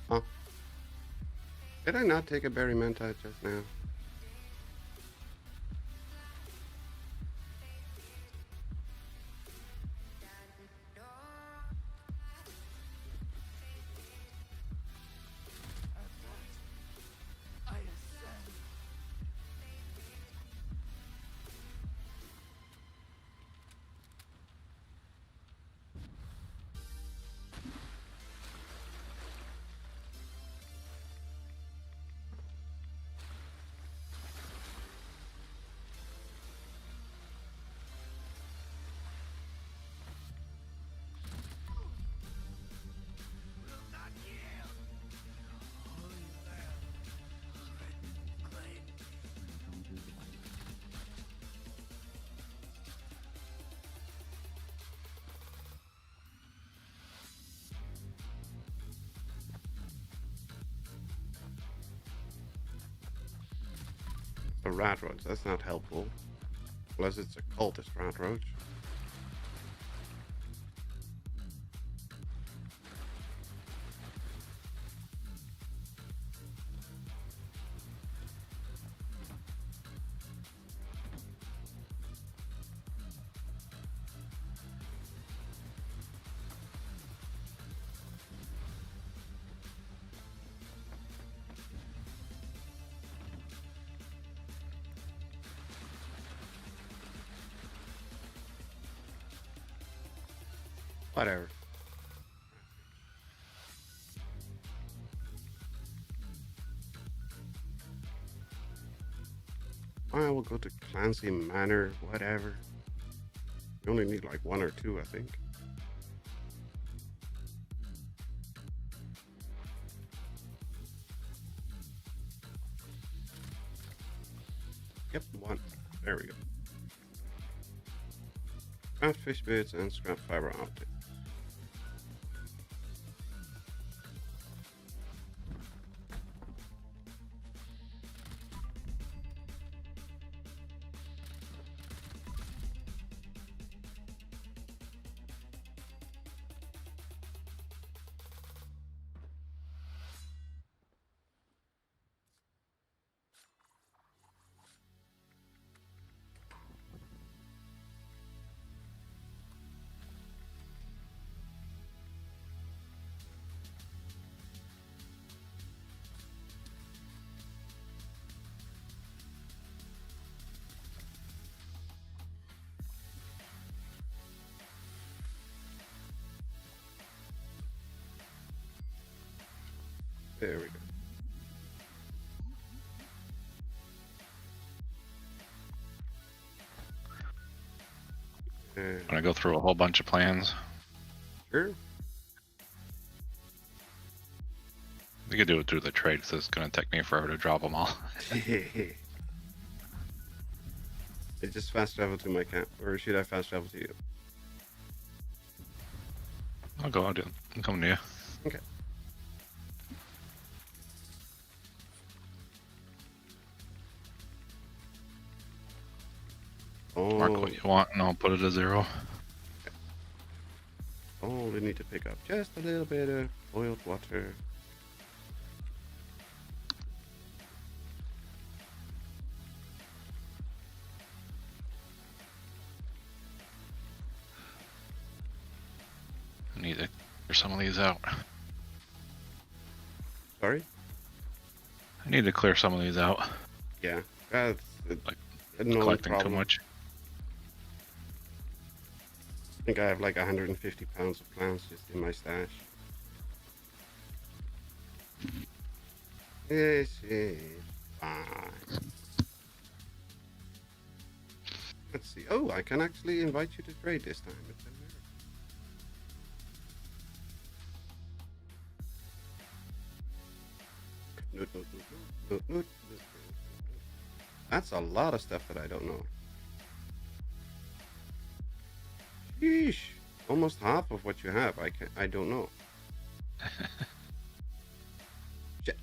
Huh? Did I not take a berry menta just now? A rat roach, that's not helpful. Unless it's a cultist rat roach. Whatever. I will go to Clancy Manor, whatever. You only need like 1 or 2, I think. Yep, 1. There we go. Scrap fish bits and scrap fiber optics. There we go. I'm gonna go through a whole bunch of plans. Sure. We could do it through the trade, because it's gonna take me forever to drop them all. I just fast travel to my camp, or should I fast travel to you? I'll go. I'm coming to you. Okay. Mark what you want, and I'll put it to 0. Oh, we need to pick up just a little bit of boiled water. need to clear some of these out. Sorry? I need to clear some of these out. Yeah. That's Like, no collecting problem. too much. I think I have like 150 pounds of plants just in my stash. This is fine. Let's see. Oh, I can actually invite you to trade this time. It's a miracle. No. That's a lot of stuff that I don't know. Sheesh. Almost half of what you have, I don't know. Shit.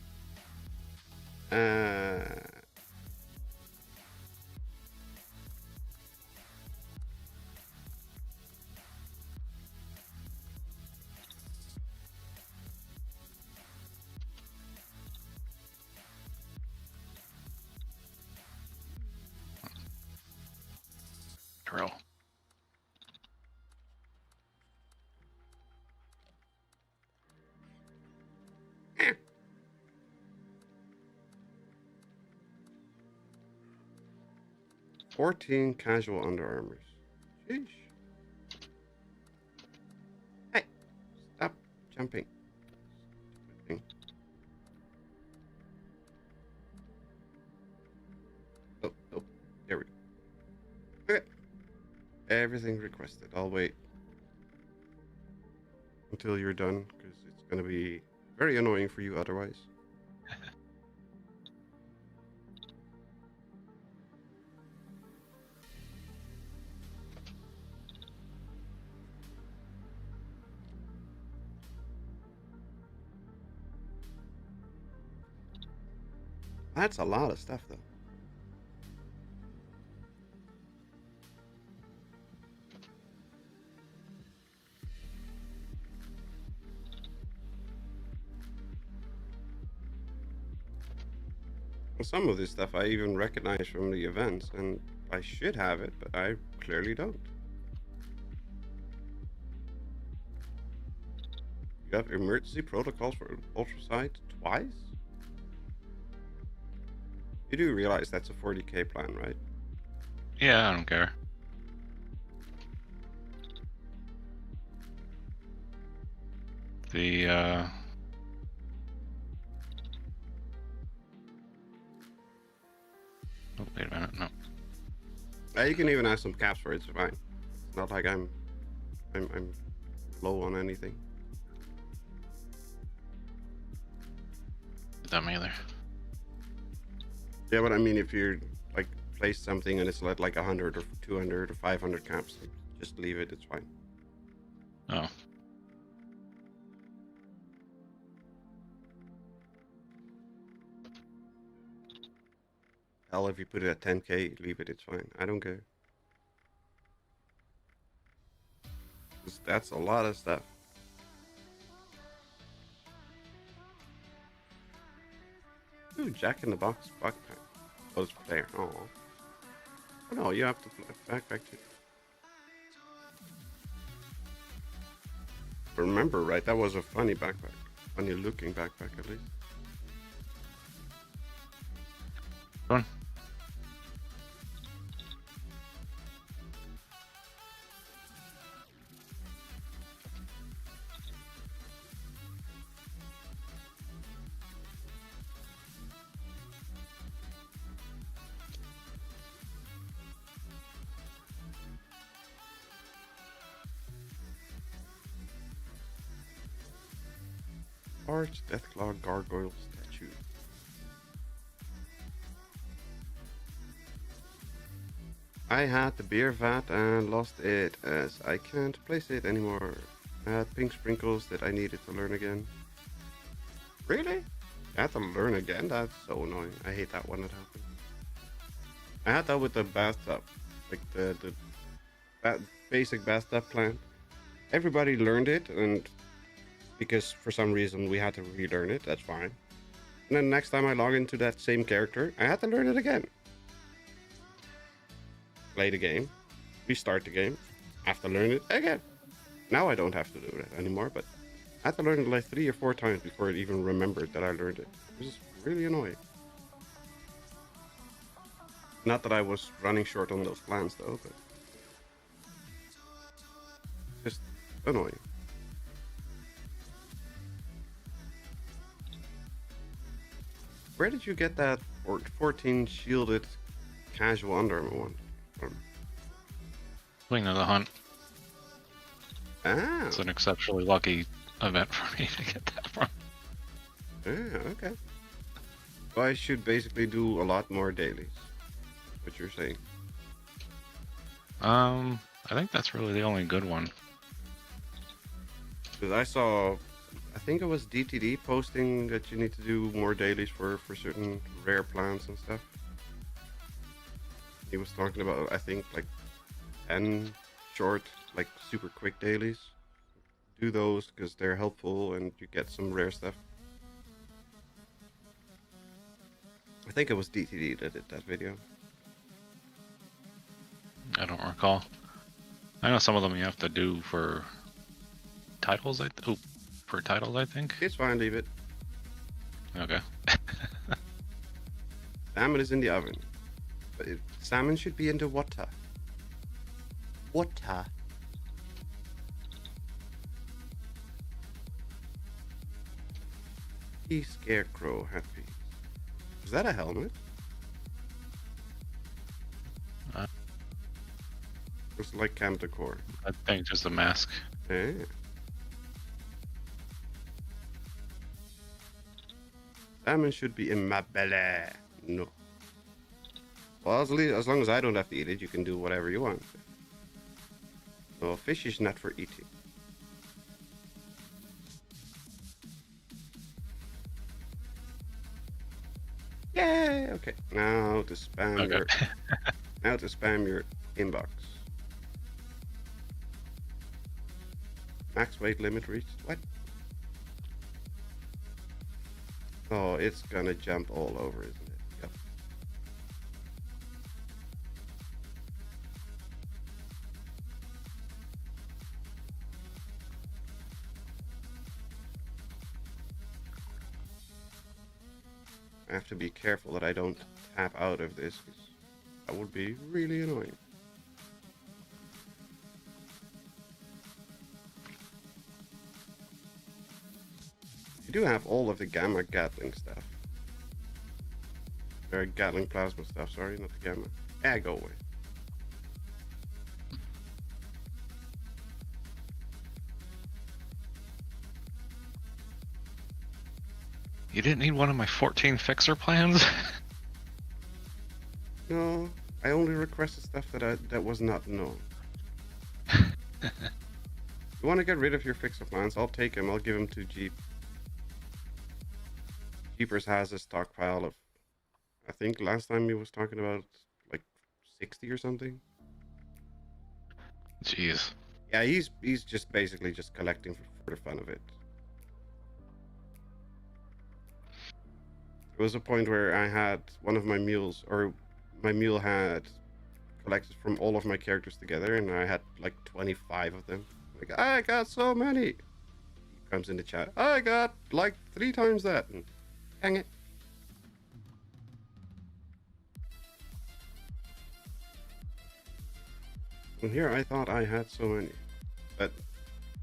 Drill. $14 casual underarmors. Sheesh. Hey, stop jumping. Oh, there we go. Okay. Everything requested. I'll wait until you're done, because it's going to be very annoying for you otherwise. That's a lot of stuff, though. And some of this stuff I even recognize from the events, and I should have it, but I clearly don't. You have emergency protocols for ultrasonic twice? You do realize that's a 40k plan, right? Yeah, I don't care. The oh, wait a minute, no. You can even ask some caps for it, it's fine. It's not like I'm low on anything. Them either. Yeah, but I mean, if you're like place something and it's like 100 or 200 or 500 caps, like, just leave it. It's fine. Oh. Hell, if you put it at 10k, leave it. It's fine. I don't care. 'Cause that's a lot of stuff. Ooh, Jack in the Box backpack. Oh, it's player. Oh. Oh no, you have to backpack too. Remember, right? That was a funny backpack. Funny looking backpack, at least. Go on. Arch Deathclaw Gargoyle statue. I had the beer vat and lost it as I can't place it anymore. I had pink sprinkles that I needed to learn again. Really? I had to learn again? That's so annoying. I hate that when it happens. I had that with the bathtub. Like the basic bathtub plan. Everybody learned it, and because for some reason we had to relearn it, that's fine. And then next time I log into that same character, I had to learn it again. Play the game, restart the game, have to learn it again. Now I don't have to do that anymore, but I had to learn it like 3 or 4 times before it even remembered that I learned it. It was really annoying. Not that I was running short on those plans though, but just annoying. Where did you get that 14 shielded casual Under Armour one from? Wing of the Hunt. Ah, It's an exceptionally lucky event for me to get that from. okay. So I should basically do a lot more dailies. What you're saying? I think that's really the only good one. Because I saw, I think it was DTD posting that you need to do more dailies for certain rare plants and stuff. He was talking about, I think, like 10 short, like super quick dailies. Do those because they're helpful and you get some rare stuff. I think it was DTD that did that video. I don't recall. I know some of them you have to do for titles. For titles, I think. It's fine, leave it. Okay. Salmon is in the oven. But salmon should be in the water. Water. He scarecrow happy. Is that a helmet? It's like cam decor. I think just a mask. Yeah. Salmon should be in my belly. No. Well, as long as I don't have to eat it, you can do whatever you want. No, fish is not for eating. Yay! Okay, now to spam Okay. your inbox. Max weight limit reached. What? Oh, it's gonna jump all over, isn't it? Yep. I have to be careful that I don't tap out of this, because that would be really annoying. You do have all of the gamma Gatling stuff. Or Gatling plasma stuff, sorry, not the gamma. Ah, go away. You didn't need one of my 14 fixer plans? No, I only requested stuff that was not known. You want to get rid of your fixer plans? I'll take them. I'll give them to Jeep. Jeepers has a stockpile of, I think last time he was talking about like 60 or something. Jeez. Yeah, he's just basically just collecting for the fun of it. There was a point where I had one of my mules, or my mule had collected from all of my characters together, and I had like 25 of them. Like, I got so many. He comes in the chat. I got like 3 times that. And, dang it. And here I thought I had so many. But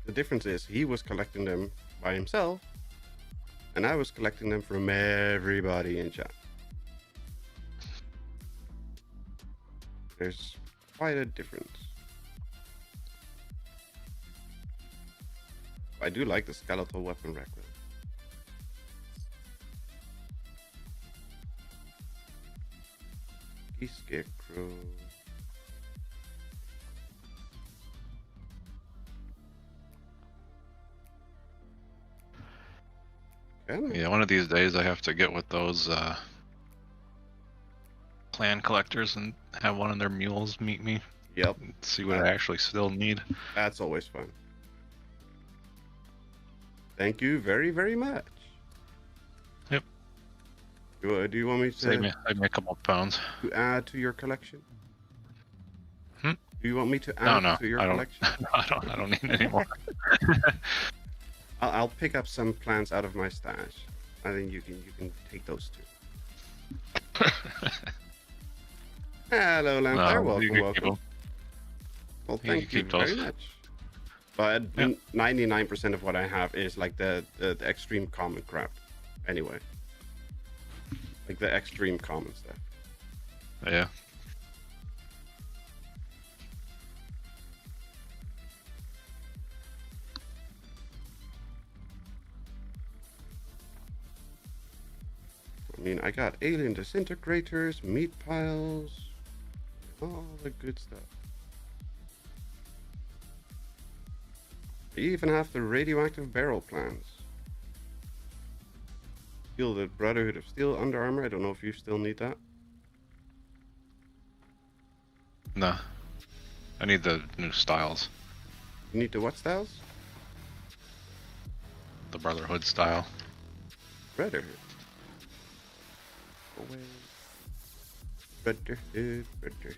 the difference is he was collecting them by himself, and I was collecting them from everybody in chat. There's quite a difference. I do like the skeletal weapon rack though. Scarecrow. Yeah, one of these days I have to get with those clan collectors and have one of their mules meet me. Yep. See what I actually still need. That's always fun. Thank you very, very much. Yep. Do you want me to Save me a couple of pounds. to add to your collection? Do you want me to No, add no, to your I don't. collection? I don't need any more. I'll pick up some plants out of my stash. I think you can take those too. Hello, Lampire. No, you Welcome, can keep welcome. 'em. Well, You thank can you keep very those. much. But Yeah. 99% of what I have is like the extreme common crap. Anyway. Like the extreme common stuff. Yeah. I mean, I got alien disintegrators, meat piles, all the good stuff. I even have the radioactive barrel plants. Feel the Brotherhood of Steel under armor. I don't know if you still need that. No. I need the new styles. You need the what styles? The Brotherhood style. Brotherhood. Away. Brotherhood, Brotherhood.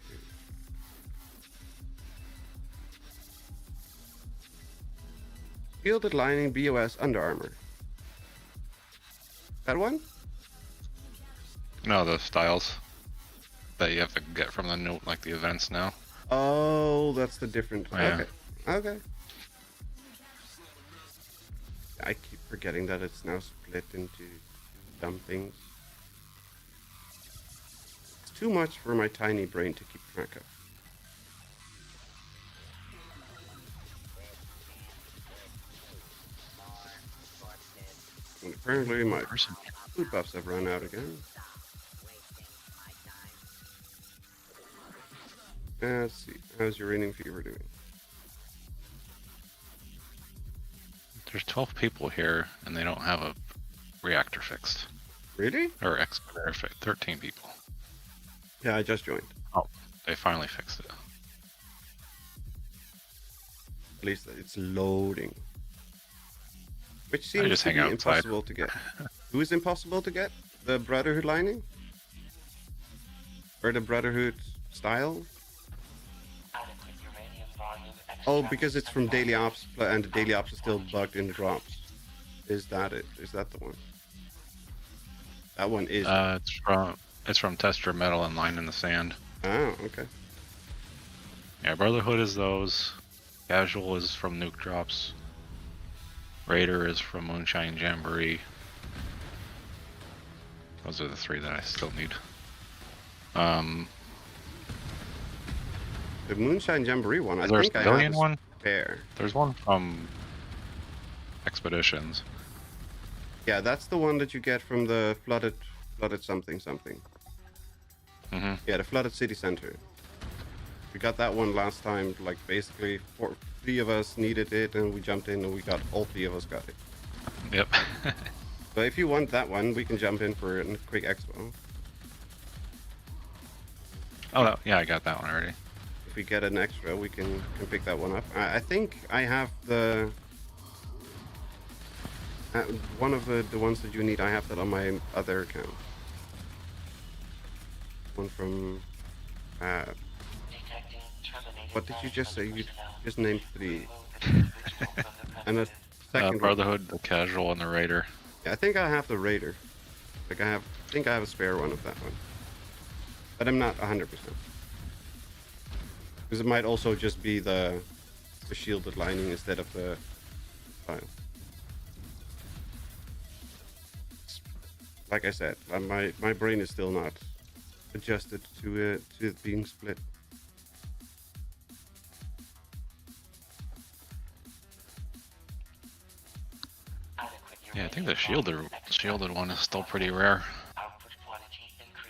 Shielded lining BOS under armor. That one? No, the styles that you have to get from the new, like the events now. Oh, that's the different. Yeah. Okay. Okay. I keep forgetting that it's now split into dumb things. It's too much for my tiny brain to keep track of. And apparently my Person. food buffs have run out again. Let's see. How's your raining fever doing? There's 12 people here, and they don't have a reactor fixed. Really? Or excavator fixed. 13 people. Yeah, I just joined. Oh, they finally fixed it. At least it's loading. Which seems just to hang be outside. impossible to get. Who is impossible to get? The Brotherhood lining? Or the Brotherhood style? Adequate uranium volume Oh, because it's from Daily Ops, and the Daily Ops is still bugged in the drops. Is that it? Is that the one? That one is. It's from Tester Metal and Line in the Sand. Oh, okay. Yeah, Brotherhood is those. Casual is from Nuke Drops. Raider is from Moonshine Jamboree. Those are the three that I still need. The Moonshine Jamboree one, I Is there a think I have civilian a one? spare. There's one from Expeditions. Yeah, that's the one that you get from the flooded something. Mm-hmm. Yeah, the flooded city center. We got that one last time. Like basically, three of us needed it, and we jumped in, and we got all three of us got it. Yep. So if you want that one, we can jump in for a quick expo. Oh, yeah, I got that one already. If we get an extra, we can pick that one up. I think I have the one of the ones that you need. I have that on my other account. One from. What did you just say? You just named three. And a second one. Brotherhood, the Casual, and the Raider. Yeah, I think I have the Raider. Like I think I have a spare one of that one. But I'm not 100%. Because it might also just be the shielded lining instead of the file. Like I said, my brain is still not adjusted to it being split. Yeah, I think the shielded one is still pretty rare.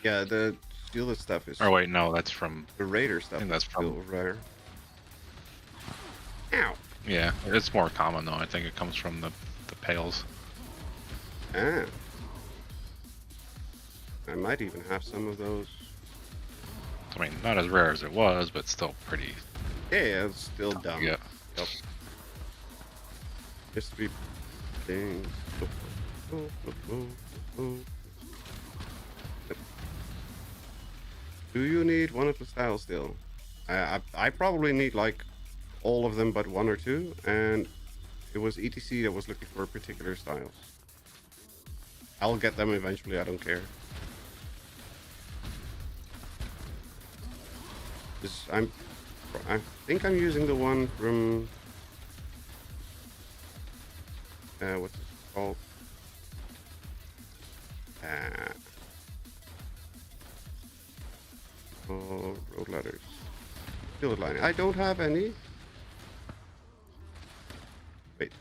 Yeah, the shielded stuff is. Or wait, no, that's from. The Raider stuff. I think that's is still from. rare. Ow. Yeah, it's more common though. I think it comes from the pails. Ah. I might even have some of those. I mean, not as rare as it was, but still pretty. Yeah, it's still dumb. Yeah. Yep. Just three things. Do you need one of the styles still? I probably need like all of them but one or two, and it was ETC that was looking for particular styles. I'll get them eventually, I don't care. I think I'm using the one from what's it called? Oh, road ladders. Field lining. I don't have any. Wait,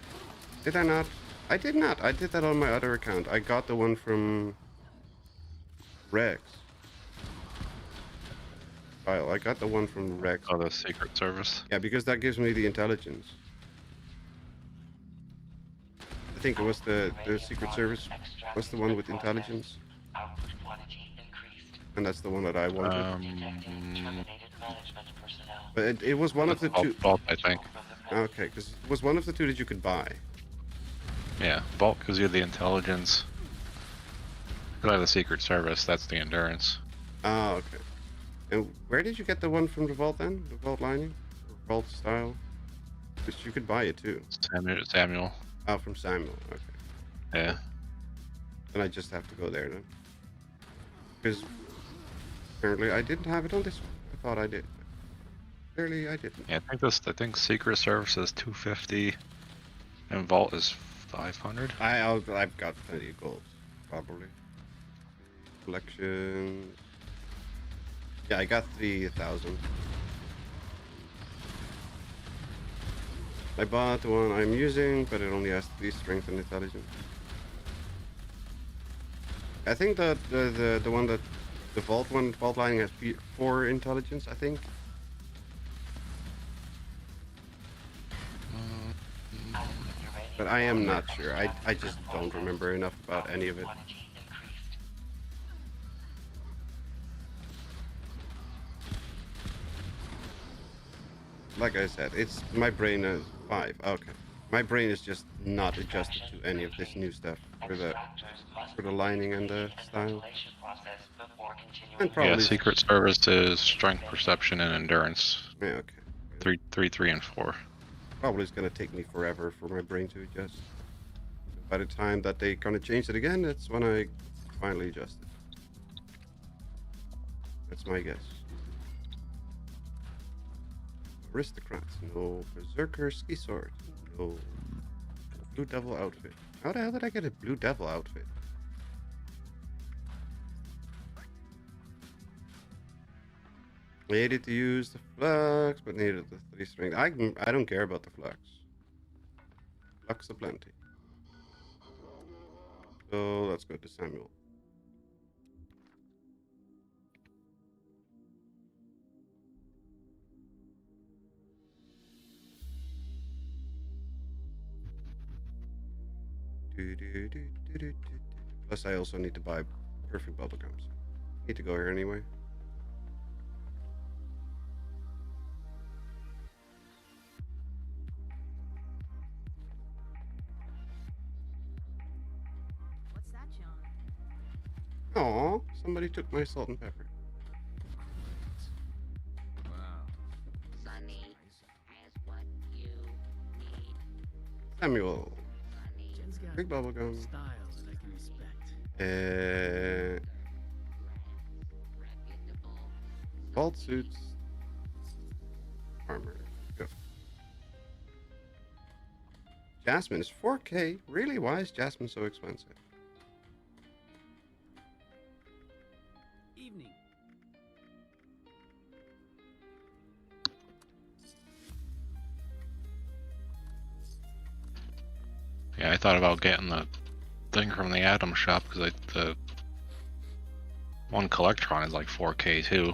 did I not? I did not. I did that on my other account. I got the one from Rex. I got the one from Rex. Oh, the Secret Service. Yeah, because that gives me the intelligence. I think it was the Secret Service was the one with intelligence. And that's the one that I wanted. But it was one of the two. Vault, I think. Okay, because it was one of the two that you could buy. Yeah, Vault gives you the intelligence. I have the Secret Service. That's the endurance. Oh, okay. And where did you get the one from the Vault then? The Vault lining? Or Vault style? Because you could buy it too. Samuel. Oh, from Samuel. Okay. Yeah. Then I just have to go there then. Because apparently I didn't have it on this one. I thought I did. Clearly I didn't. Yeah, I think Secret Service is 250, and Vault is 500. I've got plenty of gold, probably. Collections. Yeah, I got 3,000. I bought the one I'm using, but it only has 3 strength and intelligence. I think that the one that the Vault lining has 4 intelligence, I think. But I am not sure. I just don't remember enough about any of it. Like I said, it's my brain is 5. Okay, my brain is just not adjusted to any of this new stuff for the lining and the style. And probably Yeah, Secret Service is strength, perception, and endurance. yeah, okay. 3, and 4. Probably it's gonna take me forever for my brain to adjust. By the time that they gonna change it again, that's when I finally adjust it. That's my guess. Aristocrats, no. Berserker ski sword, no. Blue Devil outfit. How the hell did I get a Blue Devil outfit? I hated to use the flux, but needed the 3 strength. I don't care about the flux. Flux aplenty. So let's go to Samuel. Plus, I also need to buy perfect bubblegums. Need to go here anyway. What's that, John? Aw, somebody took my salt and pepper. Wow. Sunny has what you need. Samuel. Jen's got Big bubblegum. style that I can respect. Reputable. Vault suits. Armor. Go. Jasmine is 4K. Really? Why is Jasmine so expensive? Evening. Yeah, I thought about getting the thing from the Atom shop because the one Collectron is like 4K too.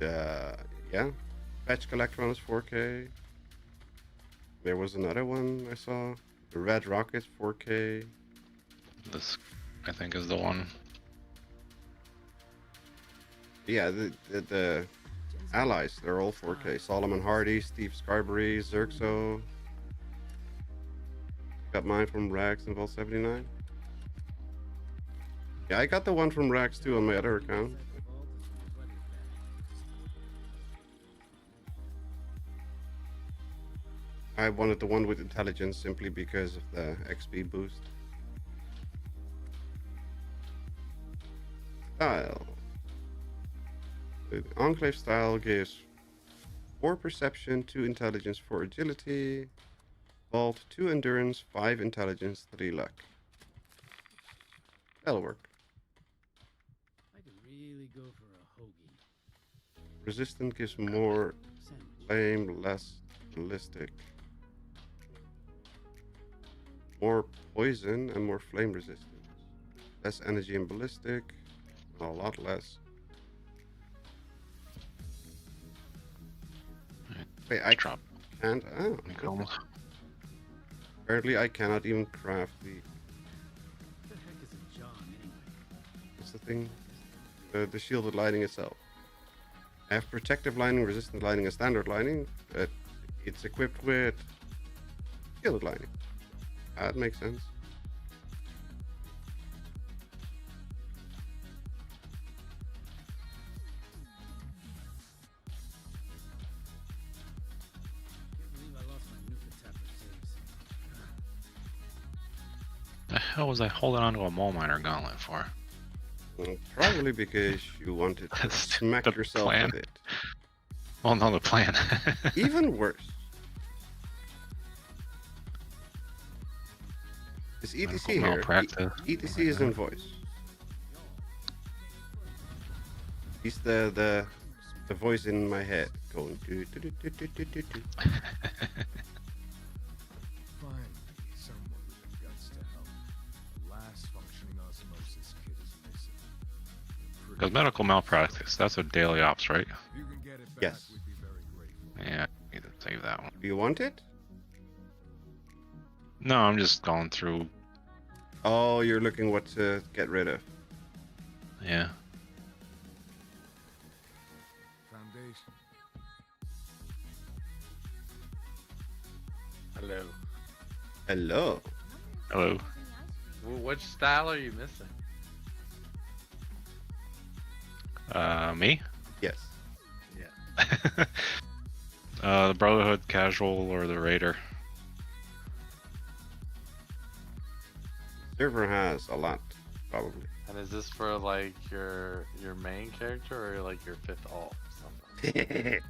Yeah. Patch Collectron is 4K. There was another one I saw. The Red Rocket 4K. This, I think, is the one. Yeah, the allies, they're all 4K. Solomon Hardy, Steve Scarberry, Xerxo. Got mine from Rax and Vault 79. Yeah, I got the one from Rax too on my other account. I wanted the one with intelligence simply because of the XP boost. Style. The Enclave style gives 4 perception, 2 intelligence, 4 agility. Vault, 2 endurance, 5 intelligence, 3 luck. That'll work. I could really go for a hoagie. Resistant gives more Sandwich. flame, less ballistic. More poison and more flame resistance. Less energy and ballistic. A lot less. Wait, I Drop. can't. Oh, Cool. apparently I cannot even craft the. What the heck is a John anyway? What's the thing? The shielded lining itself. I have protective lining, resistant lining, and standard lining, but it's equipped with shielded lining. That makes sense. Can't believe I lost my Nuka Tapper saves. The hell was I holding onto a mole miner gauntlet for? Well, probably because you wanted to That's smack the yourself plan. with it. Well, no, the plan. Even worse. Is ETC Medical here? malpractice. ETC is in voice. He's the voice in my head going. Do, do, do, do, do, do, do, do. Finally, someone with the guts to help. The last functioning osmosis kit is missing. Because medical malpractice, that's a daily ops, right? If you can get it back, Yes. we'd be very grateful. Yeah, I need to save that one. Do you want it? No, I'm just going through. Oh, you're looking what to get rid of. Yeah. Foundation. Hello. Hello. Hello. Which style are you missing? Me? Yes. Yeah. The Brotherhood, Casual, or the Raider. Server has a lot, probably. And is this for like your main character or like your fifth alt or something?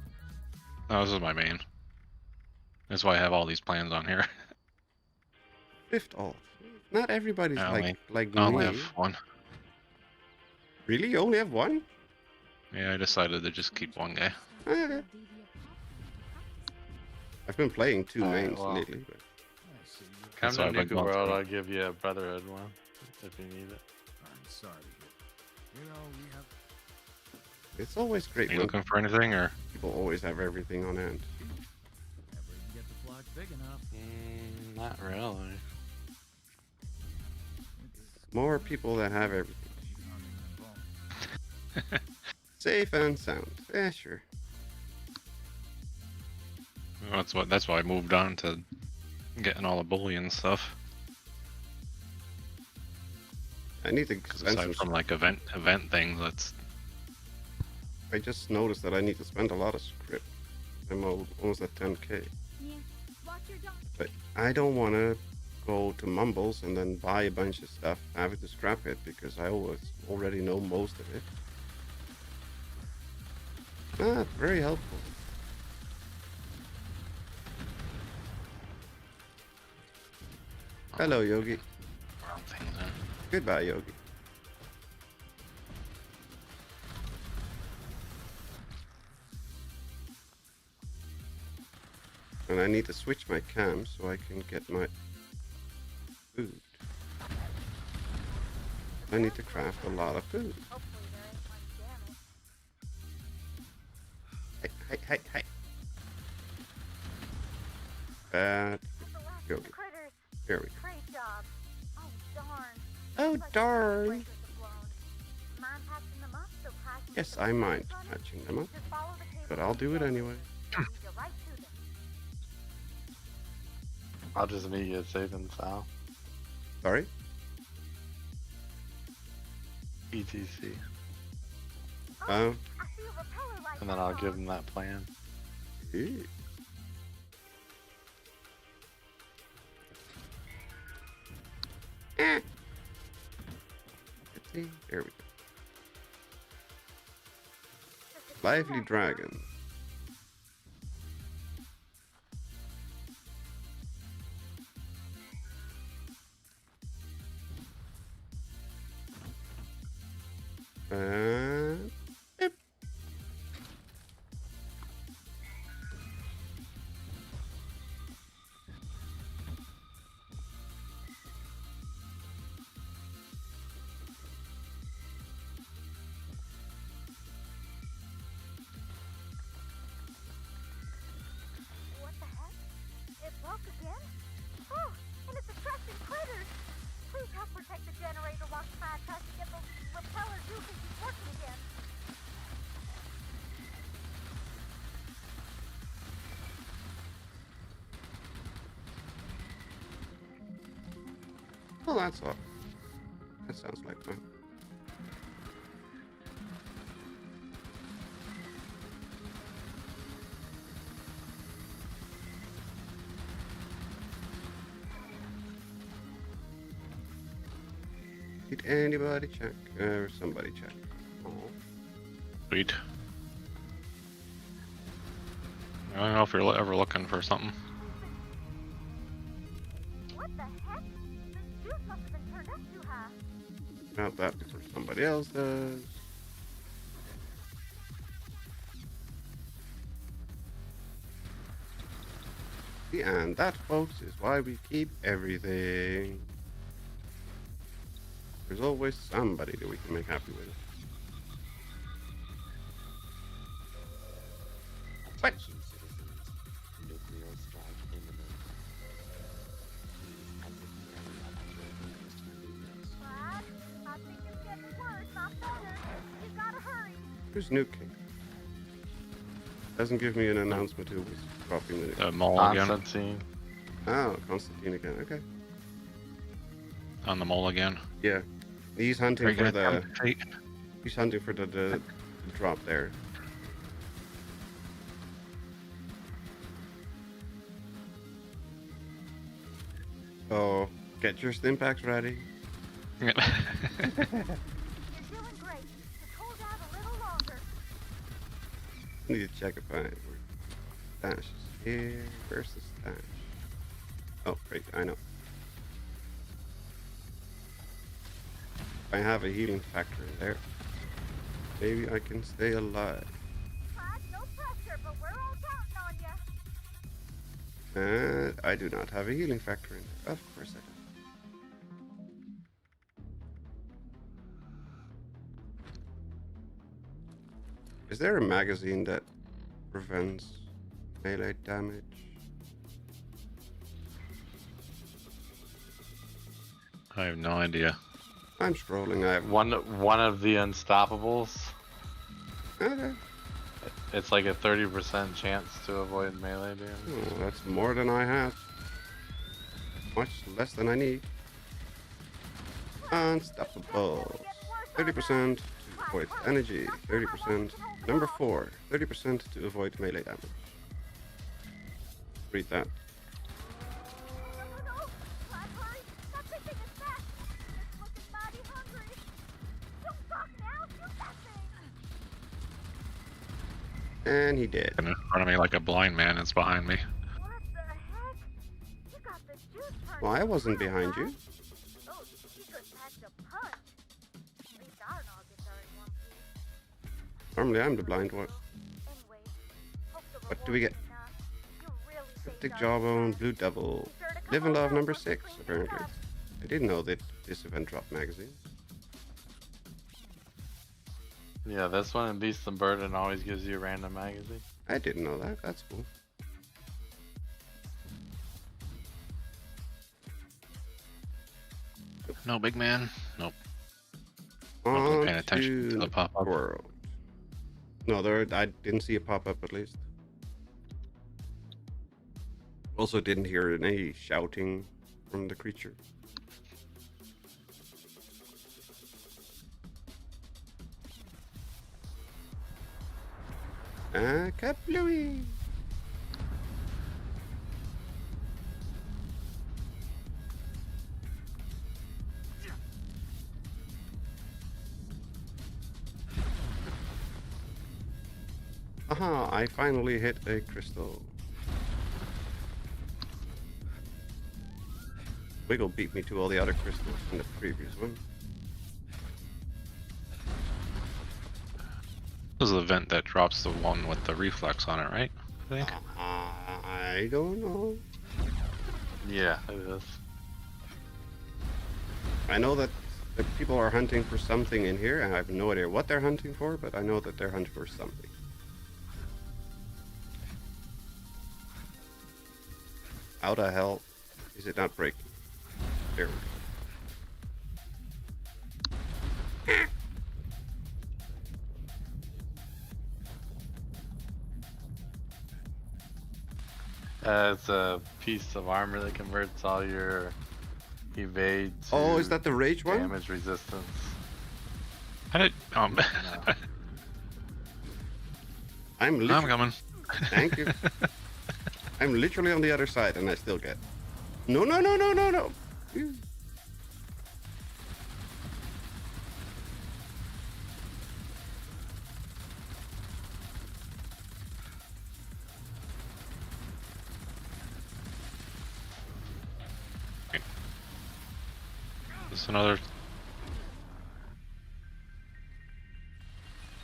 No, this is my main. That's why I have all these plans on here. Fifth alt. Not everybody's I like I only me. have one. Really? You only have one? Yeah, I decided to just keep one guy. Okay. I've been playing 2 Alright, mains well. lately, but Come That's to why I've been Nuka going World, through. I'll give you a Brotherhood one if you need it. I'm sorry to hear. You know, we have it's always great Are you when looking for anything, or? people always have everything on hand. Never even get the flock big enough. Not really. More people that have everything. Safe and sound. Yeah, sure. That's why I moved on to getting all the bullion stuff. I need to Because spend aside some. from like event things, that's I just noticed that I need to spend a lot of script. I'm almost at 10k. But I don't want to go to Mumbles and then buy a bunch of stuff, have it to scrap it, because I already know most of it. Ah, very helpful. Hello, Yogi. wrong things. Goodbye, Yogi. And I need to switch my cam so I can get my food. I need to craft a lot of food. Hopefully there ain't much damage. Hey, hey, hey, hey. Bad Yogi. Critters. Here we go. Great job. Oh darn. Oh, Looks like the darn. breakers have blown. Mind patching them up so patches Yes, can I mind run it? patching them up, Just follow the cable but I'll do it anyway. It'll lead you right to them. I'll just meet you at Safe and Sound. Sorry? ETC. Oh, I see a repeller light. And then I'll give them that plan. ew. Let's see. There we go. Lively dragon. Yep. What the heck? It broke again? Oh, and it's attracting critters. Please help protect the generator while Spy tries to get the repeller doohickeys working again. Well, that's all. That sounds like fun. Did anybody check? Or somebody check? Oh. Sweet. I don't know if you're ever looking for something. What the heck? This juice must have been turned up too high. Not that before somebody else does. And that, folks, is why we keep everything. There's always somebody that we can make happy with it. What? Nuclear strike imminent. What? I think it's getting worse, not better. You gotta hurry. Who's Nuke King? Doesn't give me an announcement who was dropping the The mall again. Constantine. Oh, Constantine again. Okay. On the mall again. Yeah. He's hunting Are you for gonna the. attempt to cheat? He's hunting for the drop there. So, get your stim packs ready. You're doing great. Just hold out a little longer. Need to check if I. Stash is here. Where's the stash? Oh, great. I know. I have a healing factor in there. Maybe I can stay alive. Clyde, no pressure, but we're all counting on you. And I do not have a healing factor in there. Of course I do. Is there a magazine that prevents melee damage? I have no idea. I'm scrolling. I have One of the unstoppables. Okay. It's like a 30% chance to avoid melee damage. Oh, that's more than I have. Much less than I need. Unstoppable. 30% to avoid energy. 30%. Number 4. 30% to avoid melee damage. Read that. No. Clyde, hurry. That big thing is back. It's looking mighty hungry. Don't talk now. Shoot that thing. And he did. In front of me like a blind man is behind me. What the heck? You got the juice turned Well, I up wasn't high, behind Clyde. you. Oh, he could pack a punch. At least our dog gets there in one piece. Normally I'm the blind one. Anyways, hope the What do we get? reward's enough. You really saved Cryptic our Jawbone, ass. Blue Devil. Be sure to come Live and on Love back number once we 6, clean things apparently. up. I didn't know that this event dropped magazines. Yeah, this one and Beast of Burden always gives you a random magazine. I didn't know that. That's cool. No, big man. Nope. On wasn't paying attention to the pop-up. World. No, I didn't see a pop-up at least. Also didn't hear any shouting from the creature. Kaplooey! Aha, I finally hit a crystal. Wiggle beat me to all the other crystals in the previous one. This is the vent that drops the one with the reflex on it, right? I think. I don't know. Yeah, it is. I know that the people are hunting for something in here, and I have no idea what they're hunting for, but I know that they're hunting for something. How the hell is it not breaking? There we go. It's a piece of armor that converts all your evade to Oh, is that the rage one? damage resistance. I did. No. I'm I'm literally. coming. Thank you. I'm literally on the other side, and I still get. No, no, no, no, no, no. Ew. This is another.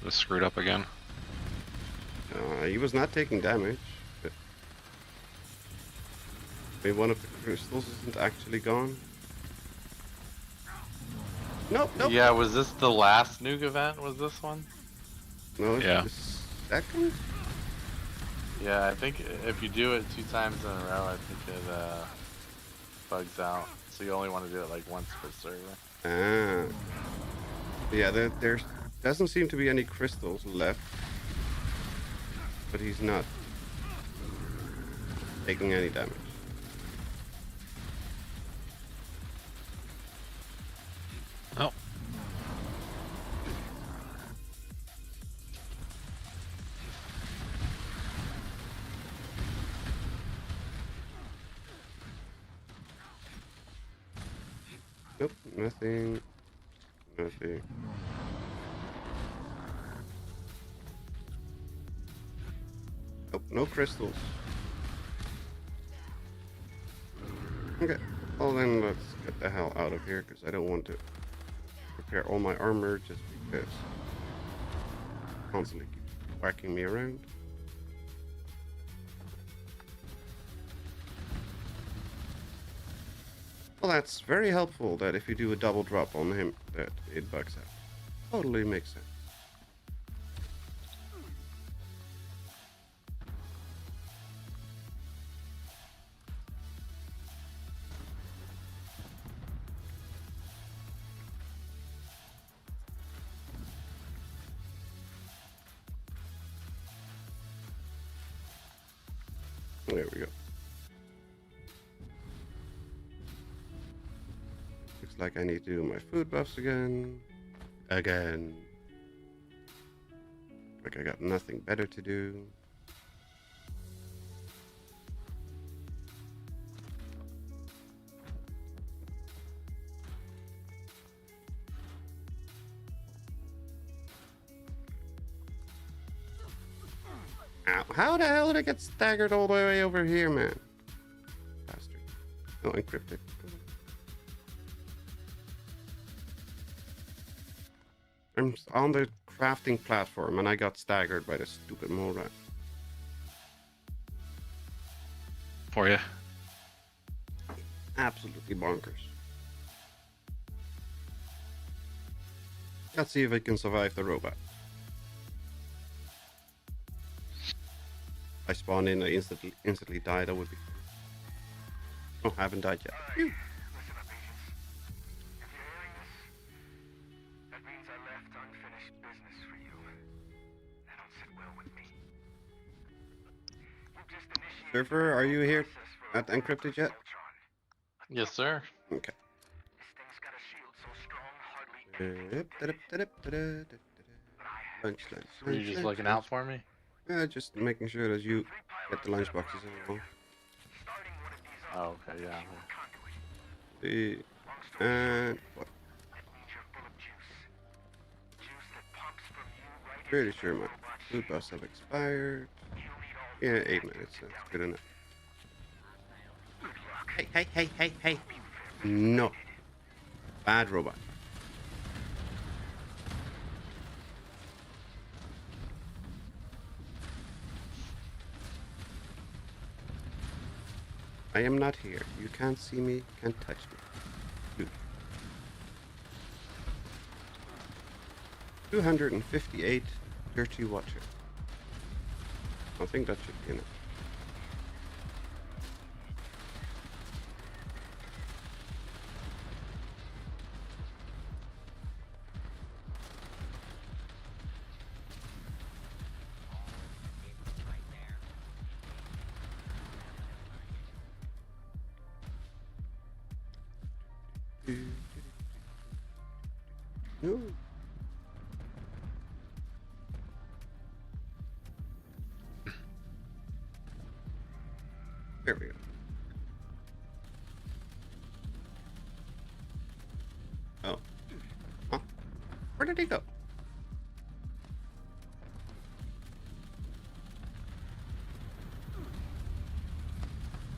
This screwed up again. He was not taking damage. But maybe one of the crystals isn't actually gone. Nope, nope. Yeah, was this the last nuke event? Was this one? No, it's Yeah. the second. Yeah, I think if you do it 2 times in a row, I think it bugs out. So you only want to do it like once per server. Ah. Yeah, there doesn't seem to be any crystals left. But he's not taking any damage. Oh. Nope, nothing. Nothing. Nope, no crystals. Okay, well then let's get the hell out of here because I don't want to repair all my armor just because constantly keeps whacking me around. Well, that's very helpful that if you do a double drop on him, that it bugs out. Totally makes sense. There we go. Looks like I need to do my food buffs again. Again. Like I got nothing better to do. Ow, how the hell did I get staggered all the way over here, man? Bastard. Oh, encrypted. I'm on the crafting platform and I got staggered by the stupid mole rat. For you. Absolutely bonkers. Let's see if I can survive the robot. I spawn in, I instantly die, that would be... Oh, I haven't died yet. Phew. Listen up, agents. If you're hearing this, that means I left unfinished business for you. That don't sit well with me. You've just initiated Surfer, are you here process for at Encrypted yet? Neutron. Yes, sir. Okay. This thing's got a shield so strong, hardly anyone Lunch, lunch, Were you lunch, just lunch, looking lunch. out for me? Yeah, just making sure that you get the lunch boxes in the wall. starting one of these Oh, okay, yeah. conduit. And what? That means you're full of juice. Juice that pumps from you right Pretty into sure the my robot's Food buffs have expired. Yeah, 8 minutes. That's good enough. Hey. No. Bad robot. I am not here. You can't see me, can't touch me. Good. 258 dirty water. I think that should be enough. No. There we go. Oh. Huh? Where did he go?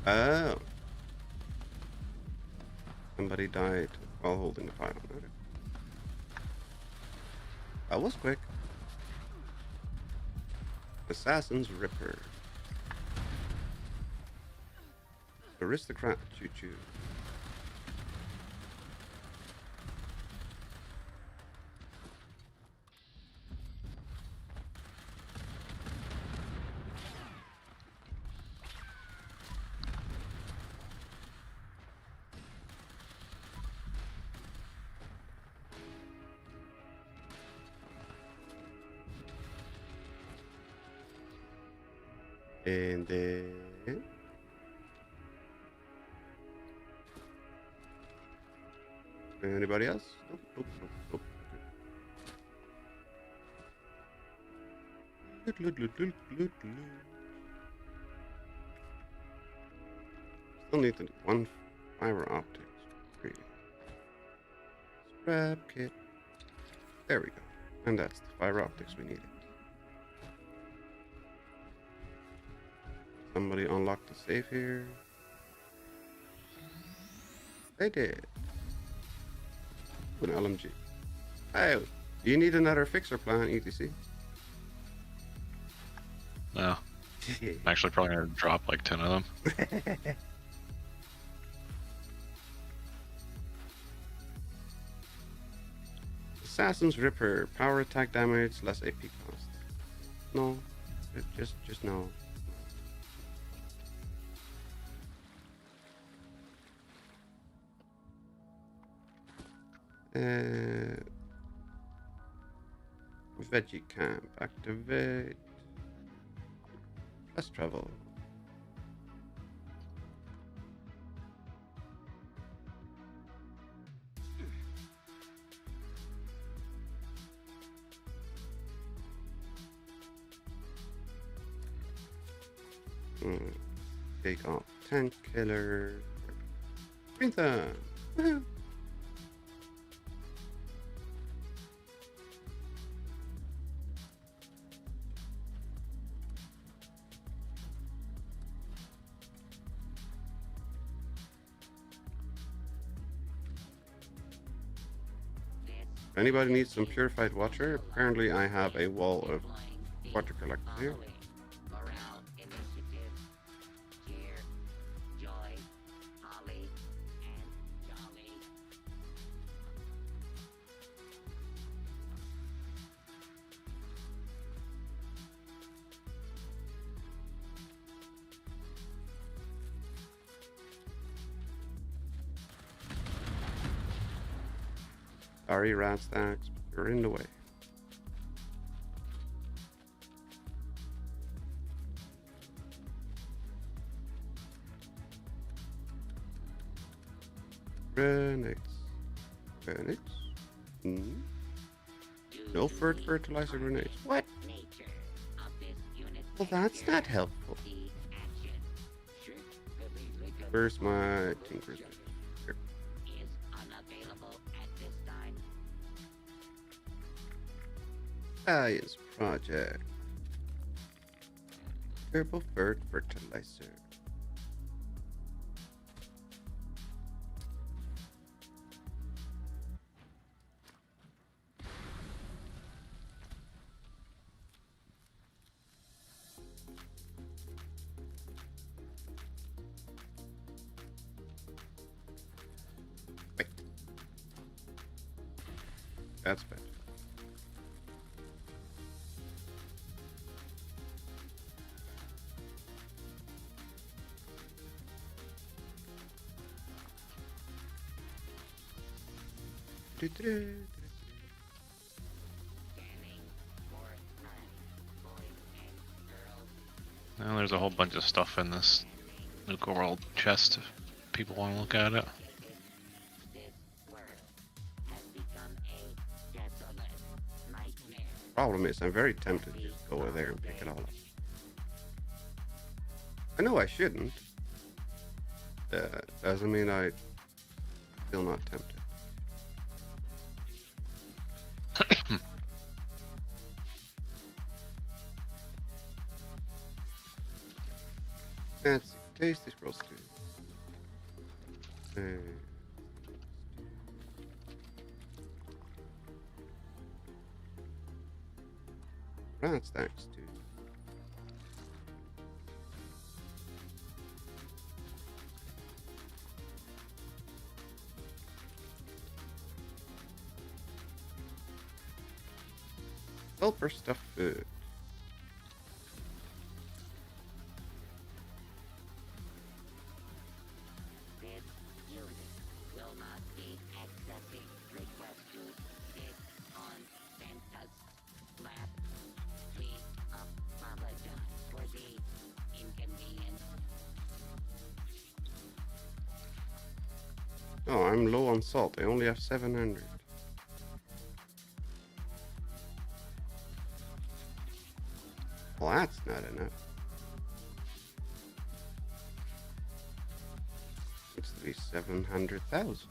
Oh. Somebody died while holding the pylon. Okay. That was quick. Assassin's Ripper. Aristocrat choo-choo. And then anybody else? Nope. Still need the one fiber optics. Really. Scrap kit. There we go. And that's the fiber optics we needed. Somebody unlocked the safe here. They did. An LMG. Hey, you need another fixer plan, ETC. No. I'm actually probably gonna drop like 10 of them. Assassin's Ripper. Power attack damage, less AP cost. No. Just no. Veggie camp activate. Let's travel. Take off tank killer. Green thumb. Woohoo. Anybody needs some purified water? Apparently I have a wall of water collected here. Morale, initiative, cheer, joy, holly, and jolly. Sorry, rat stacks, but you're in the way. Grenades. No fertilizer grenades. What? Well, that's not helpful. Where's my tinkers? Here. Is unavailable at this time. Science project. Turbo fertilizer. Wait. That's better. Now there's a whole bunch of stuff in this Nuka World chest if people want to look at it. Problem is, I'm very tempted to just go over there and pick it all up. I know I shouldn't. Doesn't mean I'm still not tempted. Let's see. Tasty scrolls too. Rat stacks too. Helper stuff food. Oh, I'm low on salt. I only have 700. Well, that's not enough. It's to be 700,000.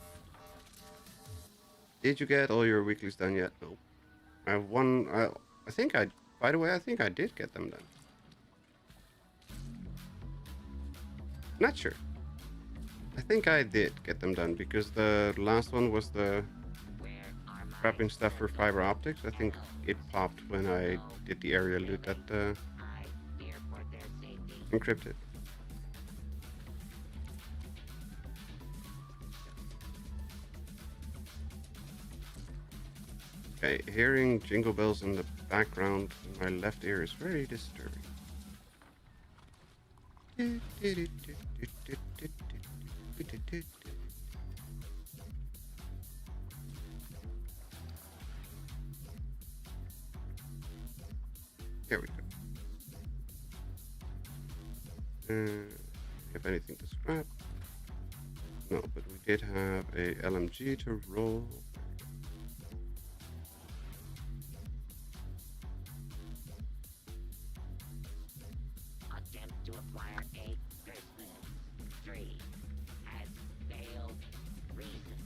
Did you get all your weeklies done yet? No. I have one. I think I. By the way, I think I did get them done. Not sure. I think I did get them done because the last one was the prepping stuff for fiber optics. I think it popped when I did the area loot at encrypted. Okay, hearing jingle bells in the background in my left ear is very disturbing. Here we go. Have anything to scrap? No, but we did have a LMG to roll. Attempt to acquire a person. 3 has failed. Reason.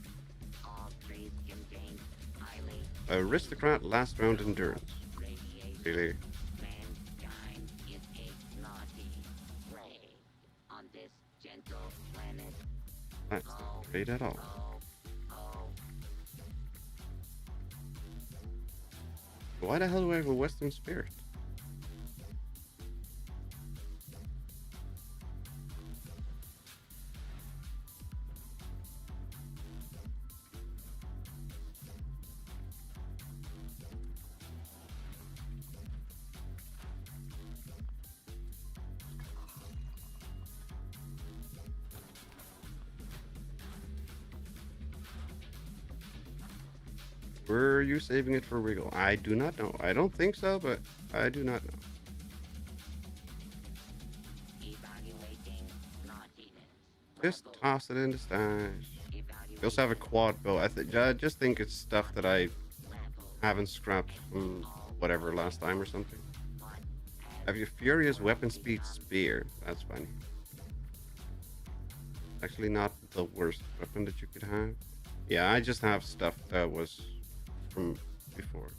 All trees contain highly Aristocrat last round endurance. Really? mankind is a naughty prey on this gentle planet. That's not great at all. Why the hell do I have a Western Spirit? Were you saving it for Wiggle? I do not know. I don't think so, but I do not know. Evaluating naughtiness. Just toss it in the stash. We also have a quad bow. I just think it's stuff that I haven't scrapped from whatever last time or something. Have your Furious Weapon Speed Spear. That's funny. Actually not the worst weapon that you could have. Yeah, I just have stuff that was from before.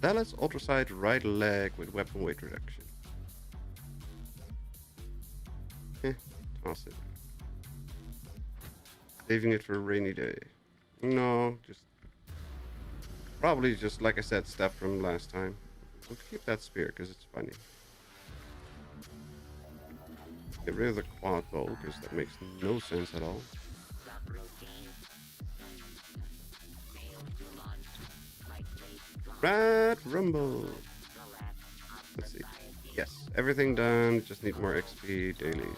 Dallas Ultraside right leg with weapon weight reduction. Toss it. Saving it for a rainy day. No, just probably just like I said, stuff from last time. We'll keep that spear because it's funny. Get rid of the quad bow because that makes no sense at all. Rat Rumble. Let's see. Yes, everything done. Just need more XP daily.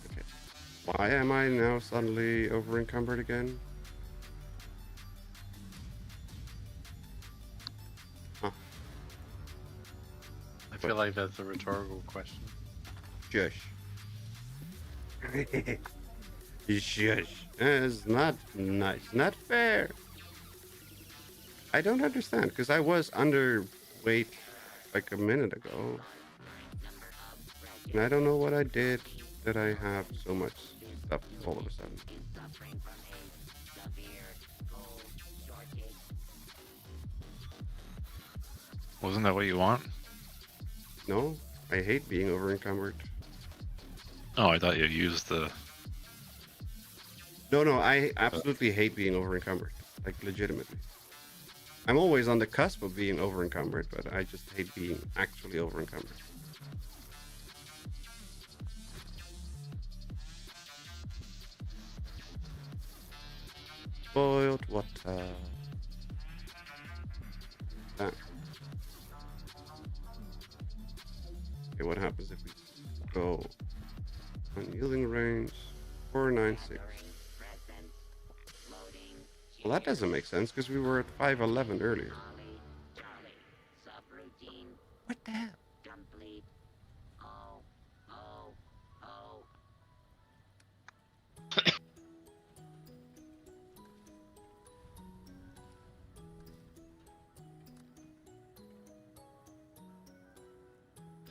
Okay. Why am I now suddenly over encumbered again? Huh. I feel like that's a rhetorical question. Shush. Shush. It's not nice. Not fair. I don't understand, because I was underweight like a minute ago. And I don't know what I did that I have so much stuff all of a sudden. Wasn't that what you want? No, I hate being over encumbered. Oh, I thought you used the. No, I absolutely hate being over encumbered. Like, legitimately. I'm always on the cusp of being over encumbered, but I just hate being actually over encumbered. Boiled water. That. Okay, what happens if we go unyielding range 496? Well, that doesn't make sense because we were at 511 earlier. What the hell?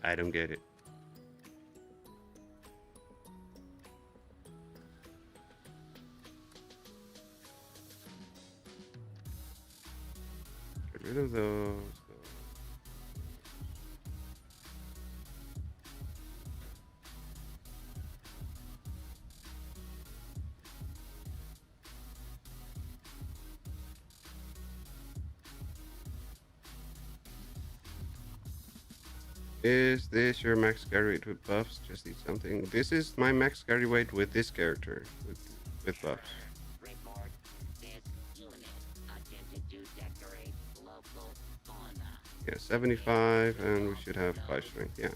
I don't get it. Get rid of those. Is this your max carry weight with buffs? Just need something. This is my max carry weight with this character, with buffs. Yeah, 75, and we should have 5 strength. Yeah.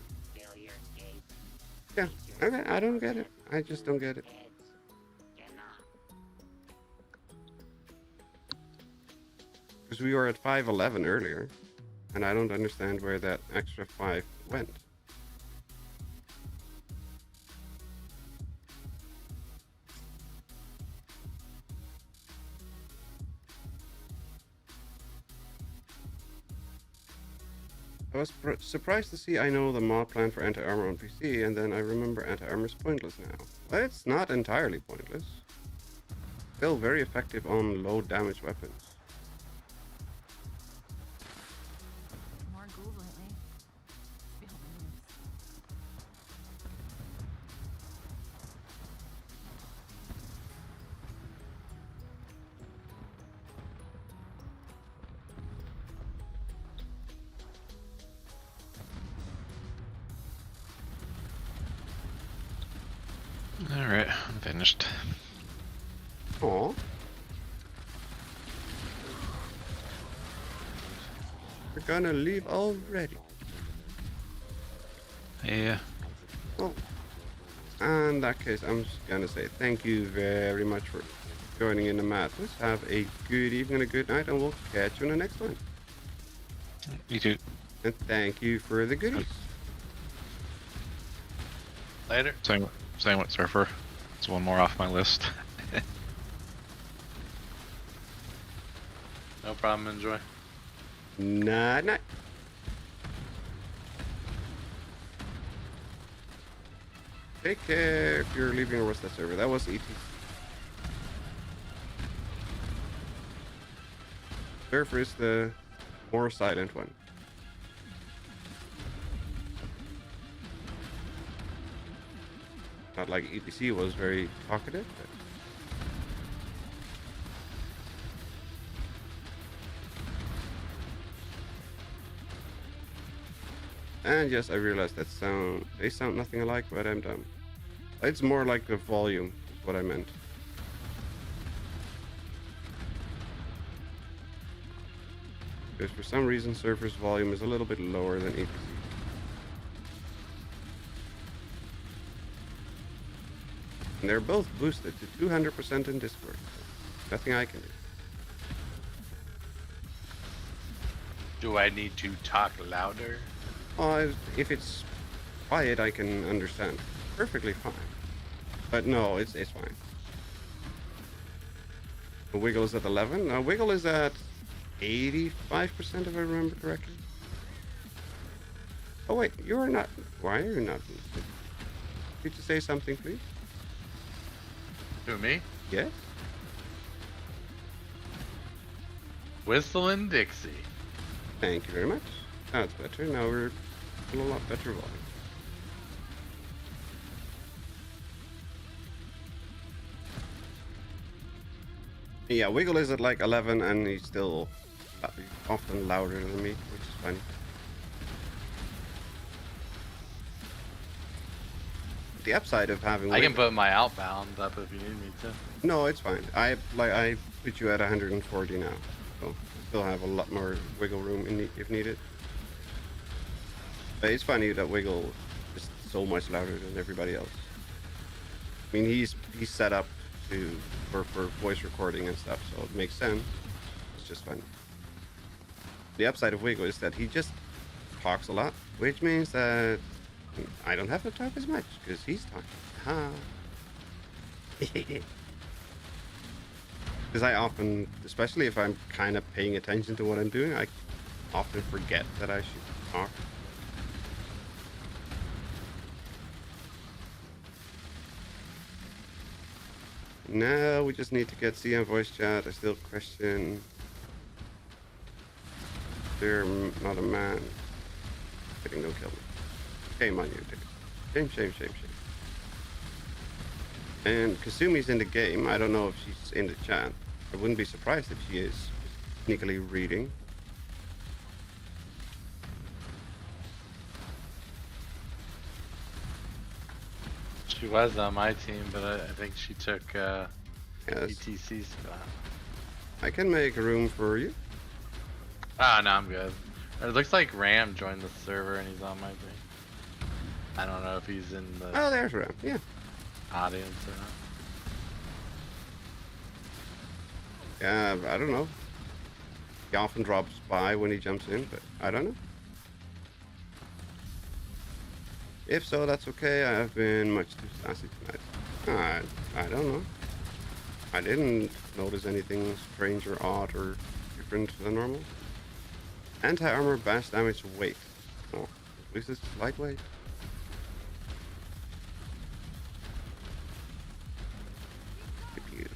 Yeah. Okay, I don't get it. I just don't get it. Because we were at 511 earlier, and I don't understand where that extra 5 went. I was surprised to see I know the mod plan for anti-armor on PC, and then I remember anti-armor is pointless now. Well, it's not entirely pointless. Still very effective on low damage weapons. More ghouls lately. Feel the news. Alright, I'm finished. Aww. We're gonna leave already. Yeah. Oh. In that case, I'm just gonna say thank you very much for joining in the madness. Have a good evening and a good night, and we'll catch you in the next one. You too. And thank you for the goodies. Later. Same with Surfer. It's one more off my list. No problem, enjoy. Night night. Take care if you're leaving or what's that server. That was ET. Surfer is the more silent one. Not like ETC was very talkative. And yes, I realized that they sound nothing alike, but I'm dumb. It's more like the volume, is what I meant. Because for some reason, Surfer's volume is a little bit lower than ETC. And they're both boosted to 200% in Discord. So nothing I can do. Do I need to talk louder? If it's quiet, I can understand. Perfectly fine. But no, it's fine. The Wiggle is at 11. Wiggle is at 85% if I remember correctly. Oh wait, you're not. Why are you not boosted? Could you say something, please? To me? Yes? Wasteland Dixie. Thank you very much. That's better. Now we're in a lot better volume. Yeah, Wiggle is at like 11 and he's still often louder than me, which is funny. The upside of having I can put my outbound up if you need me to. No, it's fine. I put you at 140 now, so I still have a lot more wiggle room if needed. But it's funny that Wiggle is so much louder than everybody else. I mean, he's set up for voice recording and stuff, so it makes sense. It's just funny. The upside of Wiggle is that he just talks a lot, which means that I don't have to talk as much because he's talking. Ha. Because I often, especially if I'm kind of paying attention to what I'm doing, I often forget that I should talk. Now we just need to get CM voice chat. I still question. They're not a man. Kidding, don't kill me. Shame on you, dude. Shame. And Kasumi's in the game. I don't know if she's in the chat. I wouldn't be surprised if she is sneakily reading. She was on my team, but I think she took Yes. ETC's spot. I can make room for you. Ah, no, I'm good. It looks like Ram joined the server and he's on my team. I don't know if he's in the Oh, there's Ram. Yeah. audience or not. Yeah, I don't know. He often drops by when he jumps in, but I don't know. If so, that's okay. I have been much too sassy tonight. I don't know. I didn't notice anything strange or odd or different than normal. Anti-armor bash damage weight. Oh, at least it's lightweight. CPU.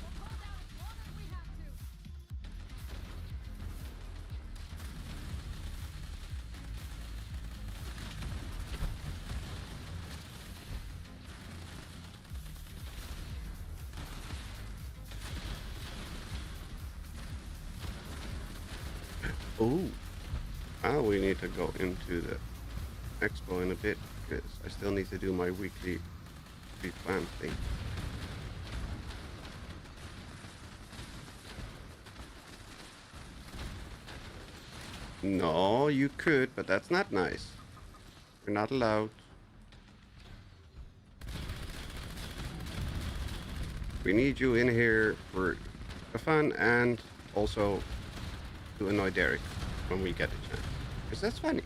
Oh. Now we need to go into the expo in a bit because I still need to do my weekly pre-plan thing. No, you could, but that's not nice. You're not allowed. We need you in here for fun and also to annoy Derek when we get a chance. Because that's funny.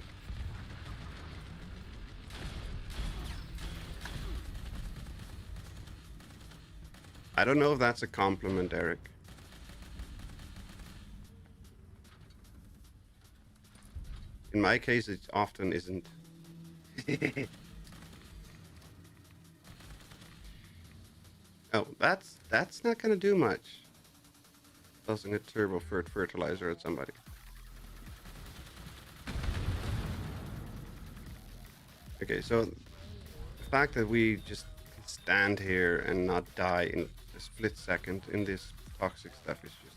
I don't know if that's a compliment, Eric. In my case, it often isn't. Oh, that's not gonna do much. tossing a turbo fertilizer at somebody. Okay, so the fact that we just stand here and not die in a split second in this toxic stuff is just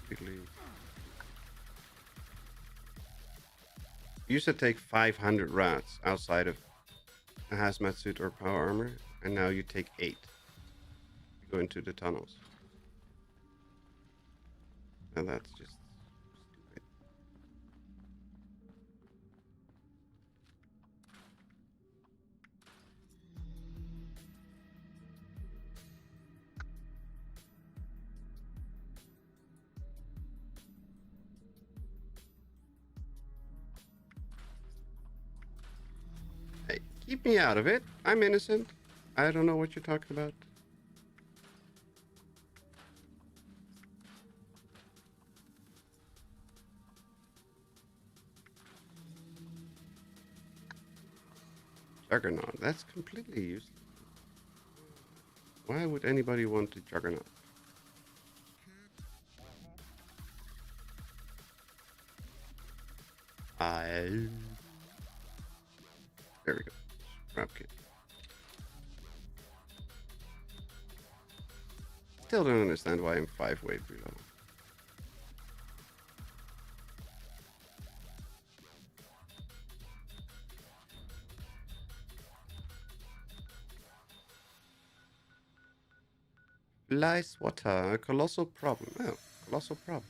completely... You used to take 500 rats outside of a hazmat suit or power armor, and now you take 8. You go into the tunnels. And that's just stupid. Hey, keep me out of it. I'm innocent. I don't know what you're talking about. Juggernaut. That's completely useless. Why would anybody want a Juggernaut? There we go. Scrap kit. Still don't understand why I'm 5 way below. Lice water, a colossal problem. Oh, colossal problem.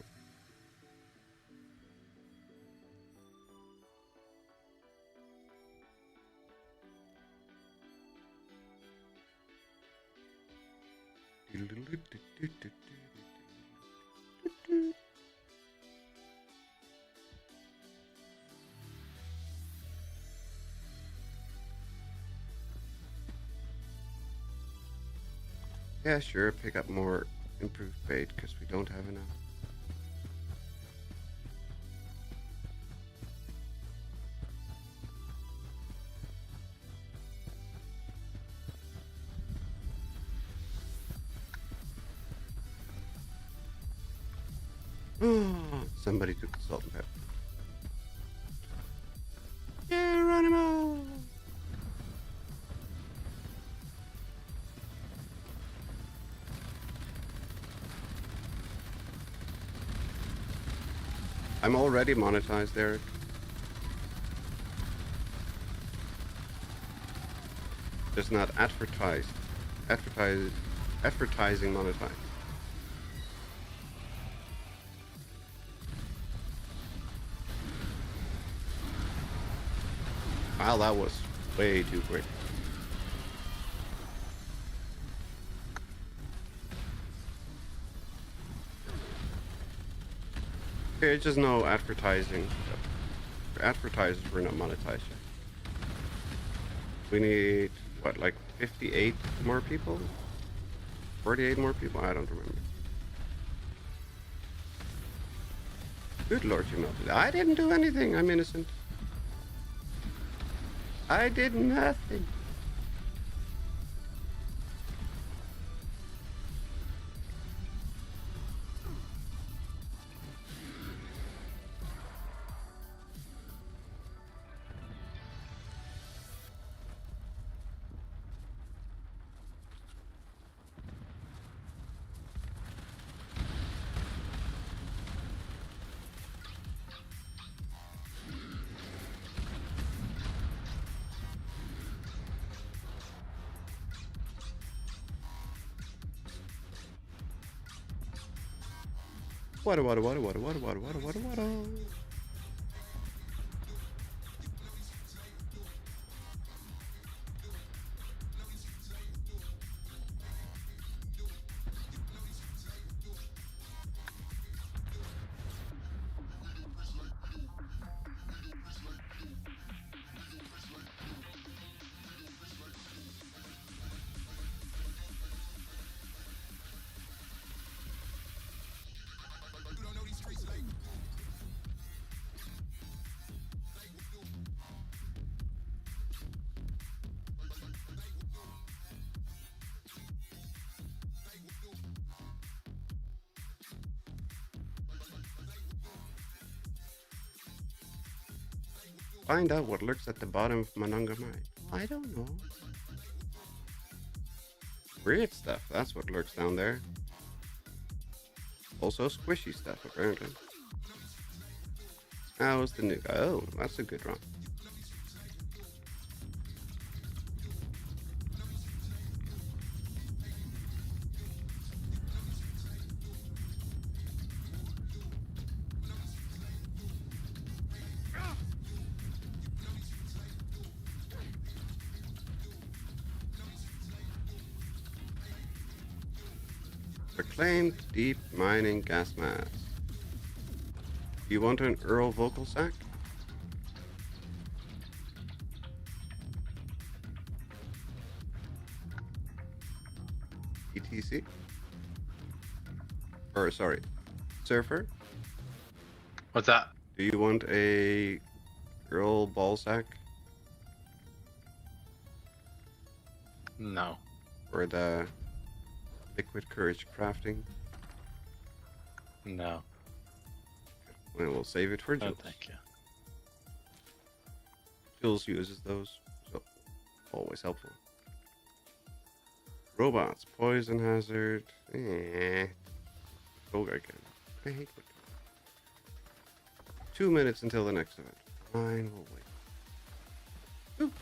Yeah, sure, pick up more improved bait because we don't have enough. Somebody took the salt and pepper. Geronimo! I'm already monetized, Eric. Just not advertised. Advertising monetized. Wow, that was way too quick. Okay, just no advertising. Advertisers were not monetized yet. We need, what, like 58 more people? 48 more people? I don't remember. Good Lord, you melted. I didn't do anything. I'm innocent. I did nothing. Water. Find out what lurks at the bottom of Mananga Mine. I don't know. Weird stuff, that's what lurks down there. Also squishy stuff, apparently. How's the new guy? Oh, that's a good run. Reclaimed deep mining gas mask. You want an Earl vocal sack? ETC? Or sorry, Surfer? What's that? Do you want a Earl ball sack? No. Or the Liquid Courage crafting? No. Well, we'll save it for Jules. No, thank you. Jules uses those, so always helpful. Robots, poison hazard. Go again. I hate it. 2 minutes until the next event. Fine, we'll wait. Oop.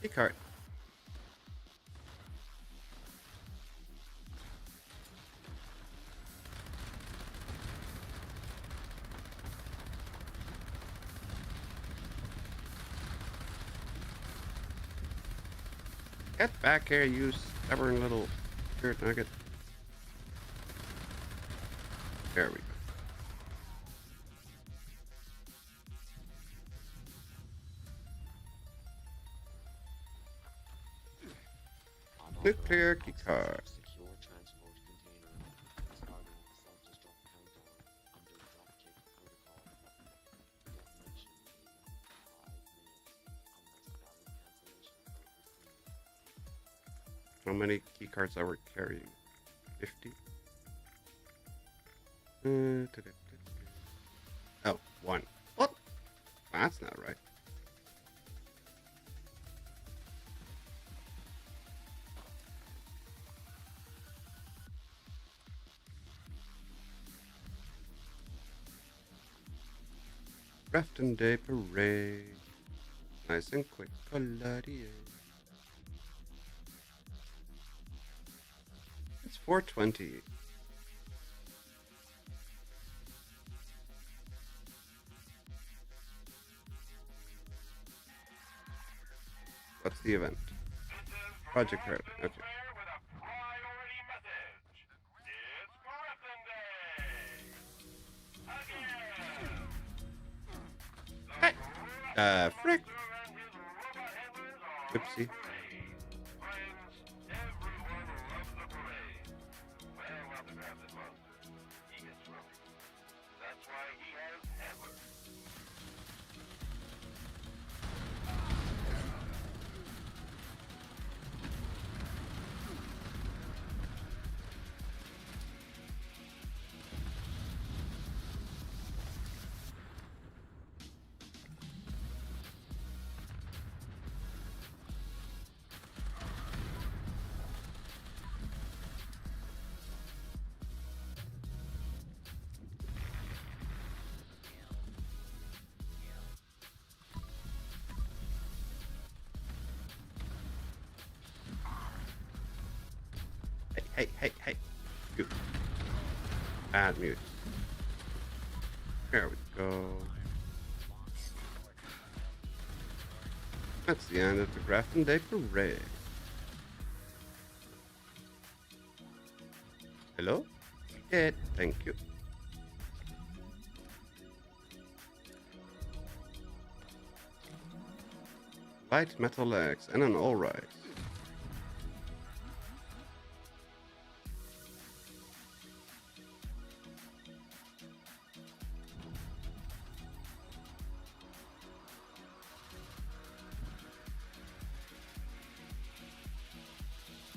Key card. Get back here, you stubborn little spirit nugget. There we go. Nuclear key card. Secure transport container starting self-destruct countdown under dropkick protocol. Detonation in 5 minutes unless valid cancellation. How many key cards are we carrying? 50? Oh, 1. What? That's not right. Grafton Day Parade. Nice and quick, Coladier. It's 4:20. What's the event? Project Red. Okay. Hey. Frick. Oopsie. Hey. Good. Add mute. There we go. That's the end of the Grafton Day Parade. Hello? Yeah, thank you. Light metal legs and an all-rise.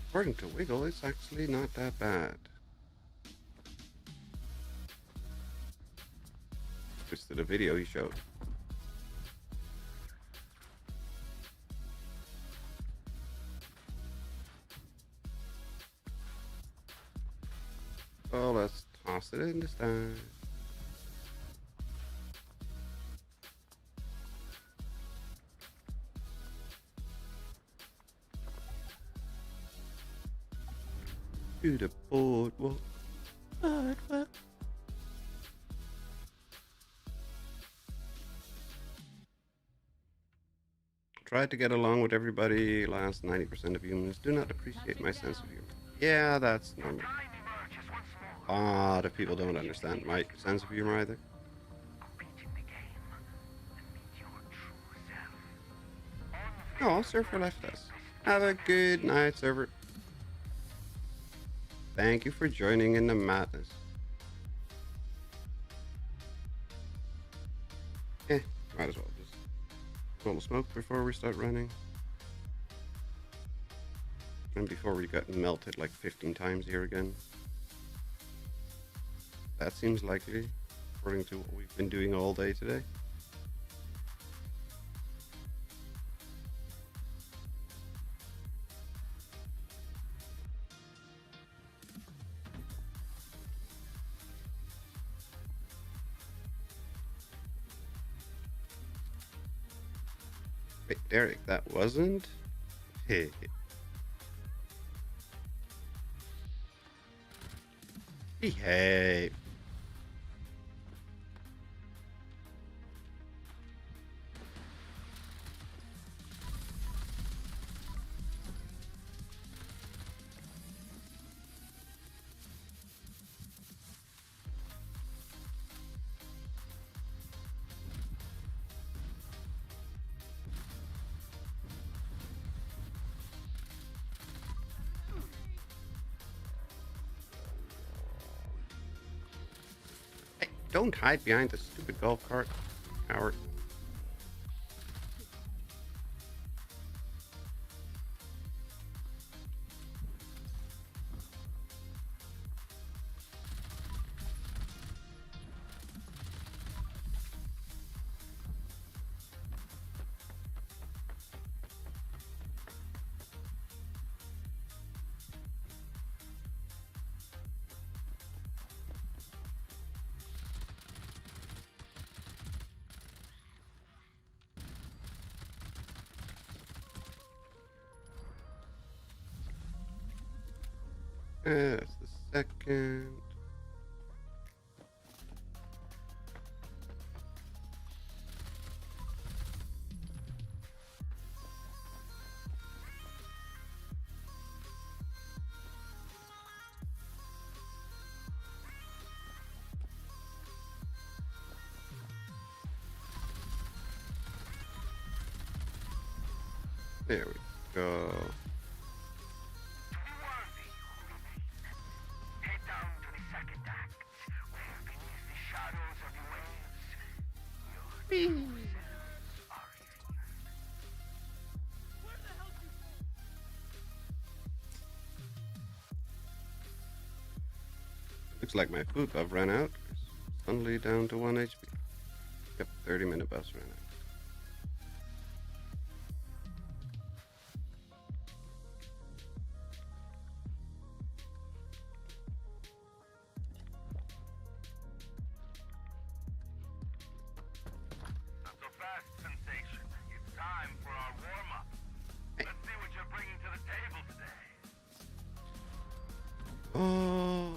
According to Wiggle, it's actually not that bad. Just to the video he showed. it in this time. To the boardwalk. Boardwalk. Tried to get along with everybody. Last 90% of humans do not appreciate my sense of humor. Yeah, that's normal. A lot of people don't understand my sense of humor either. Oh, Surfer left us. Have a good night, Surfer. Thank you for joining in the madness. Might as well just a little smoke before we start running. And before we get melted like 15 times here again. That seems likely, according to what we've been doing all day today. Wait, Derek, that wasn't? Hey. Behave. Don't hide behind the stupid golf cart, Howard. That's the second. There we go. Looks like my food buff ran out. Suddenly down to 1 HP. Yep, 30-minute buffs ran out. Not so fast, Sensation. It's time for our warm-up. Let's see what you're bringing to the table today. Oh.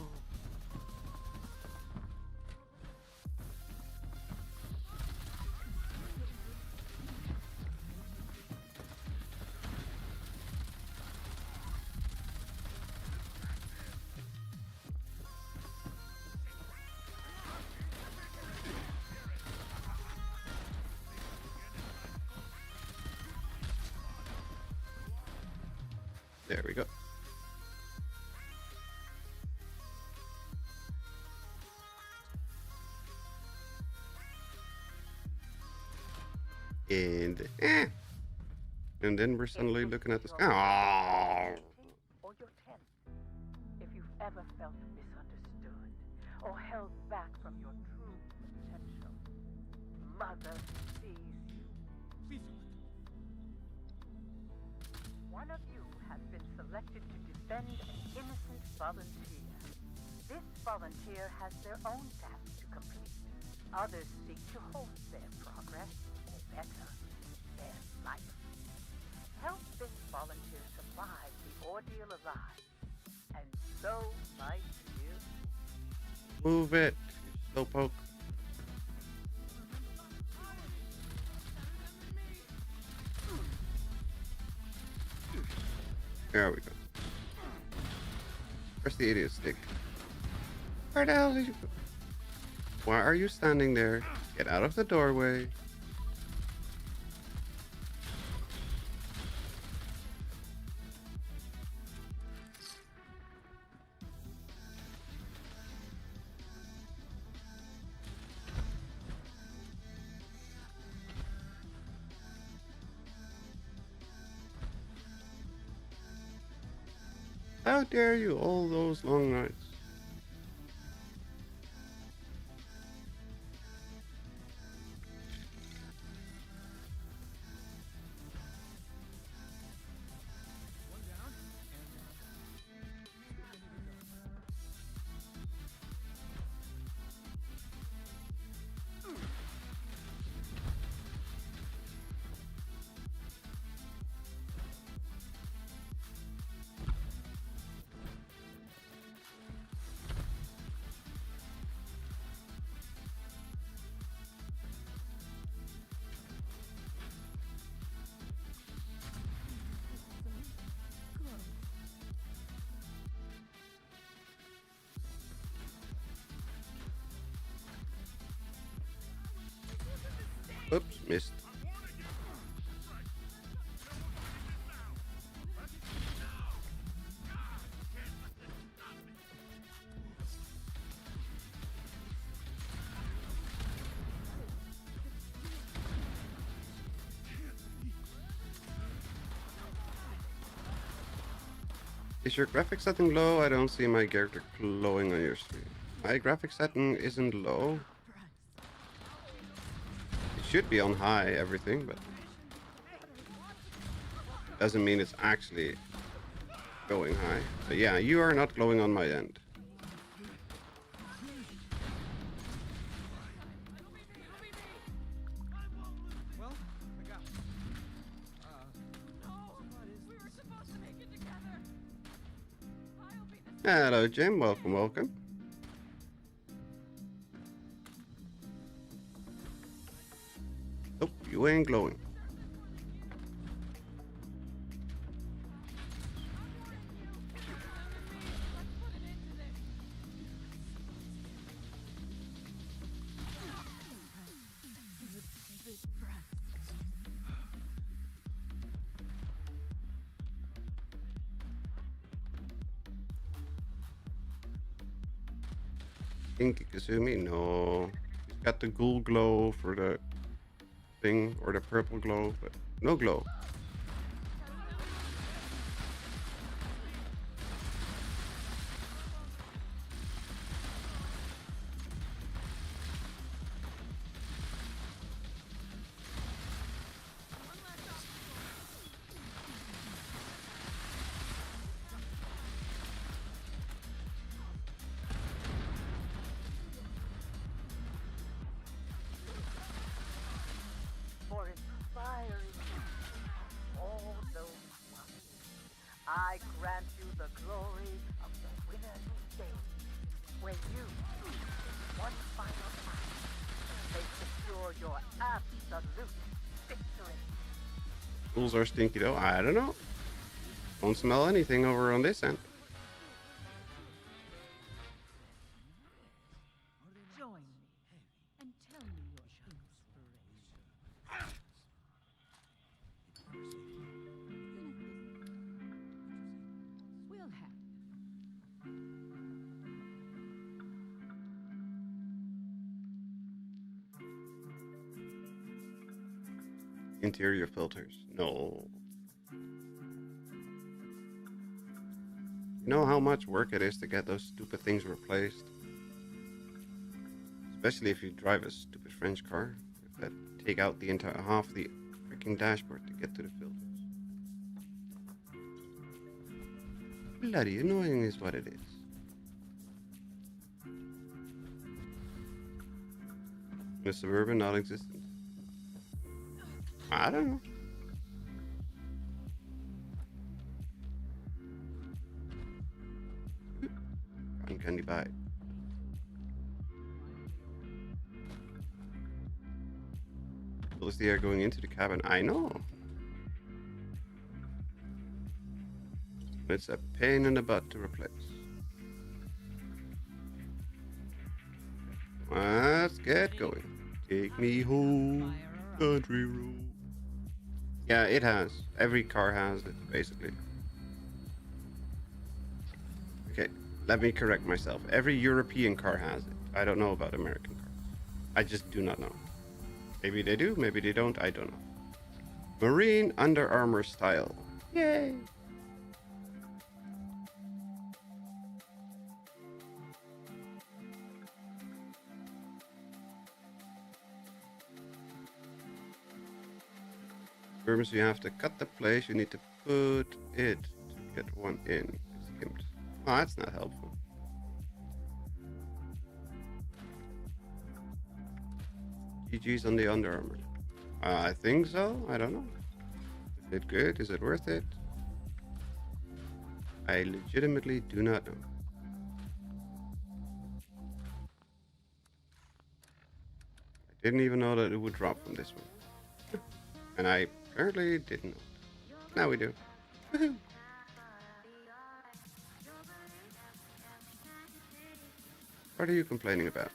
There we go. And then we're suddenly looking at the sky. Or your tent. If you've ever felt misunderstood or held back from your true potential, Mother sees you. One of you has been selected to defend an innocent volunteer. This volunteer has their own tasks to complete. Others seek to halt their progress, or better, their life. Help this volunteer survive the ordeal alive, and so might you. Move it, you slowpoke. There we go. Where's the idiot stick? Where the hell did you go? Why are you standing there? Get out of the doorway. How dare you, all those long nights. Oops, missed. Is your graphic setting low? I don't see my character glowing on your screen. My graphic setting isn't low. It should be on high, everything, but doesn't mean it's actually going high. But yeah, you are not glowing on my end. Hello, Jim. Welcome, welcome. Nope, you ain't glowing. Pinky Kazumi? No. He's got the ghoul glow for the thing, or the purple glow, but no glow. For inspiring all those watching, I grant you the glory of the winner's stage, where you, in one final time, may secure your absolute victory. Ghouls are stinky though. I don't know. Don't smell anything over on this end. Join me and tell me your inspiration. We'll have Interior filters. No. You know how much work it is to get those stupid things replaced? Especially if you drive a stupid French car that take out the entire half the freaking dashboard to get to the filters. Bloody annoying is what it is. The Suburban non-existent. I don't know. Cotton candy buy. Is the air going into the cabin? I know. It's a pain in the butt to replace. Let's get going. Take me home, country road. Yeah, it has. Every car has it, basically. Okay, let me correct myself. Every European car has it. I don't know about American cars. I just do not know. Maybe they do, maybe they don't, I don't know. Marine Under Armour style. Yay! So you have to cut the place, you need to put it to get one in. It's skimped. Oh, that's not helpful. GG's on the Under Armour. I think so. I don't know. Is it good? Is it worth it? I legitimately do not know. I didn't even know that it would drop from this one. And I apparently didn't know. Now we do. Woohoo! What are you complaining about?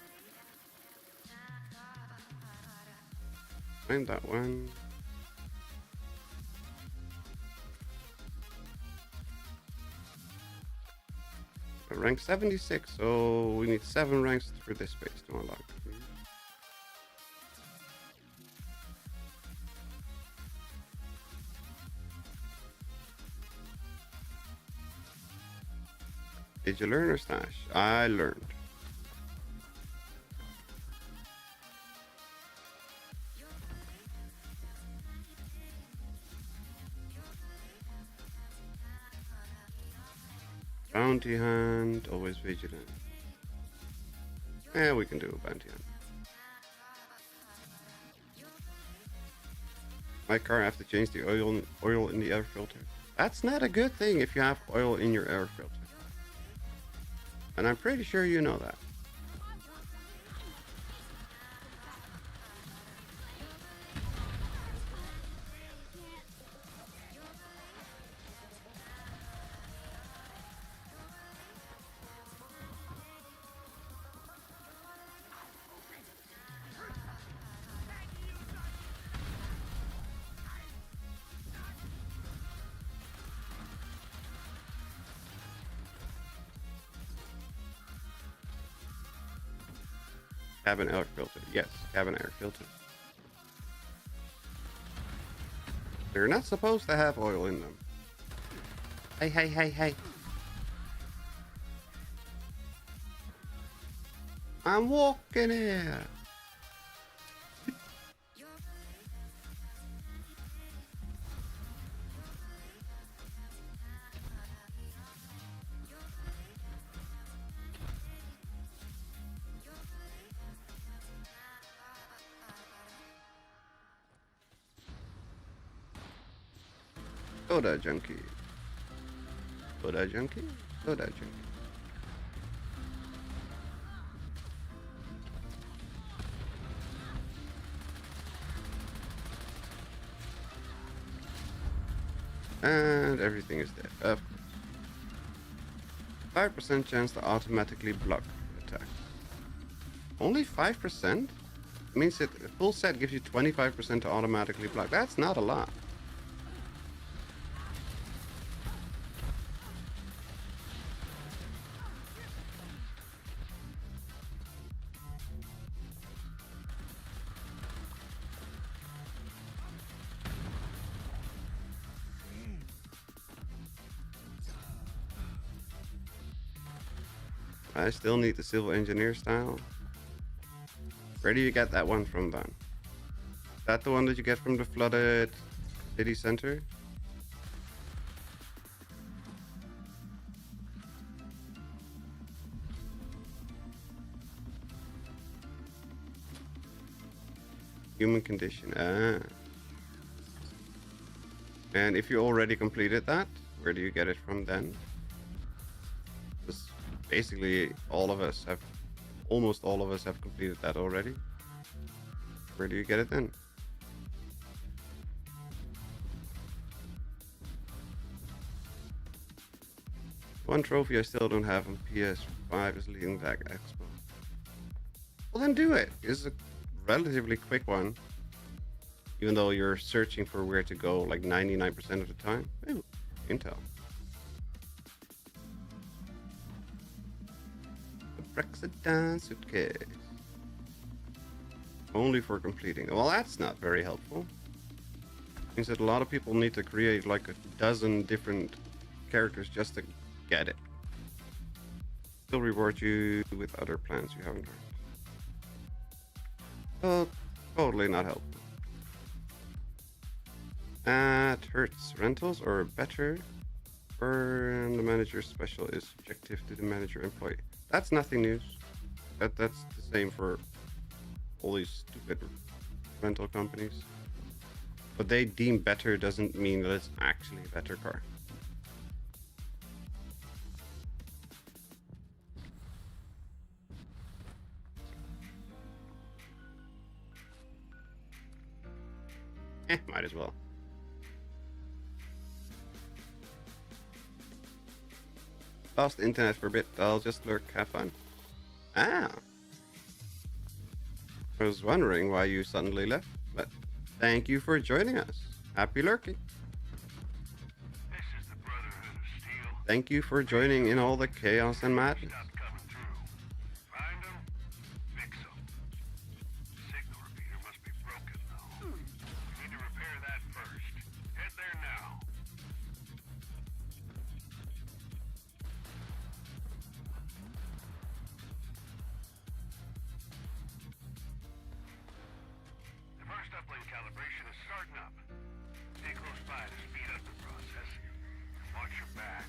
Find that one. Rank 76, so we need 7 ranks for this space to unlock. Did you learn or stash? I learned. Bounty hand, always vigilant. Yeah, we can do a bounty hand. My car, I have to change the oil in the air filter. That's not a good thing if you have oil in your air filter. And I'm pretty sure you know that. Cabin air filter. Yes, cabin air filter. They're not supposed to have oil in them. Hey, hey, hey, hey. I'm walking here. Soda junkie. Soda junkie? Soda junkie. And everything is dead, of course. 5% chance to automatically block attack. Only 5%? Means that a full set gives you 25% to automatically block. That's not a lot. I still need the civil engineer style. Where do you get that one from then? Is that the one that you get from the flooded city center? Human condition. Ah. And if you already completed that, where do you get it from then? Because basically almost all of us have completed that already. Where do you get it then? One trophy I still don't have on PS5 is leading that expo. Well then do it. It's a relatively quick one. Even though you're searching for where to go like 99% of the time. Ooh, Intel. The Brexit suitcase. Only for completing. Well, that's not very helpful. Means that a lot of people need to create like a dozen different characters just to get it. Still reward you with other plans you haven't heard. Well, totally not helpful. At Hertz, rentals or better, and the manager's special is subjective to the manager employee. That's nothing news. That's the same for all these stupid rental companies. But they deem better doesn't mean that it's actually a better car. Might as well. Lost internet for a bit. I'll just lurk. Have fun. Ah. I was wondering why you suddenly left, but thank you for joining us. Happy lurking. This is the Brotherhood of Steel. Thank you for joining in all the chaos and madness. Stop coming through. Find them, fix them. Signal repeater must be broken, though. You need to repair that first. Head there now. The first uplink calibration is starting up. Stay close by to speed up the process. Watch your back.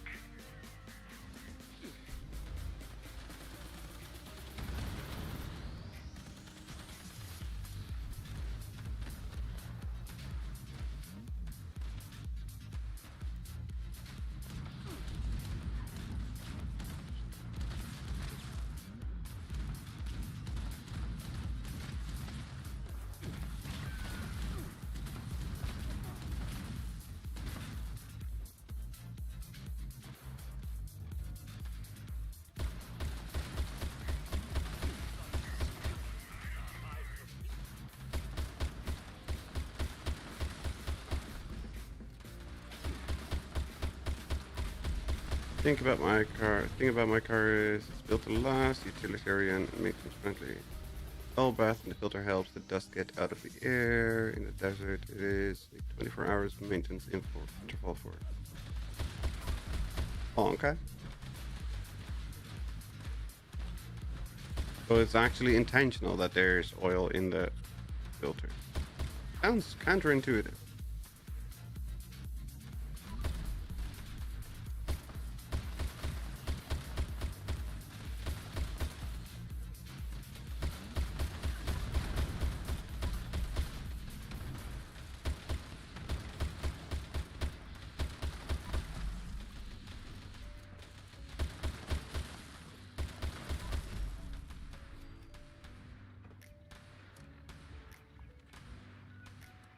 Thing about my car is it's built to last, utilitarian, and maintenance friendly. All bath in the filter helps the dust get out of the air. In the desert, it is a 24 hours maintenance interval for it. Oh, okay. So it's actually intentional that there's oil in the filter. Sounds counterintuitive.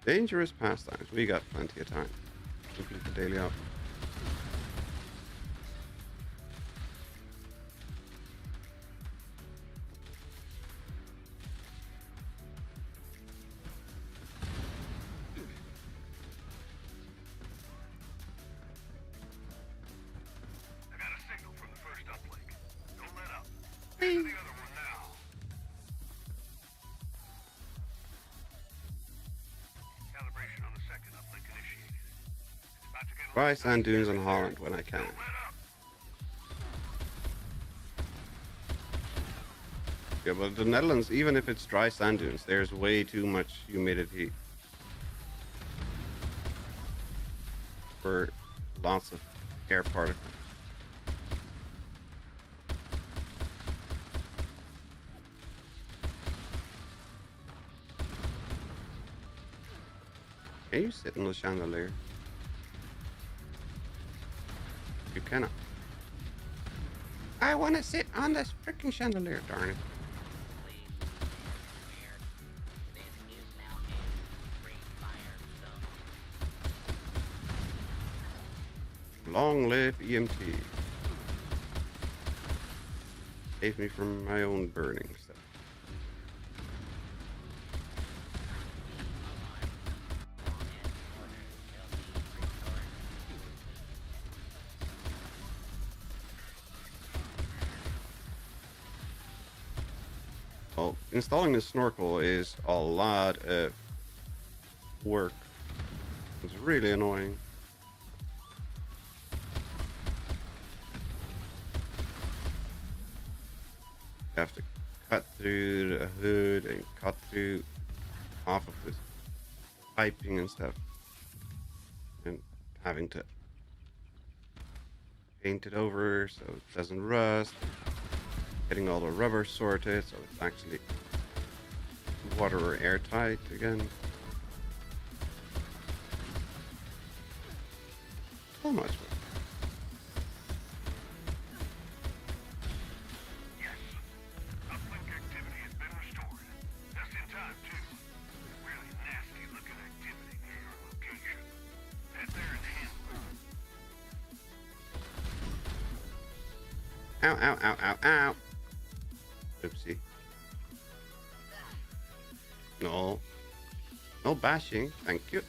Dangerous pastimes. We got plenty of time. Complete the daily up. I got a signal from the first uplink. Don't let up. Head to the other one now. Calibration on the second uplink initiated. It's about to get Try sand dunes in Holland when I can. Don't let up. Yeah, but the Netherlands, even if it's dry sand dunes, there's way too much humidity for lots of air particles. Can you sit in the chandelier? You cannot. I want to sit on this freaking chandelier, darn it. Long live EMT. Save me from my own burning stuff. Well, installing the snorkel is a lot of work. It's really annoying. You have to cut through the hood and cut through half of this piping and stuff, and having to paint it over so it doesn't rust, getting all the rubber sorted so it's actually water or airtight again. So much work. Ow, ow, ow, ow, ow. Oopsie. No. No bashing, thank you.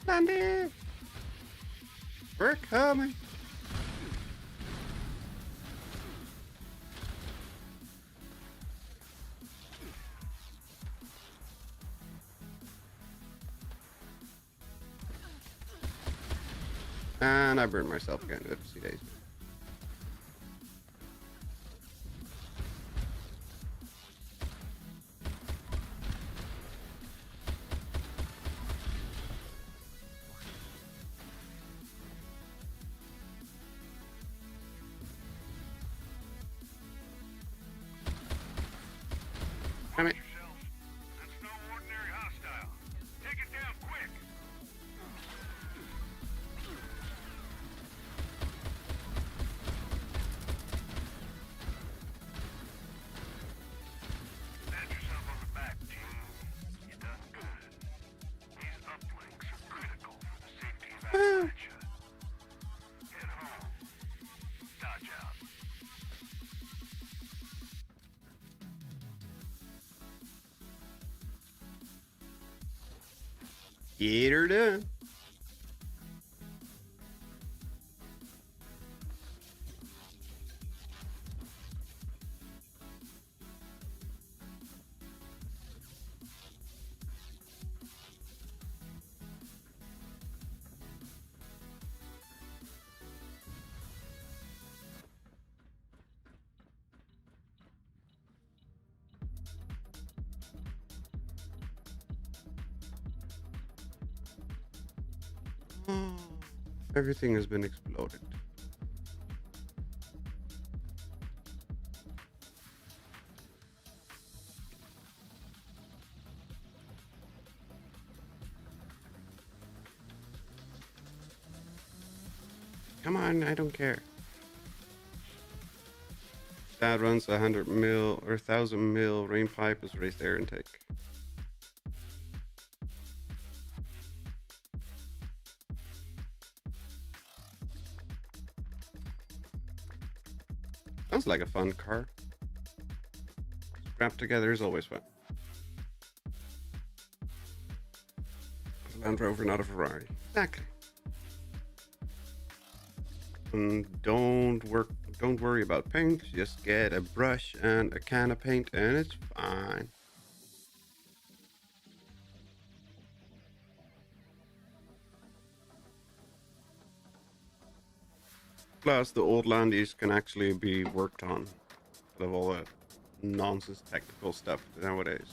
Landing! We're coming! And I burned myself again. Oopsie daisy. Damn it. That's no ordinary hostile. Take it down quick. Pat yourself on the back, team. You done good. These uplinks are critical for the safety of Appalachia. Get home. Dodge out. Get her done. Everything has been exploded. Come on, I don't care. Dad runs 100 mil or 1,000 mil rain pipe is raised air intake. Sounds like a fun car. Scrapped together is always fun. Land Rover, not a Ferrari. Exactly. And don't worry about paint. Just get a brush and a can of paint, and it's fine. Plus, the old landies can actually be worked on instead of all that nonsense technical stuff nowadays.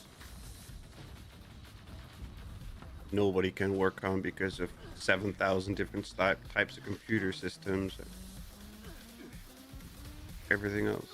Nobody can work on because of 7,000 different types of computer systems and everything else.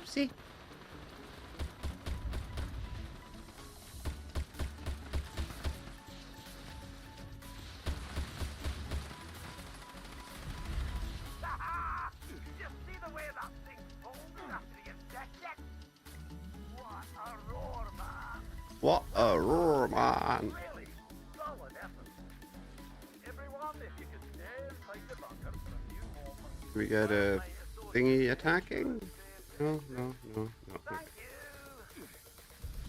Whoopsie. You see the way that thing folds after you inject it? What a roar, man! What a roar, man. Really solid effort. Everyone, if you could stay inside the bunker for a few moments. We got a thingy attacking? No. Thank you.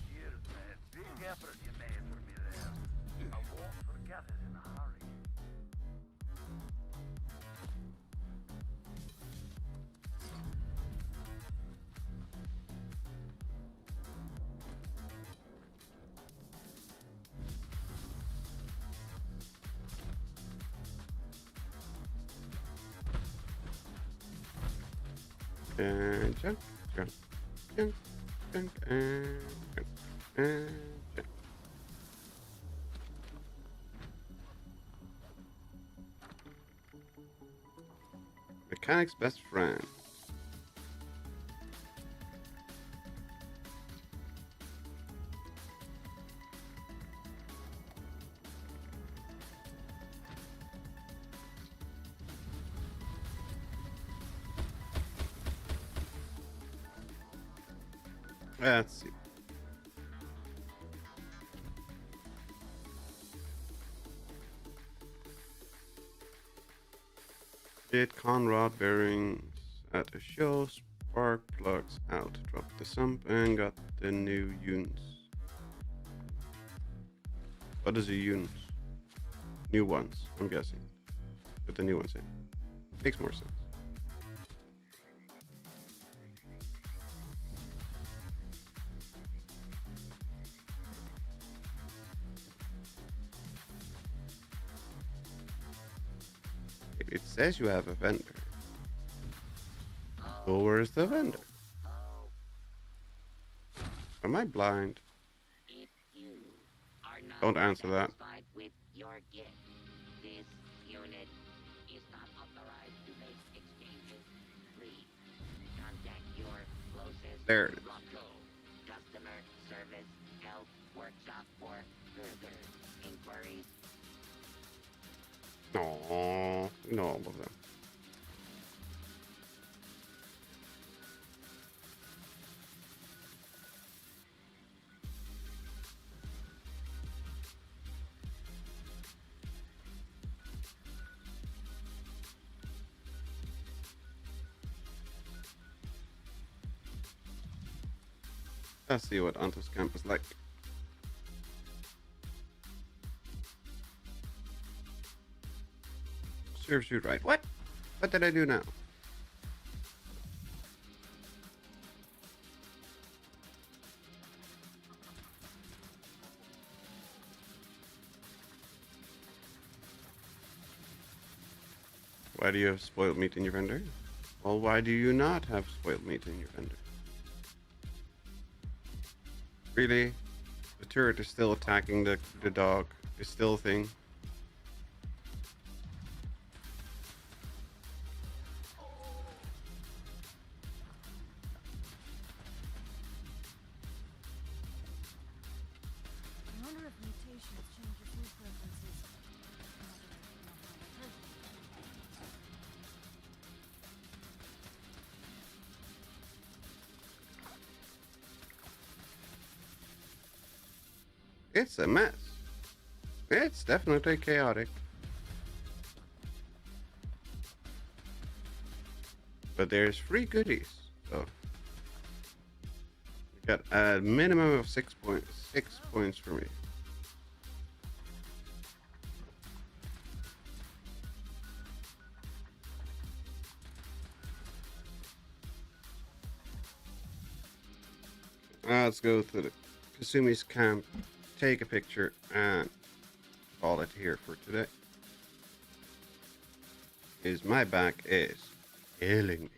Cheers, man. Big effort you made for me there. I won't forget it in a hurry. And jump. And jump. Mechanic's best friend. Let's see. Did Conrad bearings at a show, spark plugs out, dropped the sump and got the new units. What is a unit? New ones, I'm guessing. Put the new ones in. Makes more sense. It says you have a vendor. So where's the vendor? Am I blind? Don't answer that. With your gift, this unit is not authorized to make exchanges. Please contact your closest There it is. local customer service help workshop for further inquiries. No, we know all of them. Let's see what Anto's camp is like. Serves you right. What? What did I do now? Why do you have spoiled meat in your vendor? Well, why do you not have spoiled meat in your vendor? Really? The turret is still attacking the dog. It's still a thing. I wonder if mutations change your food preferences. It's a mess. It's definitely chaotic. But there's free goodies, so we got a minimum of 6 points. 6 points for me. Let's go to the Kasumi's camp, take a picture, and call it here for today. My back is killing me.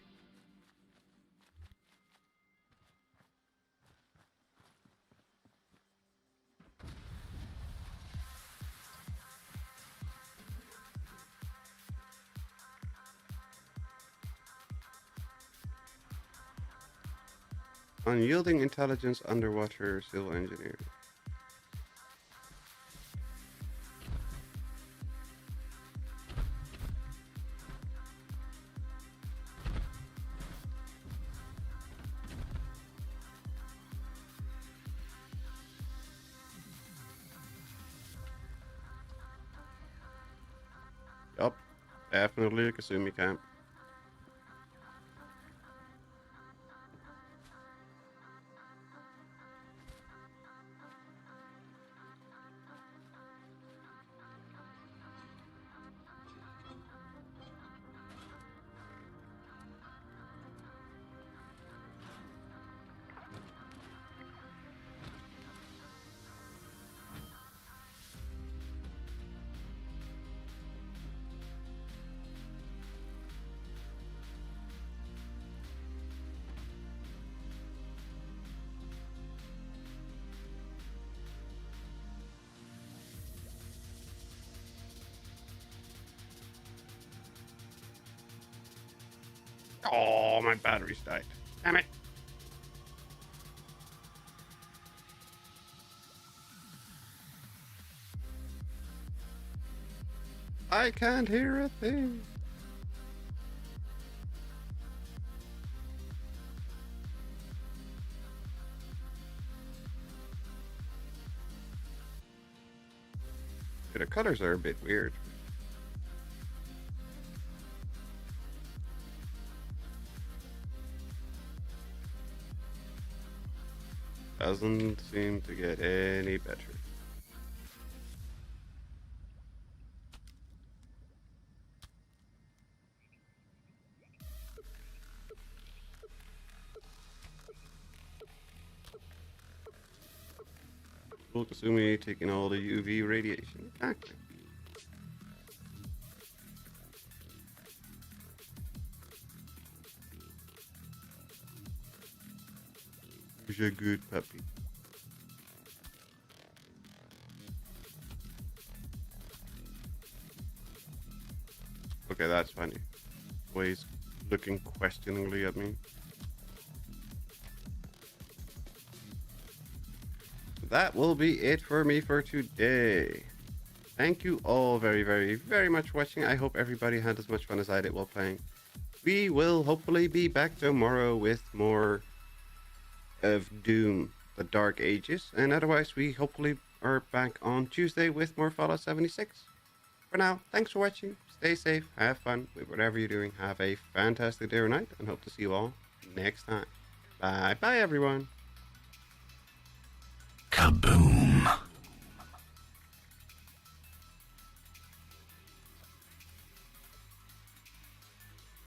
Unyielding intelligence, underwater civil engineer. Yup, definitely a Kasumi camp. Oh, my batteries died. Damn it. I can't hear a thing. The colors are a bit weird. Doesn't seem to get any better. Cool Kasumi taking all the UV radiation. Exactly. Who's a good puppy? Okay, that's funny. Always looking questioningly at me. That will be it for me for today. Thank you all very, very, very much for watching. I hope everybody had as much fun as I did while playing. We will hopefully be back tomorrow with more of Doom, the Dark Ages. And otherwise, we hopefully are back on Tuesday with more Fallout 76. For now, thanks for watching. Stay safe, have fun with whatever you're doing. Have a fantastic day or night, and hope to see you all next time. Bye-bye, everyone. Kaboom.